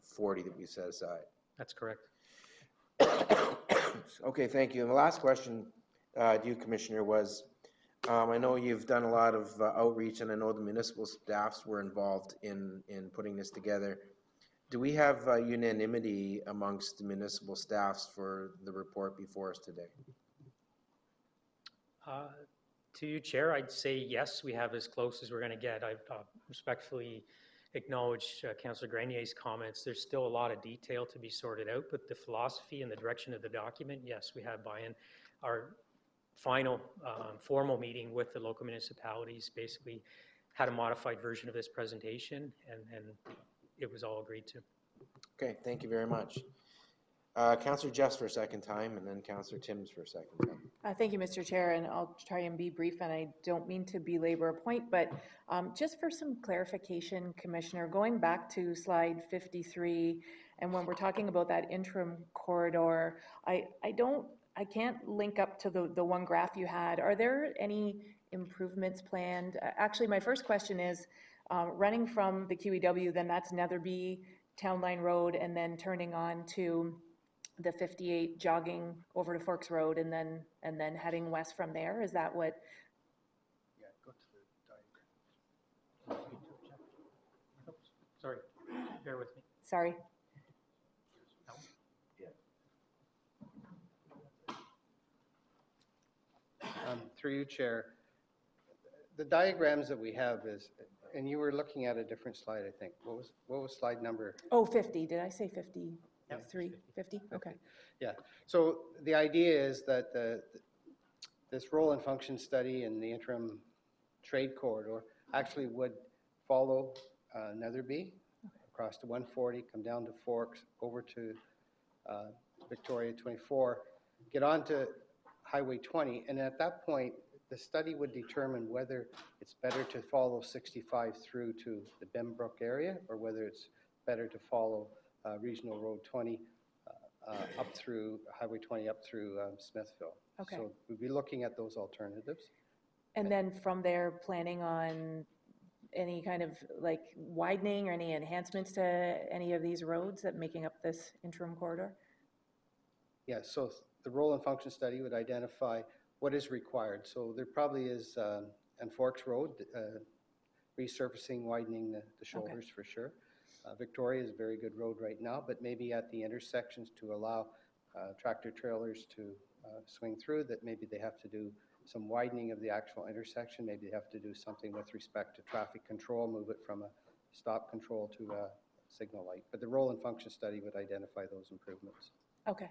Speaker 1: 40 that we set aside.
Speaker 7: That's correct.
Speaker 1: Okay, thank you. And the last question to you, Commissioner, was, I know you've done a lot of outreach, and I know the municipal staffs were involved in putting this together. Do we have unanimity amongst the municipal staffs for the report before us today?
Speaker 7: To you, Chair, I'd say yes, we have as close as we're going to get. I respectfully acknowledge Councillor Grenier's comments. There's still a lot of detail to be sorted out, but the philosophy and the direction of the document, yes, we have buy-in. Our final formal meeting with the local municipalities basically had a modified version of this presentation, and it was all agreed to.
Speaker 1: Okay, thank you very much. Councillor Jeffs for a second time, and then Councillor Timms for a second time.
Speaker 10: Thank you, Mr. Chair, and I'll try and be brief, and I don't mean to belabor a point, but just for some clarification, Commissioner, going back to slide 53, and when we're talking about that interim corridor, I can't link up to the one graph you had. Are there any improvements planned? Actually, my first question is, running from the QEW, then that's Netherby, Town Line Road, and then turning on to the 58 jogging over to Forks Road and then heading west from there. Is that what?
Speaker 12: Yeah, go to the diagram.
Speaker 7: Oops, sorry, bear with me.
Speaker 10: Sorry.
Speaker 12: Through you, Chair. The diagrams that we have is, and you were looking at a different slide, I think. What was slide number?
Speaker 10: Oh, 50. Did I say 50?
Speaker 7: Yep,
Speaker 10: 50? Okay.
Speaker 12: Yeah. So the idea is that this role and function study and the interim trade corridor actually would follow Netherby across to 140, come down to Forks, over to Victoria 24, get onto Highway 20, and at that point, the study would determine whether it's better to follow 65 through to the Benbrook area, or whether it's better to follow Regional Road 20 up through Highway 20 up through Smithville.
Speaker 10: Okay.
Speaker 12: So we'd be looking at those alternatives.
Speaker 10: And then from there, planning on any kind of like widening or any enhancements to any of these roads that making up this interim corridor?
Speaker 12: Yeah, so the role and function study would identify what is required. So there probably is, on Forks Road, resurfacing, widening the shoulders for sure. Victoria is a very good road right now, but maybe at the intersections to allow tractor trailers to swing through, that maybe they have to do some widening of the actual intersection. Maybe they have to do something with respect to traffic control, move it from a stop control to a signal light. But the role and function study would identify those improvements.
Speaker 10: Okay,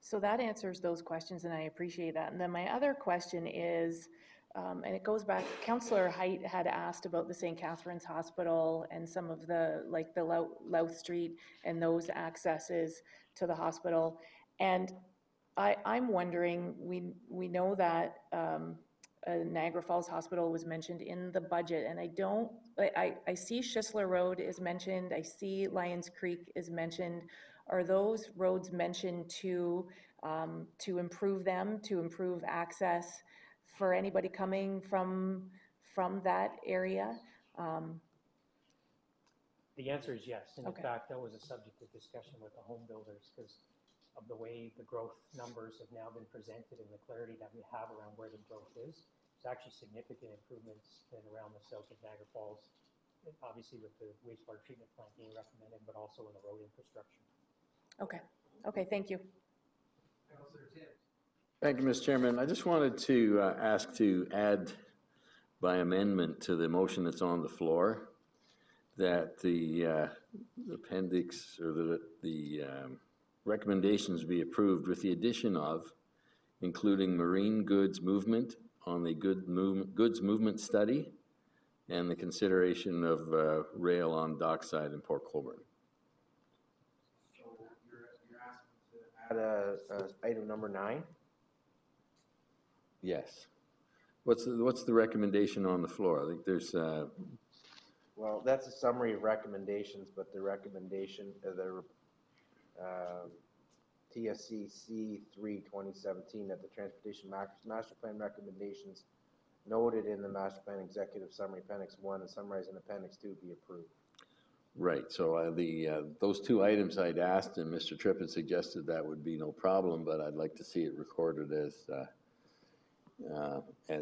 Speaker 10: so that answers those questions, and I appreciate that. And then my other question is, and it goes back, Councillor Height had asked about the St. Catharines Hospital and some of the, like the Louth Street and those accesses to the hospital. And I'm wondering, we know that Niagara Falls Hospital was mentioned in the budget, and I see Schisler Road is mentioned, I see Lions Creek is mentioned. Are those roads mentioned to improve them, to improve access for anybody coming from that area?
Speaker 7: The answer is yes, and in
Speaker 10: Okay.
Speaker 7: fact, that was a subject of discussion with the home builders because of the way the growth numbers have now been presented and the clarity that we have around where the growth is. There's actually significant improvements in around the south of Niagara Falls, obviously with the wastewater treatment plant being recommended, but also in the road infrastructure.
Speaker 10: Okay, okay, thank you.
Speaker 15: Thank you, Mr. Chairman. I just wanted to ask to add by amendment to the motion that's on the floor that the appendix or the recommendations be approved with the addition of including marine goods movement on the goods movement study and the consideration of rail on dockside in Port Colborne.
Speaker 1: Add item number 9.
Speaker 15: Yes. What's the recommendation on the floor? I think there's
Speaker 1: Well, that's a summary of recommendations, but the recommendation, the TSC C3 2017, that the Transportation Master Plan recommendations noted in the Master Plan Executive Summary Appendix 1 and summarized in Appendix 2 be approved.
Speaker 15: Right, so those two items I'd asked, and Mr. Tripp had suggested that would be no problem, but I'd like to see it recorded as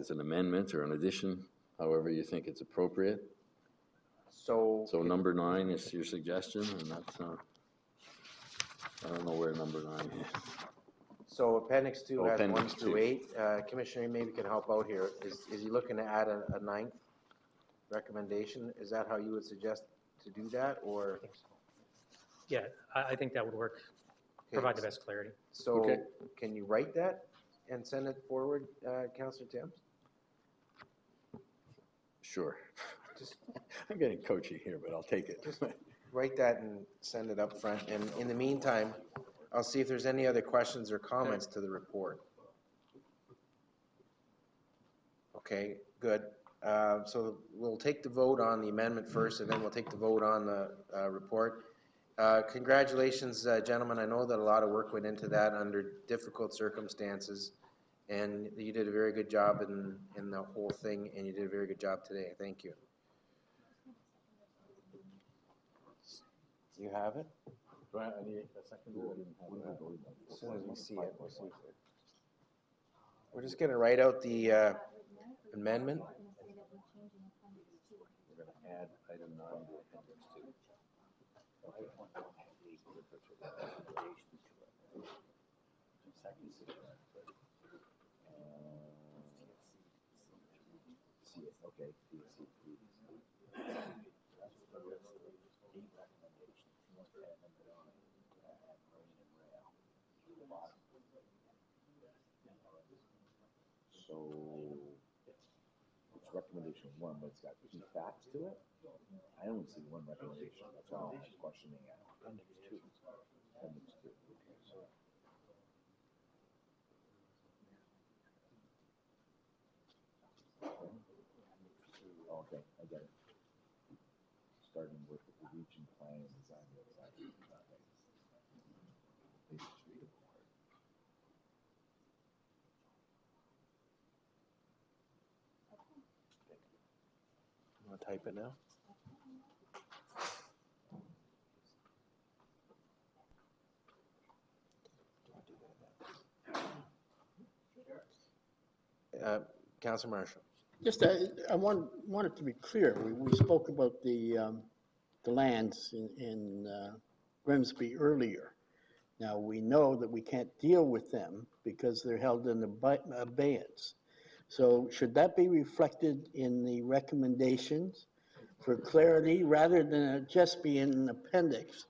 Speaker 15: an amendment or an addition, however you think it's appropriate.
Speaker 1: So
Speaker 15: number 9 is your suggestion, and that's, I don't know where number 9 is.
Speaker 1: So Appendix 2
Speaker 15: Oh,
Speaker 1: has 1
Speaker 15: Appendix
Speaker 1: through
Speaker 15: 2.
Speaker 1: 8. Commissioner, maybe can help out here. Is he looking to add a 9th recommendation? Is that how you would suggest to do that, or?
Speaker 7: Yeah, I think that would work, provide the best clarity.
Speaker 1: So
Speaker 15: Okay.
Speaker 1: can you write that and send it forward, Councillor Timms?
Speaker 15: Sure.
Speaker 1: Just
Speaker 15: I'm getting coachy here, but I'll take it.
Speaker 1: Just write that and send it up front. And in the meantime, I'll see if there's any other questions or comments to the report. Okay, good. So we'll take the vote on the amendment first, and then we'll take the vote on the report. Congratulations, gentlemen. I know that a lot of work went into that under difficult circumstances, and you did a very good job in the whole thing, and you did a very good job today. Thank you. You have it?
Speaker 18: Do I need a second?
Speaker 1: As soon as we see it, we'll see. We're just going to write out the amendment.
Speaker 18: We're going to add item 9 to appendix 2. Okay. So it's recommendation 1, but it's got 2 facts to it. I only see 1 recommendation. That's why I'm questioning it. Appendix 2. Appendix 2. Okay, so. Okay, I get it. Starting with the region plan and design website. It's readable.
Speaker 1: You want to type it now? Councillor Marshall.
Speaker 5: Just, I want it to be clear, we spoke about the lands in Grimsby earlier. Now, we know that we can't deal with them because they're held in abeyance. So should that be reflected in the recommendations for clarity rather than it just be in an appendix?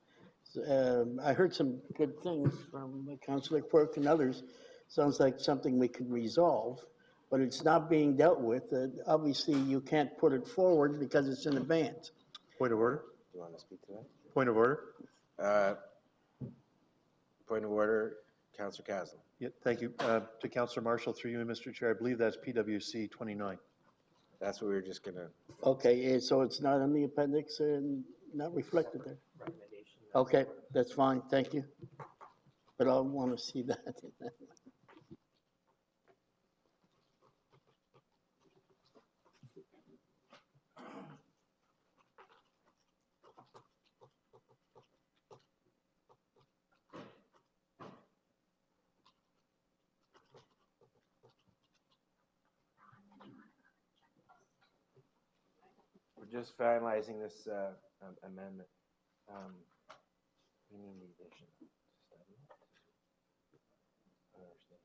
Speaker 5: I heard some good things from Councillor Quirk and others. Sounds like something we could resolve, but it's not being dealt with. Obviously, you can't put it forward because it's in abeyance.
Speaker 2: Point of order?
Speaker 1: Do you want to speak to that?
Speaker 2: Point of order?
Speaker 1: Point of order, Councillor Castle.
Speaker 2: Yeah, thank you. To Councillor Marshall, through you, Mr. Chair, I believe that's PWC 29.
Speaker 1: That's what we were just going to.
Speaker 5: Okay, so it's not in the appendix and not reflected there? Okay, that's fine, thank you. But I want to see that.
Speaker 1: We're just finalizing this amendment. We need the addition. I understand.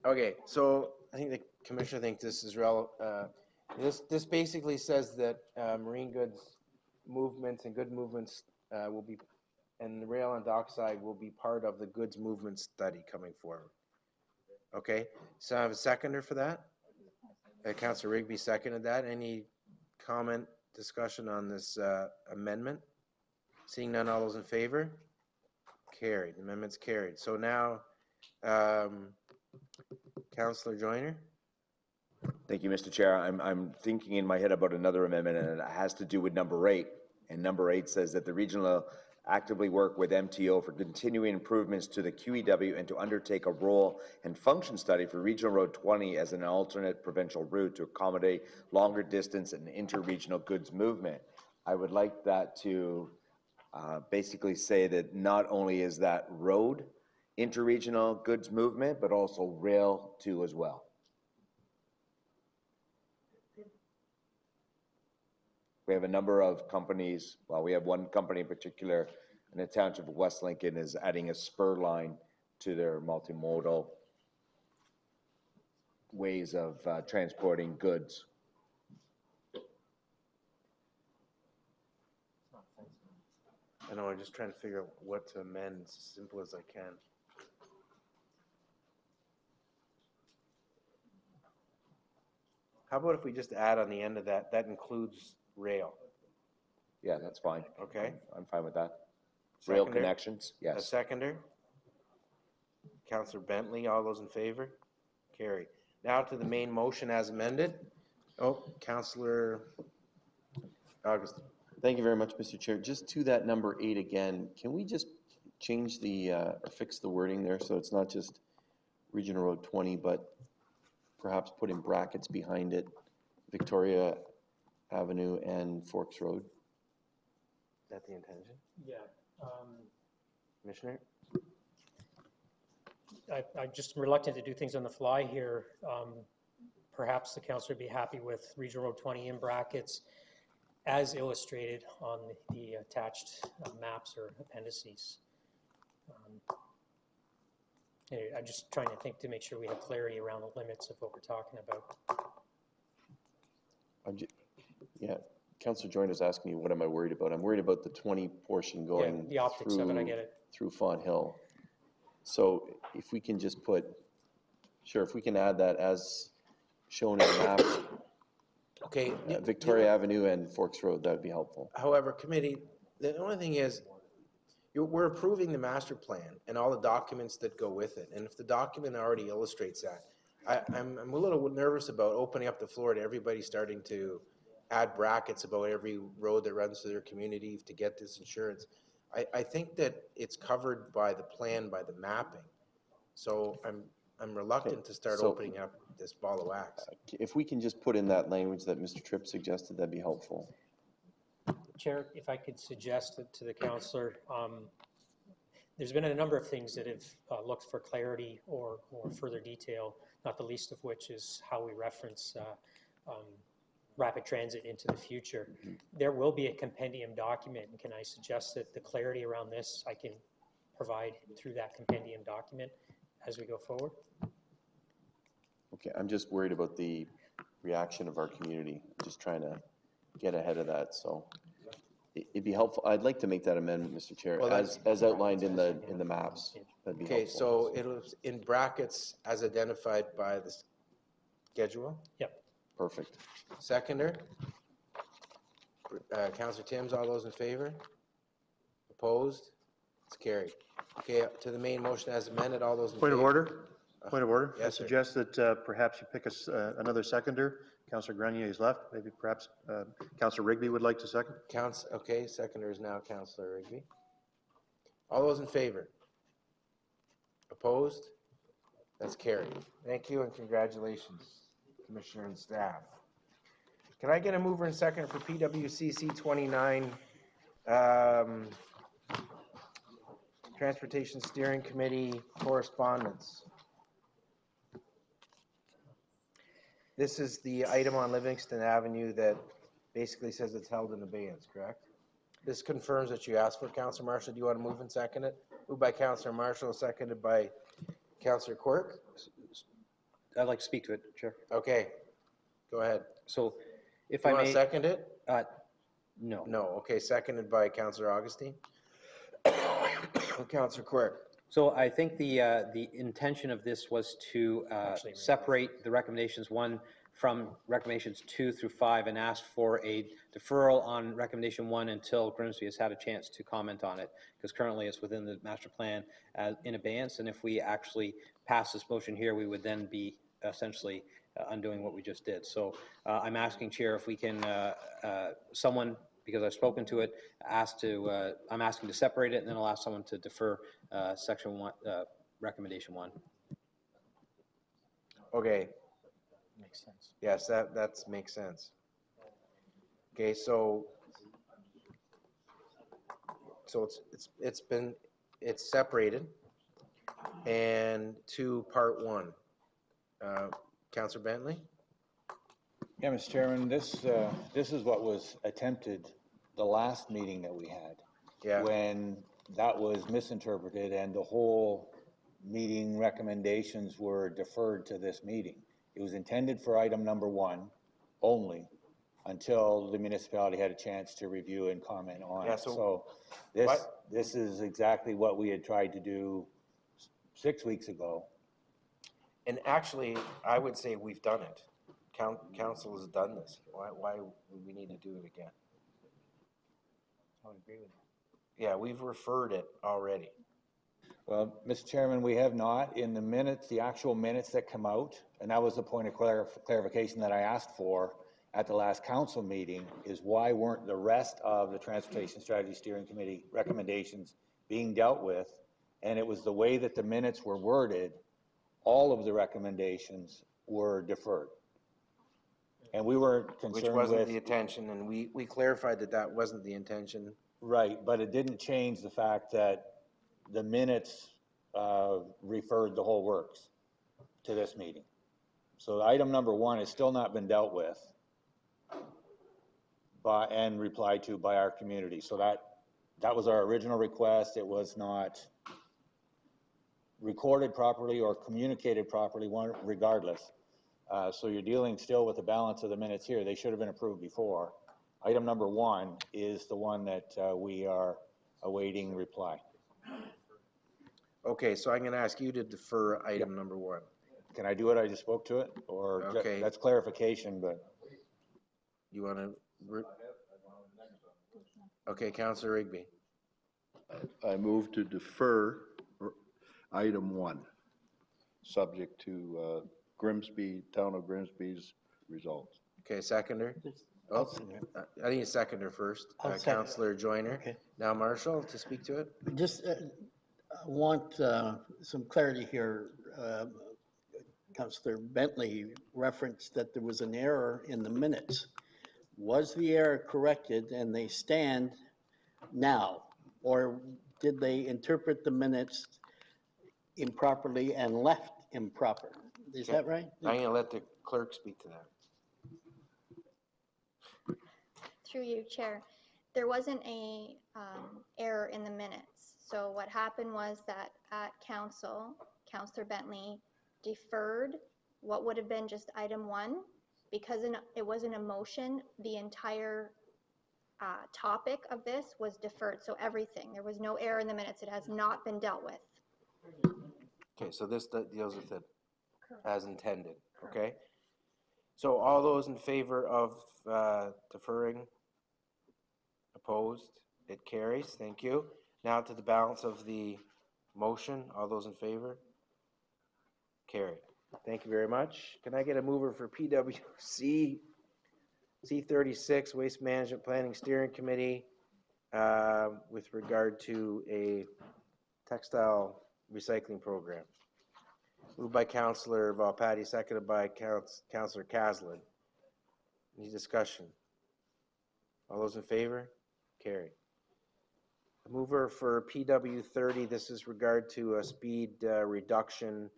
Speaker 1: Okay, so I think the commissioner thinks this is relevant. This basically says that marine goods movements and good movements will be, and the rail and dockside will be part of the goods movement study coming forward. Okay, so I have a seconder for that. Councillor Rigby seconded that. Any comment, discussion on this amendment? Seeing none, all those in favor? Carried. The amendment's carried. So now, Councillor Joyner.
Speaker 9: Thank you, Mr. Chair. I'm thinking in my head about another amendment, and it has to do with number 8. And number 8 says that the regional actively work with MTO for continuing improvements to the QEW and to undertake a role and function study for Regional Road 20 as an alternate provincial route to accommodate longer distance and interregional goods movement. I would like that to basically say that not only is that road interregional goods movement, but also rail too as well. We have a number of companies, well, we have one company in particular in the township of West Lincoln is adding a spur line to their multimodal ways of transporting goods.
Speaker 1: I know, I'm just trying to figure out what to amend as simple as I can. How about if we just add on the end of that, that includes rail?
Speaker 9: Yeah, that's fine.
Speaker 1: Okay.
Speaker 9: I'm fine with that. Rail
Speaker 1: Seconder?
Speaker 9: connections,
Speaker 1: A
Speaker 9: yes.
Speaker 1: seconder? Councillor Bentley, all those in favor? Carry. Now to the main motion as amended. Oh, Councillor Augustine.
Speaker 17: Thank you very much, Mr. Chair. Just to that number 8 again, can we just change the, or fix the wording there so it's not just Regional Road 20, but perhaps put in brackets behind it, Victoria Avenue and Forks Road?
Speaker 1: Is that the intention?
Speaker 7: Yeah.
Speaker 1: Commissioner?
Speaker 7: I'm just reluctant to do things on the fly here. Perhaps the councillor would be happy with Regional Road 20 in brackets as illustrated on the attached maps or appendices. Anyway, I'm just trying to think to make sure we have clarity around the limits of what we're talking about.
Speaker 17: Yeah, Councillor Joyner's asking me what am I worried about. I'm worried about the 20 portion going
Speaker 7: the optics of it, I get it.
Speaker 17: through Fawn Hill. So if we can just put, sure, if we can add that as shown in the map,
Speaker 1: Okay.
Speaker 17: Victoria Avenue and Forks Road, that would be helpful.
Speaker 1: However, committee, the only thing is, we're approving the master plan and all the documents that go with it. And if the document already illustrates that, I'm a little nervous about opening up the floor to everybody starting to add brackets about every road that runs through their community to get this insurance. I think that it's covered by the plan, by the mapping. So I'm reluctant to start opening up this ball of wax.
Speaker 17: If we can just put in that language that Mr. Tripp suggested, that'd be helpful.
Speaker 7: Chair, if I could suggest it to the councillor, there's been a number of things that have looked for clarity or further detail, not the least of which is how we reference rapid transit into the future. There will be a compendium document, and can I suggest that the clarity around this I can provide through that compendium document as we go forward?
Speaker 17: Okay, I'm just worried about the reaction of our community. I'm just trying to get ahead of that, so it'd be helpful. I'd like to make that amendment, Mr. Chair,
Speaker 1: Well,
Speaker 17: as outlined in the maps. That'd be
Speaker 1: Okay,
Speaker 17: helpful.
Speaker 1: so it was in brackets as identified by the schedule?
Speaker 7: Yep.
Speaker 17: Perfect.
Speaker 1: Seconder? Councillor Timms, all those in favor? Opposed? It's carried. Okay, to the main motion as amended, all those in
Speaker 2: Point
Speaker 1: favor?
Speaker 2: of order. Point of order.
Speaker 1: Yes,
Speaker 2: I
Speaker 1: sir.
Speaker 2: suggest that perhaps you pick us another seconder. Councillor Grenier is left. Maybe perhaps Councillor Rigby would like to second.
Speaker 1: Okay, seconder is now Councillor Rigby. All those in favor? Opposed? That's carried. Thank you and congratulations, Commissioner and staff. Can I get a mover and second for PWCC 29, Transportation Steering Committee correspondence? This is the item on Livingston Avenue that basically says it's held in abeyance, correct? This confirms that you asked for, Councillor Marshall. Do you want to move and second it? Moved by Councillor Marshall, seconded by Councillor Quirk.
Speaker 6: I'd like to speak to it, Chair.
Speaker 1: Okay, go ahead.
Speaker 6: So if
Speaker 1: Do
Speaker 6: I
Speaker 1: you want
Speaker 6: may.
Speaker 1: to second it?
Speaker 6: No.
Speaker 1: No, okay, seconded by Councillor Augustine. Councillor Quirk.
Speaker 6: So I think the intention of this was to separate the recommendations 1 from recommendations 2 through 5 and ask for a deferral on recommendation 1 until Grimsby has had a chance to comment on it, because currently it's within the master plan in abeyance, and if we actually pass this motion here, we would then be essentially undoing what we just did. So I'm asking, Chair, if we can, someone because I've spoken to it, I'm asking to separate it, and then I'll ask someone to defer section 1, recommendation 1.
Speaker 1: Okay,
Speaker 20: Makes sense.
Speaker 1: yes, that makes sense. Okay, so it's separated and to part 1. Councillor Bentley?
Speaker 3: Yeah, Mr. Chairman, this is what was attempted the last meeting that we had.
Speaker 1: Yeah.
Speaker 3: When that was misinterpreted and the whole meeting recommendations were deferred to this meeting. It was intended for item number 1 only until the municipality had a chance to review and comment on
Speaker 1: Yeah,
Speaker 3: it.
Speaker 1: so
Speaker 3: So this is exactly what we had tried to do 6 weeks ago.
Speaker 1: And actually, I would say we've done it. Council has done this. Why would we need to do it again?
Speaker 20: I would agree with you.
Speaker 1: Yeah, we've referred it already.
Speaker 3: Well, Mr. Chairman, we have not. In the minutes, the actual minutes that come out, and that was the point of clarification that I asked for at the last council meeting, is why weren't the rest of the Transportation Strategy Steering Committee recommendations being dealt with? And it was the way that the minutes were worded, all of the recommendations were deferred. And we were concerned with...
Speaker 1: Which wasn't the intention, and we clarified that wasn't the intention.
Speaker 3: Right, but it didn't change the fact that the minutes referred the whole works to this meeting. So item number 1 has still not been dealt with and replied to by our community. So that was our original request. It was not recorded properly or communicated properly, regardless. So you're dealing still with the balance of the minutes here. They should have been approved before. Item number 1 is the one that we are awaiting reply.
Speaker 1: Okay, so I'm going to ask you to defer item number 1.
Speaker 3: Can I do it? I just spoke to it? Or
Speaker 1: okay.
Speaker 3: That's clarification, but...
Speaker 1: You want to... Okay, Councillor Rigby.
Speaker 13: I move to defer item 1, subject to Grimsby, Town of Grimsby's results.
Speaker 1: Okay, seconder? Oh, I need a seconder first. Councillor Joyner.
Speaker 5: Okay.
Speaker 1: Now Marshall to speak to it.
Speaker 5: Just want some clarity here. Councillor Bentley referenced that there was an error in the minutes. Was the error corrected and they stand now? Or did they interpret the minutes improperly and left improper? Is that right?
Speaker 1: I'm going to let the clerk speak to that.
Speaker 22: Through you, Chair. There wasn't a error in the minutes. So what happened was that at council, Councillor Bentley deferred what would have been just item 1 because it wasn't a motion. The entire topic of this was deferred. So everything. There was no error in the minutes. It has not been dealt with.
Speaker 1: Okay, so this deals with it as intended. Okay. So all those in favor of deferring? Opposed? It carries. Thank you. Now to the balance of the motion. All those in favor? Carried. Thank you very much. Can I get a mover for PWC C36 Waste Management Planning Steering Committee with regard to a textile recycling program? Moved by Councillor Valpatti, seconded by Councillor Caslin. Any discussion? All those in favor? Carried. Mover for PW30, this is regard to a speed reduction,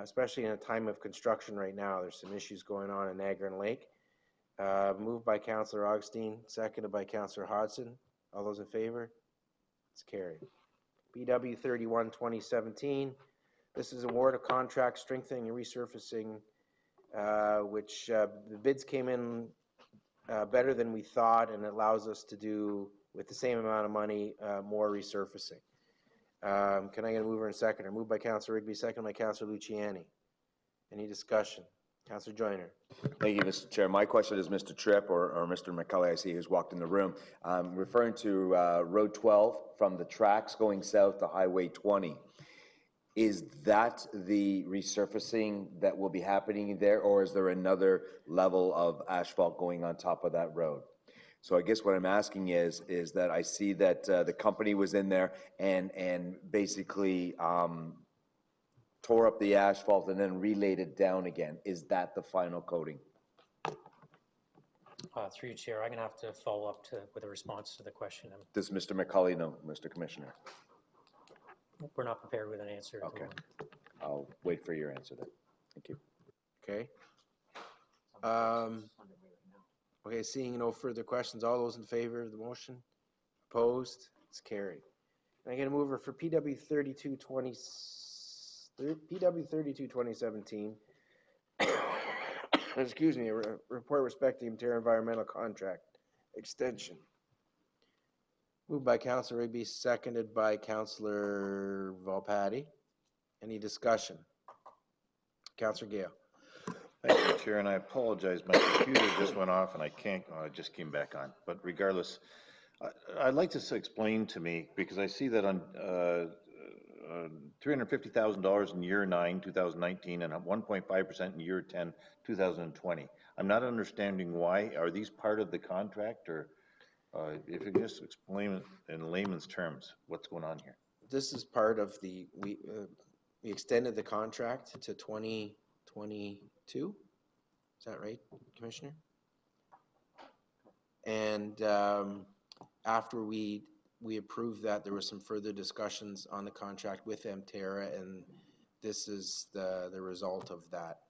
Speaker 1: especially in a time of construction right now. There's some issues going on in Niagara Lake. Moved by Councillor Augustine, seconded by Councillor Hodson. All those in favor? It's carried. PW31 2017. This is award of contract strengthening and resurfacing, which the bids came in better than we thought, and it allows us to do, with the same amount of money, more resurfacing. Can I get a mover and seconder? Moved by Councillor Rigby, seconded by Councillor Luciani. Any discussion? Councillor Joyner.
Speaker 9: Thank you, Mr. Chair. My question is Mr. Tripp or Mr. McCully, I see, who's walked in the room. Referring to Road 12 from the tracks going south to Highway 20. Is that the resurfacing that will be happening there, or is there another level of asphalt going on top of that road? So I guess what I'm asking is that I see that the company was in there and basically tore up the asphalt and then relaid it down again. Is that the final coating?
Speaker 7: Through you, Chair, I'm going to have to follow up with a response to the question.
Speaker 9: Does Mr. McCauley know, Mr. Commissioner?
Speaker 7: We're not prepared with an answer. At the
Speaker 9: Okay.
Speaker 7: moment.
Speaker 9: I'll wait for your answer then. Thank you.
Speaker 1: Okay. Okay, seeing no further questions, all those in favor of the motion? Opposed? It's carried. And I'm going to move her for PW 2017. Excuse me, report respecting Ontario environmental contract extension. Moved by Councillor Rigby, seconded by Councillor Volpatti. Any discussion? Councillor Gale.
Speaker 13: Thank you, Chair, and I apologize. My computer just went off and I can't, it just came back on. But regardless, I'd like to explain to me, because I see that on $350,000 in year 9, 2019, and 1.5% in year 10, 2020. I'm not understanding why. Are these part of the contract, or if you could just explain it in layman's terms, what's going on here?
Speaker 1: This is part of the, we extended the contract to 2022. Is that right, Commissioner? And after we approved that, there was some further discussions on the contract with Emterra, and this is the result of that.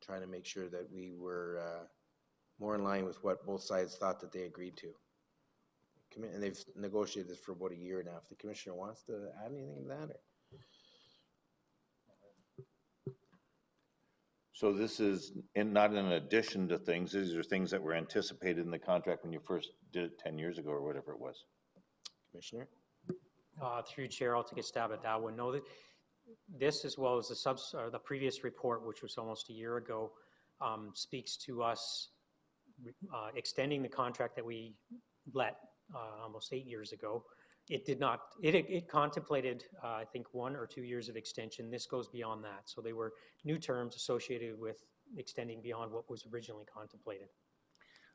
Speaker 1: Trying to make sure that we were more in line with what both sides thought that they agreed to. And they've negotiated this for about a year now. If the Commissioner wants to add anything to that, or?
Speaker 13: So this is not in addition to things, these are things that were anticipated in the contract when you first did it 10 years ago or whatever it was.
Speaker 1: Commissioner?
Speaker 7: Through you, Chair, I'll take a stab at that one. No, this, as well as the previous report, which was almost a year ago, speaks to us extending the contract that we let almost 8 years ago. It did not, it contemplated, I think, 1 or 2 years of extension. This goes beyond that. So they were new terms associated with extending beyond what was originally contemplated.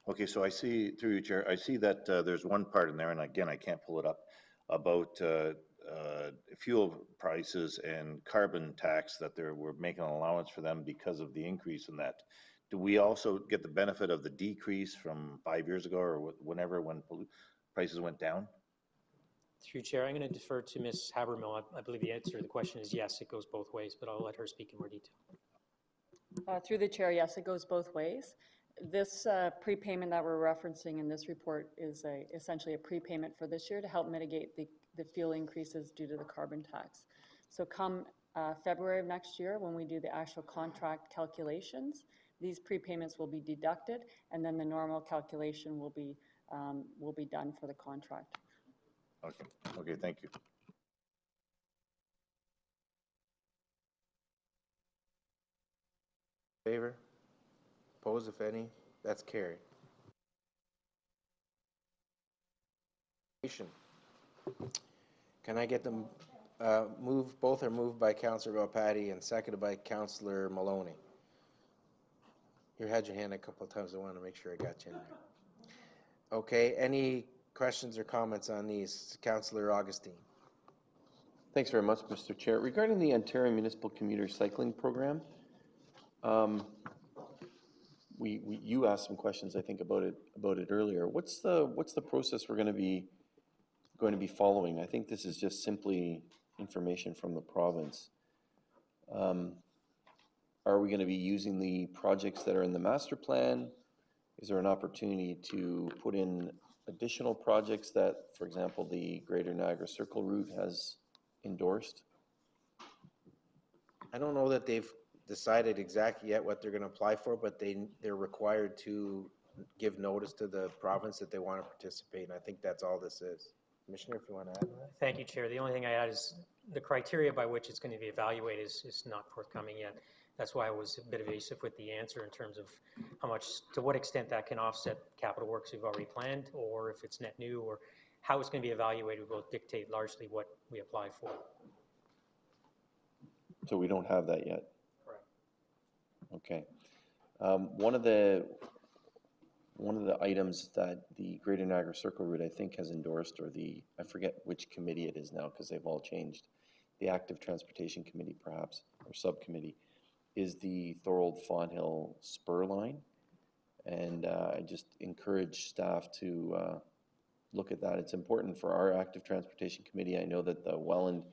Speaker 13: Okay, so I see, through you, Chair, I see that there's one part in there, and again, I can't pull it up, about fuel prices and carbon tax, that we're making an allowance for them because of the increase in that. Do we also get the benefit of the decrease from 5 years ago or whenever, when prices went down?
Speaker 7: Through Chair, I'm going to defer to Ms. Habermill. I believe the answer to the question is yes, it goes both ways, but I'll let her speak in more detail.
Speaker 11: Through the Chair, yes, it goes both ways. This prepayment that we're referencing in this report is essentially a prepayment for this year to help mitigate the fuel increases due to the carbon tax. So come February of next year, when we do the actual contract calculations, these prepayments will be deducted, and then the normal calculation will be done for the contract.
Speaker 13: Okay, okay, thank you.
Speaker 1: Favor? Opposed, if any? That's carried. Can I get them moved? Both are moved by Councillor Volpatti and seconded by Councillor Maloney. You had your hand a couple of times. I want to make sure I got you in there. Okay, any questions or comments on these? Councillor Augustine.
Speaker 17: Thanks very much, Mr. Chair. Regarding the Ontario Municipal Commuter Cycling Program, you asked some questions, I think, about it earlier. What's the process we're going to be following? I think this is just simply information from the province. Are we going to be using the projects that are in the master plan? Is there an opportunity to put in additional projects that, for example, the Greater Niagara Circle route has endorsed?
Speaker 1: I don't know that they've decided exactly yet what they're going to apply for, but they're required to give notice to the province that they want to participate, and I think that's all this is. Commissioner, if you want to add to that.
Speaker 7: Thank you, Chair. The only thing I add is the criteria by which it's going to be evaluated is not forthcoming yet. That's why I was a bit evasive with the answer in terms of how much, to what extent that can offset capital works we've already planned, or if it's net new, or how it's going to be evaluated will dictate largely what we apply for.
Speaker 17: So we don't have that yet?
Speaker 7: Correct.
Speaker 17: Okay. One of the one of the items that the Greater Niagara Circle Route, I think, has endorsed, or I forget which committee it is now, because they've all changed, the Active Transportation Committee perhaps, or subcommittee, is the Thorold Fonthill spur line. And I just encourage staff to look at that. It's important for our Active Transportation Committee. I know that the Welland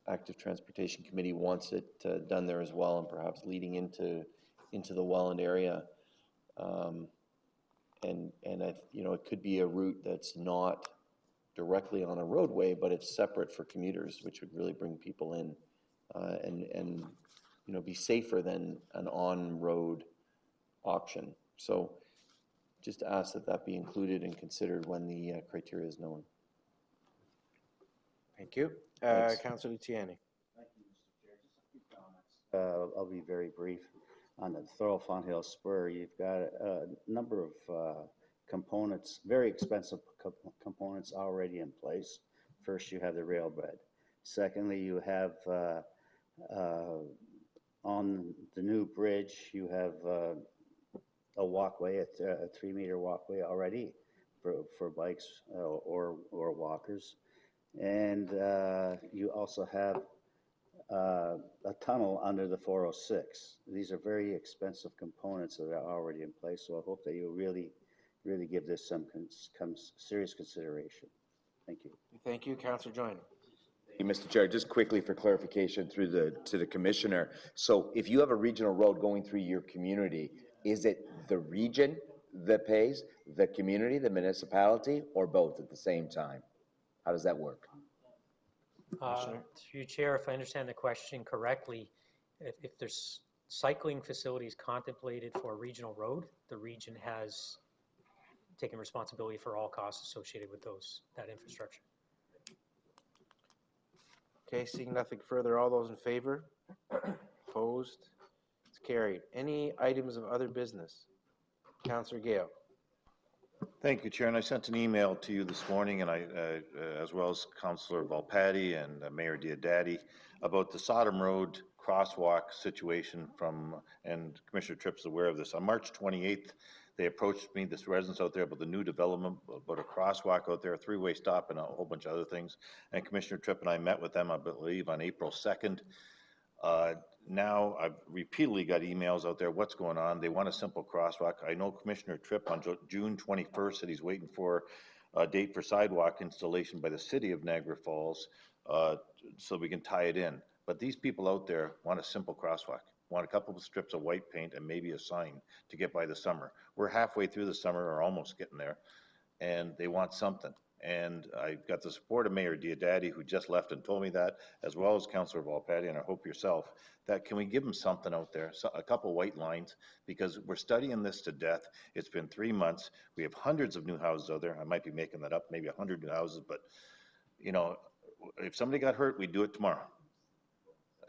Speaker 17: Active Transportation Committee wants it done there as well, and perhaps leading into the Welland area. And it could be a route that's not directly on a roadway, but it's separate for commuters, which would really bring people in and be safer than an on-road option. So just ask that be included and considered when the criteria is known.
Speaker 1: Thank you. Councilor Luciani.
Speaker 19: I'll be very brief. On the Thorold Fonthill Spur, you've got a number of components, very expensive components already in place. First, you have the rail bed. Secondly, you have on the new bridge, you have a walkway, a 3-meter walkway already for bikes or walkers. And you also have a tunnel under the 406. These are very expensive components that are already in place, so I hope that you really give this some serious consideration. Thank you.
Speaker 1: Thank you, Councillor Joyner.
Speaker 9: Thank you, Mr. Chair. Just quickly for clarification to the commissioner. So if you have a regional road going through your community, is it the region that pays, the community, the municipality, or both at the same time? How does that work?
Speaker 7: Through Chair, if I understand the question correctly, if there's cycling facilities contemplated for a regional road, the region has taken responsibility for all costs associated with that infrastructure.
Speaker 1: Okay, seeing nothing further, all those in favor? Opposed? It's carried. Any items of other business? Councillor Gale.
Speaker 2: Thank you, Chair. And I sent an email to you this morning, and as well as Councillor Volpatti and Mayor Diodati, about the Sodom Road crosswalk situation and Commissioner Tripp's aware of this. On March 28th, they approached me, the residents out there, about the new development, about a crosswalk out there, a 3-way stop, and a whole bunch of other things. And Commissioner Tripp and I met with them, I believe, on April 2nd. Now I've repeatedly got emails out there, what's going on? They want a simple crosswalk. I know Commissioner Tripp on June 21st said he's waiting for a date for sidewalk installation by the city of Niagara Falls so we can tie it in. But these people out there want a simple crosswalk, want a couple of strips of white paint and maybe a sign to get by the summer. We're halfway through the summer, or almost getting there, and they want something. And I got the support of Mayor Diodati, who just left and told me that, as well as Councillor Volpatti, and I hope yourself, that can we give them something out there, a couple white lines, because we're studying this to death. It's been 3 months. We have hundreds of new houses out there. I might be making that up, maybe 100 new houses, but if somebody got hurt, we'd do it tomorrow.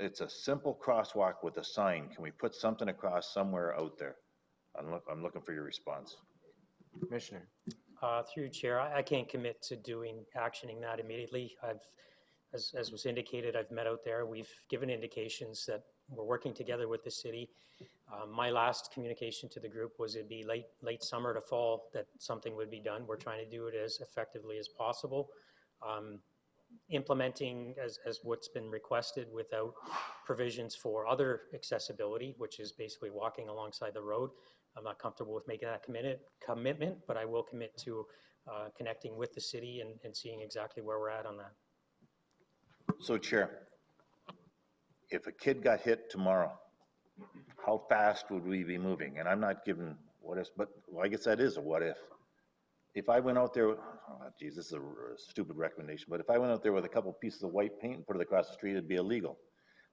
Speaker 2: It's a simple crosswalk with a sign. Can we put something across somewhere out there? I'm looking for your response.
Speaker 1: Commissioner.
Speaker 7: Through Chair, I can't commit to actioning that immediately. As was indicated, I've met out there. We've given indications that we're working together with the city. My last communication to the group was it'd be late summer to fall that something would be done. We're trying to do it as effectively as possible. Implementing as what's been requested without provisions for other accessibility, which is basically walking alongside the road. I'm not comfortable with making that commitment, but I will commit to connecting with the city and seeing exactly where we're at on that.
Speaker 2: So, Chair, if a kid got hit tomorrow, how fast would we be moving? And I'm not giving what ifs, but I guess that is a what if. If I went out there, geez, this is a stupid recommendation, but if I went out there with a couple pieces of white paint and put it across the street, it'd be illegal.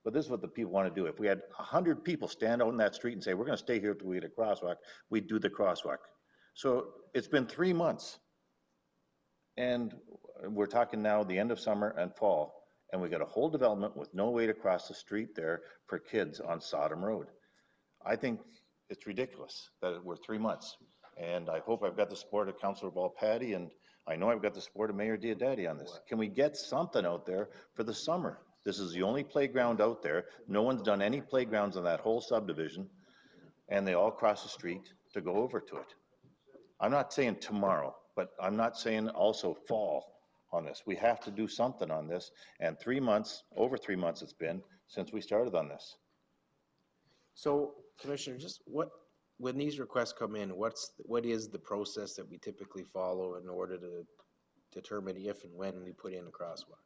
Speaker 2: But this is what the people want to do. If we had 100 people stand out in that street and say, we're going to stay here until we get a crosswalk, we'd do the crosswalk. So it's been 3 months. And we're talking now the end of summer and fall. And we got a whole development with no way to cross the street there for kids on Sodom Road. I think it's ridiculous that we're 3 months. And I hope I've got the support of Councillor Volpatti, and I know I've got the support of Mayor Diodati on this. Can we get something out there for the summer? This is the only playground out there. No one's done any playgrounds on that whole subdivision, and they all cross the street to go over to it.
Speaker 13: I'm not saying tomorrow, but I'm not saying also fall on this. We have to do something on this, and 3 months, over 3 months it's been since we started on this.
Speaker 1: So, Commissioner, just when these requests come in, what is the process that we typically follow in order to determine if and when we put in a crosswalk?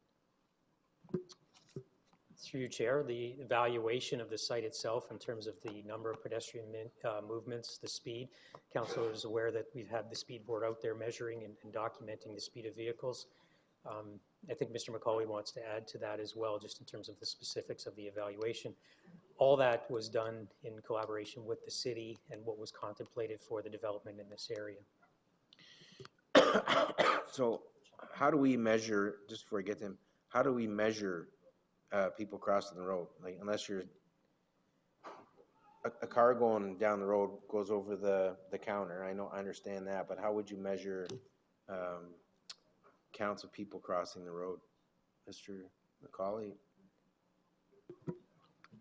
Speaker 7: Through you, Chair, the evaluation of the site itself in terms of the number of pedestrian movements, the speed. Council is aware that we've had the speed board out there measuring and documenting the speed of vehicles. I think Mr. McCauley wants to add to that as well, just in terms of the specifics of the evaluation. All that was done in collaboration with the city and what was contemplated for the development in this area.
Speaker 1: So how do we measure, just before I get to him, how do we measure people crossing the road? Like, unless you're, a car going down the road goes over the counter, I understand that, but how would you measure counts of people crossing the road? Mr. McCauley?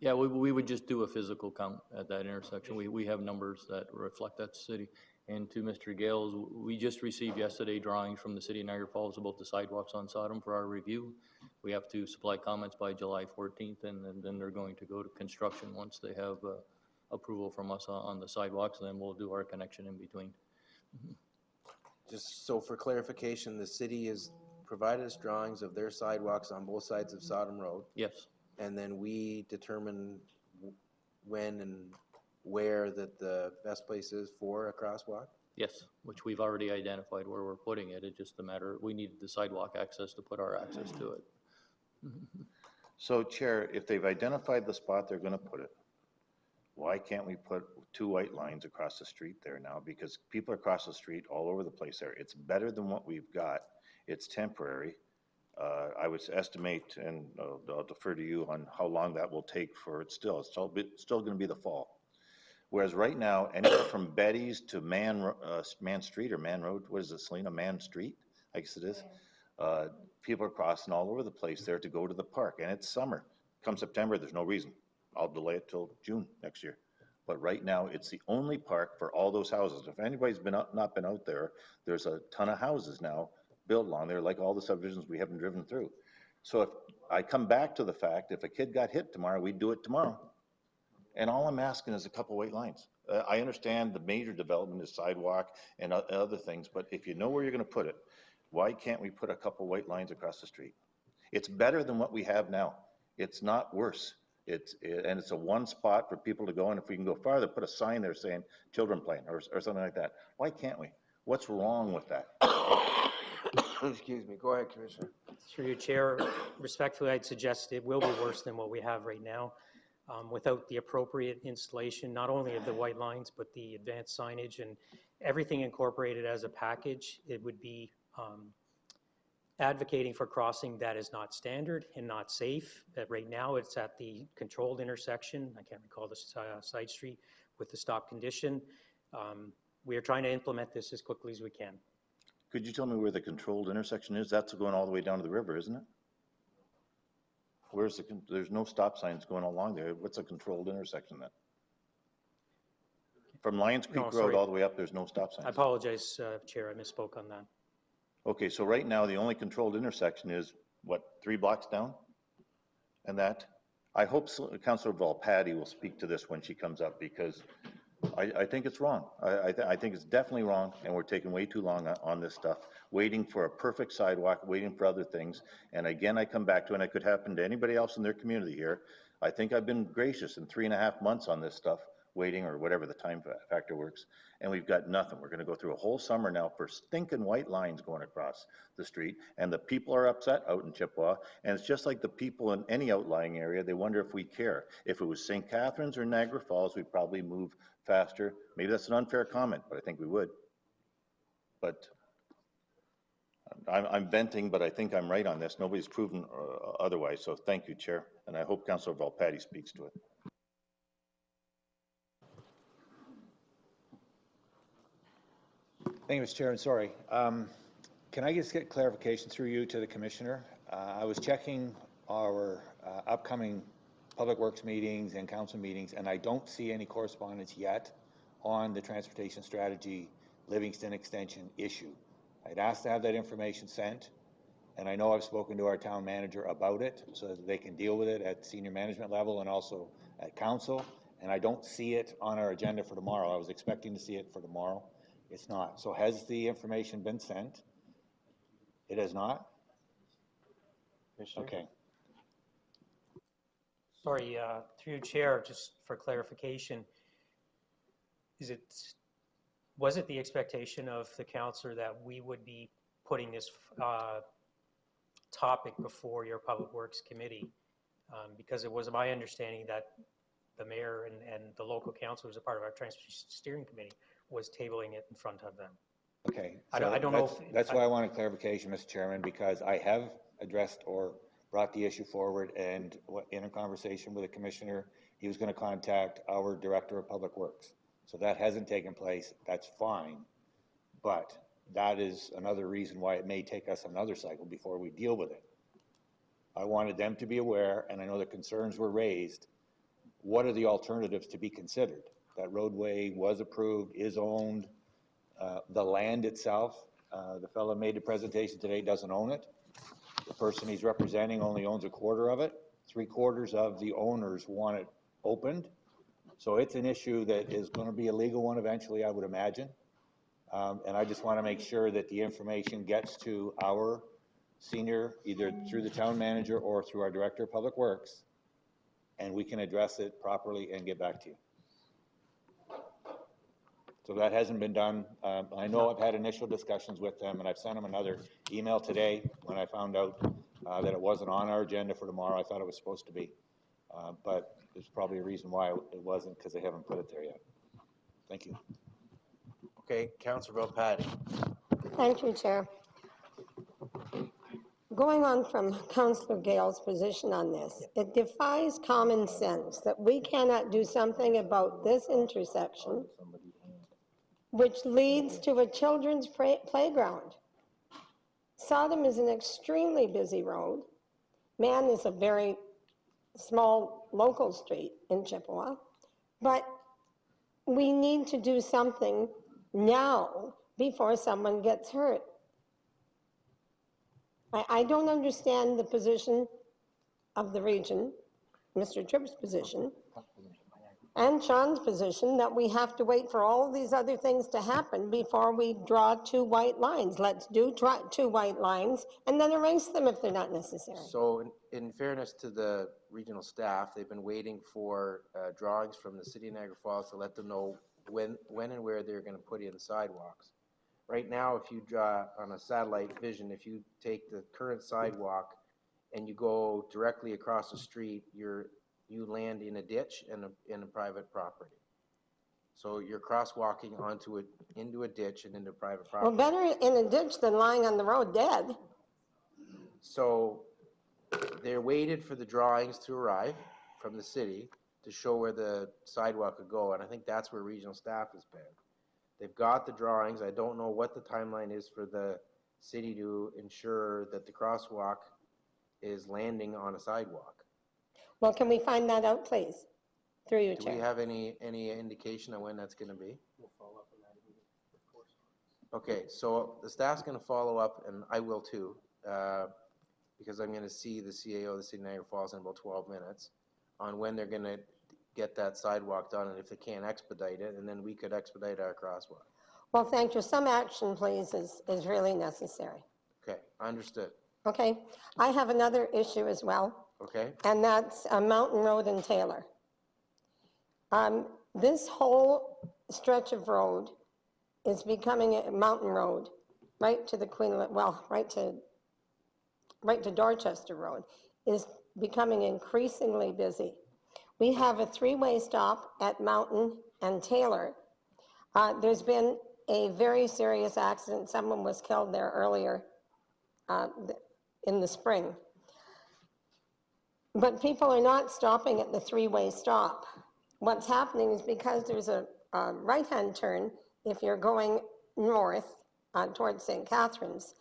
Speaker 14: Yeah, we would just do a physical count at that intersection. We have numbers that reflect that city. And to Mr. Gales, we just received yesterday drawings from the city of Niagara Falls about the sidewalks on Sodom for our review. We have to supply comments by July 14th, and then they're going to go to construction once they have approval from us on the sidewalks, and then we'll do our connection in between.
Speaker 1: Just so for clarification, the city has provided us drawings of their sidewalks on both sides of Sodom Road.
Speaker 14: Yes.
Speaker 1: And then we determine when and where that the best place is for a crosswalk?
Speaker 14: Yes, which we've already identified where we're putting it. It's just a matter, we need the sidewalk access to put our access to it.
Speaker 13: So, Chair, if they've identified the spot they're going to put it, why can't we put 2 white lines across the street there now? Because people across the street all over the place there. It's better than what we've got. It's temporary. I would estimate, and I'll defer to you on how long that will take for it still. It's still going to be the fall. Whereas right now, anywhere from Betty's to Man Street or Man Road, what is it, Selena? Man Street, I guess it is. People are crossing all over the place there to go to the park, and it's summer. Come September, there's no reason. I'll delay it till June next year. But right now, it's the only park for all those houses. If anybody's not been out there, there's a ton of houses now built along there, like all the subdivisions we haven't driven through. So if I come back to the fact, if a kid got hit tomorrow, we'd do it tomorrow. And all I'm asking is a couple white lines. I understand the major development is sidewalk and other things, but if you know where you're going to put it, why can't we put a couple white lines across the street? It's better than what we have now. It's not worse. And it's a one spot for people to go, and if we can go farther, put a sign there saying children playing or something like that. Why can't we? What's wrong with that?
Speaker 1: Excuse me. Go ahead, Commissioner.
Speaker 7: Through your chair, respectfully, I'd suggest it will be worse than what we have right now. Without the appropriate installation, not only of the white lines, but the advanced signage and everything incorporated as a package, it would be advocating for crossing that is not standard and not safe. That right now it's at the controlled intersection. I can't recall the side street with the stop condition. We are trying to implement this as quickly as we can.
Speaker 13: Could you tell me where the controlled intersection is? That's going all the way down to the river, isn't it? There's no stop signs going along there. What's a controlled intersection then? From Lions Creek Road all the way up, there's no stop signs.
Speaker 7: I apologize, Chair, I misspoke on that.
Speaker 13: Okay, so right now, the only controlled intersection is, what, 3 blocks down? And that, I hope Councillor Volpatti will speak to this when she comes up, because I think it's wrong. I think it's definitely wrong, and we're taking way too long on this stuff, waiting for a perfect sidewalk, waiting for other things. And again, I come back to, and it could happen to anybody else in their community here, I think I've been gracious in 3.5 months on this stuff, waiting, or whatever the time factor works, and we've got nothing. We're gonna go through a whole summer now for stinking white lines going across the street, and the people are upset out in Chippewa, and it's just like the people in any outlying area, they wonder if we care. If it was St. Catharines or Niagara Falls, we'd probably move faster. Maybe that's an unfair comment, but I think we would. But I'm venting, but I think I'm right on this. Nobody's proven otherwise, so thank you, Chair, and I hope Councillor Volpatti speaks to it.
Speaker 3: Thank you, Mr. Chairman. Sorry. Can I just get clarification through you to the Commissioner? I was checking our upcoming Public Works meetings and council meetings, and I don't see any correspondence yet on the transportation strategy Livingston Extension issue. I'd asked to have that information sent, and I know I've spoken to our town manager about it so that they can deal with it at senior management level and also at council, and I don't see it on our agenda for tomorrow. I was expecting to see it for tomorrow. It's not. So has the information been sent? It has not? Okay.
Speaker 7: Sorry, through you, Chair, just for clarification, was it the expectation of the councillor that we would be putting this topic before your Public Works Committee? Because it was my understanding that the mayor and the local council, who's a part of our Transportation Steering Committee, was tabling it in front of them.
Speaker 3: Okay.
Speaker 7: I don't know if...
Speaker 3: That's why I wanted clarification, Mr. Chairman, because I have addressed or brought the issue forward, and in a conversation with the commissioner, he was going to contact our Director of Public Works. So that hasn't taken place. That's fine. But that is another reason why it may take us another cycle before we deal with it. I wanted them to be aware, and I know the concerns were raised. What are the alternatives to be considered? That roadway was approved, is owned. The land itself, the fellow made the presentation today, doesn't own it. The person he's representing only owns a quarter of it. 3/4 of the owners want it opened. So it's an issue that is going to be a legal one eventually, I would imagine. And I just want to make sure that the information gets to our senior, either through the town manager or through our Director of Public Works, and we can address it properly and get back to you. So that hasn't been done. I know I've had initial discussions with them, and I've sent them another email today when I found out that it wasn't on our agenda for tomorrow. I thought it was supposed to be. But there's probably a reason why it wasn't, because they haven't put it there yet. Thank you.
Speaker 1: Okay, Councillor Volpatti.
Speaker 4: Thank you, Chair. Going on from Councillor Gale's position on this, it defies common sense that we cannot do something about this intersection, which leads to a children's playground. Sodom is an extremely busy road. Man is a very small local street in Chippewa, but we need to do something now before someone gets hurt. I don't understand the position of the region, Mr. Tripp's position, and Sean's position that we have to wait for all of these other things to happen before we draw 2 white lines. Let's do 2 white lines and then erase them if they're not necessary.
Speaker 1: So in fairness to the regional staff, they've been waiting for drawings from the City of Niagara Falls to let them know when and where they're going to put in sidewalks. Right now, if you draw on a satellite vision, if you take the current sidewalk and you go directly across the street, you land in a ditch and in a private property. So you're crosswalking into a ditch and into private property.
Speaker 4: Well, better in a ditch than lying on the road dead.
Speaker 1: So they waited for the drawings to arrive from the city to show where the sidewalk could go, and I think that's where regional staff has been. They've got the drawings. I don't know what the timeline is for the city to ensure that the crosswalk is landing on a sidewalk.
Speaker 4: Well, can we find that out, please, through you,
Speaker 1: Do
Speaker 4: Chair?
Speaker 1: we have any indication on when that's going to be?
Speaker 7: We'll follow up on that immediately, of course.
Speaker 1: Okay, so the staff's going to follow up, and I will too, because I'm going to see the CAO of the City of Niagara Falls in about 12 minutes on when they're going to get that sidewalk done, and if they can't expedite it, and then we could expedite our crosswalk.
Speaker 4: Well, thank you. Some action, please, is really necessary.
Speaker 1: Okay, understood.
Speaker 4: Okay, I have another issue as well,
Speaker 1: Okay,
Speaker 4: and that's Mountain Road in Taylor. This whole stretch of road is becoming a mountain road, right to the right to Dorchester Road, is becoming increasingly busy. We have a 3-way stop at Mountain and Taylor. There's been a very serious accident. Someone was killed there earlier in the spring. But people are not stopping at the 3-way stop. What's happening is because there's a right-hand turn, if you're going north towards St. Catharines,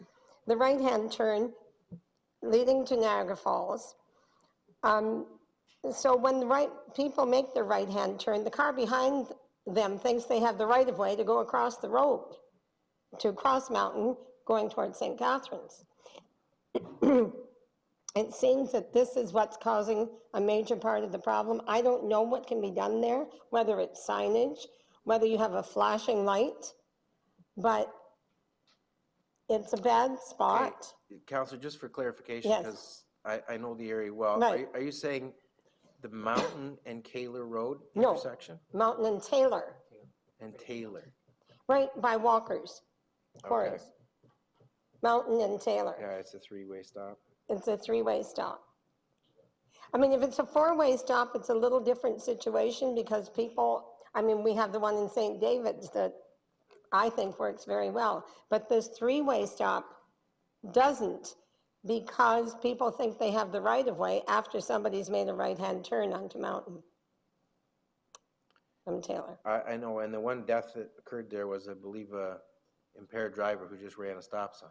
Speaker 4: the right-hand turn leading to Niagara Falls. So when the people make the right-hand turn, the car behind them thinks they have the right-of-way to go across the road. to Cross Mountain going towards St. Catharines. It seems that this is what's causing a major part of the problem. I don't know what can be done there, whether it's signage, whether you have a flashing light, but it's a bad spot.
Speaker 1: Counselor, just for clarification,
Speaker 4: Yes.
Speaker 1: because I know the area well.
Speaker 4: Right.
Speaker 1: Are you saying the Mountain and Kaler Road
Speaker 4: No.
Speaker 1: intersection?
Speaker 4: Mountain and Taylor,
Speaker 1: And Taylor?
Speaker 4: right by Walker's Quarries. Mountain and Taylor.
Speaker 1: Yeah, it's a three-way stop.
Speaker 4: It's a three-way stop. I mean, if it's a four-way stop, it's a little different situation because people, I mean, we have the one in St. David's that I think works very well. But this three-way stop doesn't because people think they have the right-of-way after somebody's made a right-hand turn onto Mountain from Taylor.
Speaker 1: I know, and the one death that occurred there was, I believe, a impaired driver who just ran a stop sign.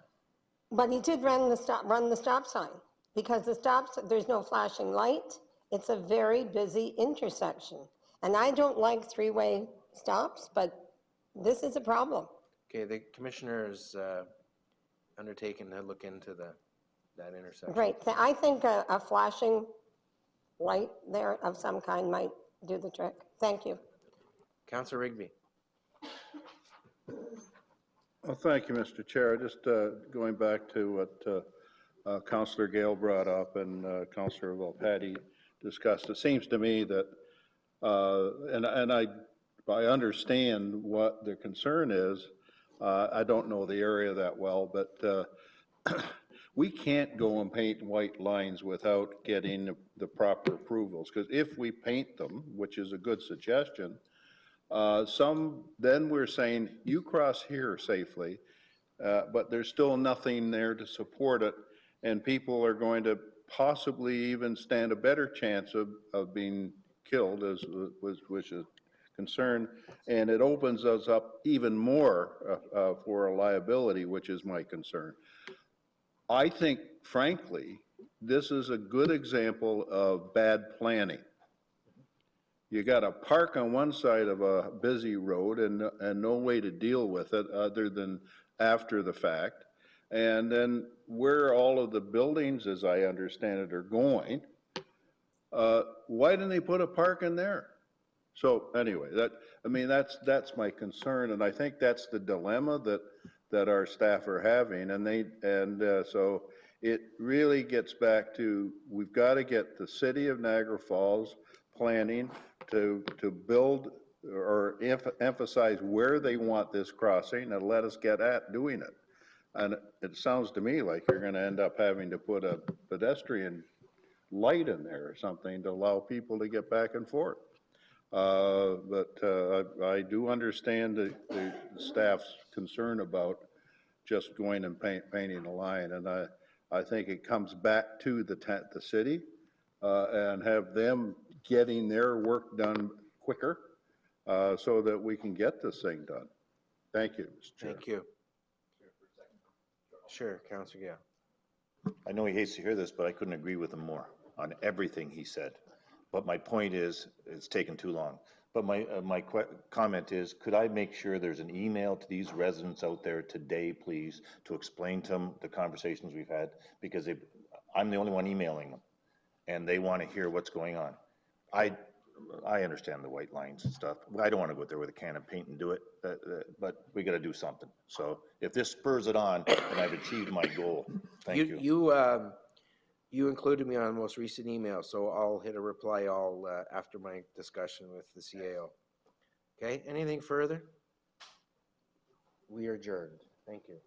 Speaker 4: But he did run the stop sign because there's no flashing light. It's a very busy intersection. And I don't like three-way stops, but this is a problem.
Speaker 1: Okay, the commissioner is undertaken to look into that intersection.
Speaker 4: Great. I think a flashing light there of some kind might do the trick. Thank you.
Speaker 1: Councillor Rigby.
Speaker 13: Well, thank you, Mr. Chair. Just going back to what Councillor Gale brought up and Councillor Volpatti discussed, it seems to me that, and I understand what the concern is. I don't know the area that well, but we can't go and paint white lines without getting the proper approvals, because if we paint them, which is a good suggestion, then we're saying, you cross here safely, but there's still nothing there to support it, and people are going to possibly even stand a better chance of being killed, which is concern, and it opens us up even more for a liability, which is my concern. I think, frankly, this is a good example of bad planning. You got to park on one side of a busy road and no way to deal with it other than after the fact. And then where all of the buildings, as I understand it, are going, why didn't they put a park in there? So anyway, that's my concern, and I think that's the dilemma that our staff are having, and so it really gets back to, we've got to get the City of Niagara Falls planning to build or emphasize where they want this crossing and let us get at doing it. And it sounds to me like you're going to end up having to put a pedestrian light in there or something to allow people to get back and forth. But I do understand the staff's concern about just going and painting a line, and I think it comes back to the city and have them getting their work done quicker so that we can get this thing done. Thank you, Mr. Chair.
Speaker 1: Thank you. Sure, Councillor Gale.
Speaker 18: I know he hates to hear this, but I couldn't agree with him more on everything he said. But my point is, it's taken too long. But my comment is, could I make sure there's an email to these residents out there today, please, to explain to them the conversations we've had? Because I'm the only one emailing them, and they want to hear what's going on. I understand the white lines and stuff. I don't want to go out there with a can of paint and do it, but we got to do something. So if this spurs it on, then I've achieved my goal. Thank you.
Speaker 1: You included me on the most recent email, so I'll hit a reply all after my discussion with the CAO. Okay, anything further? We are adjourned. Thank you.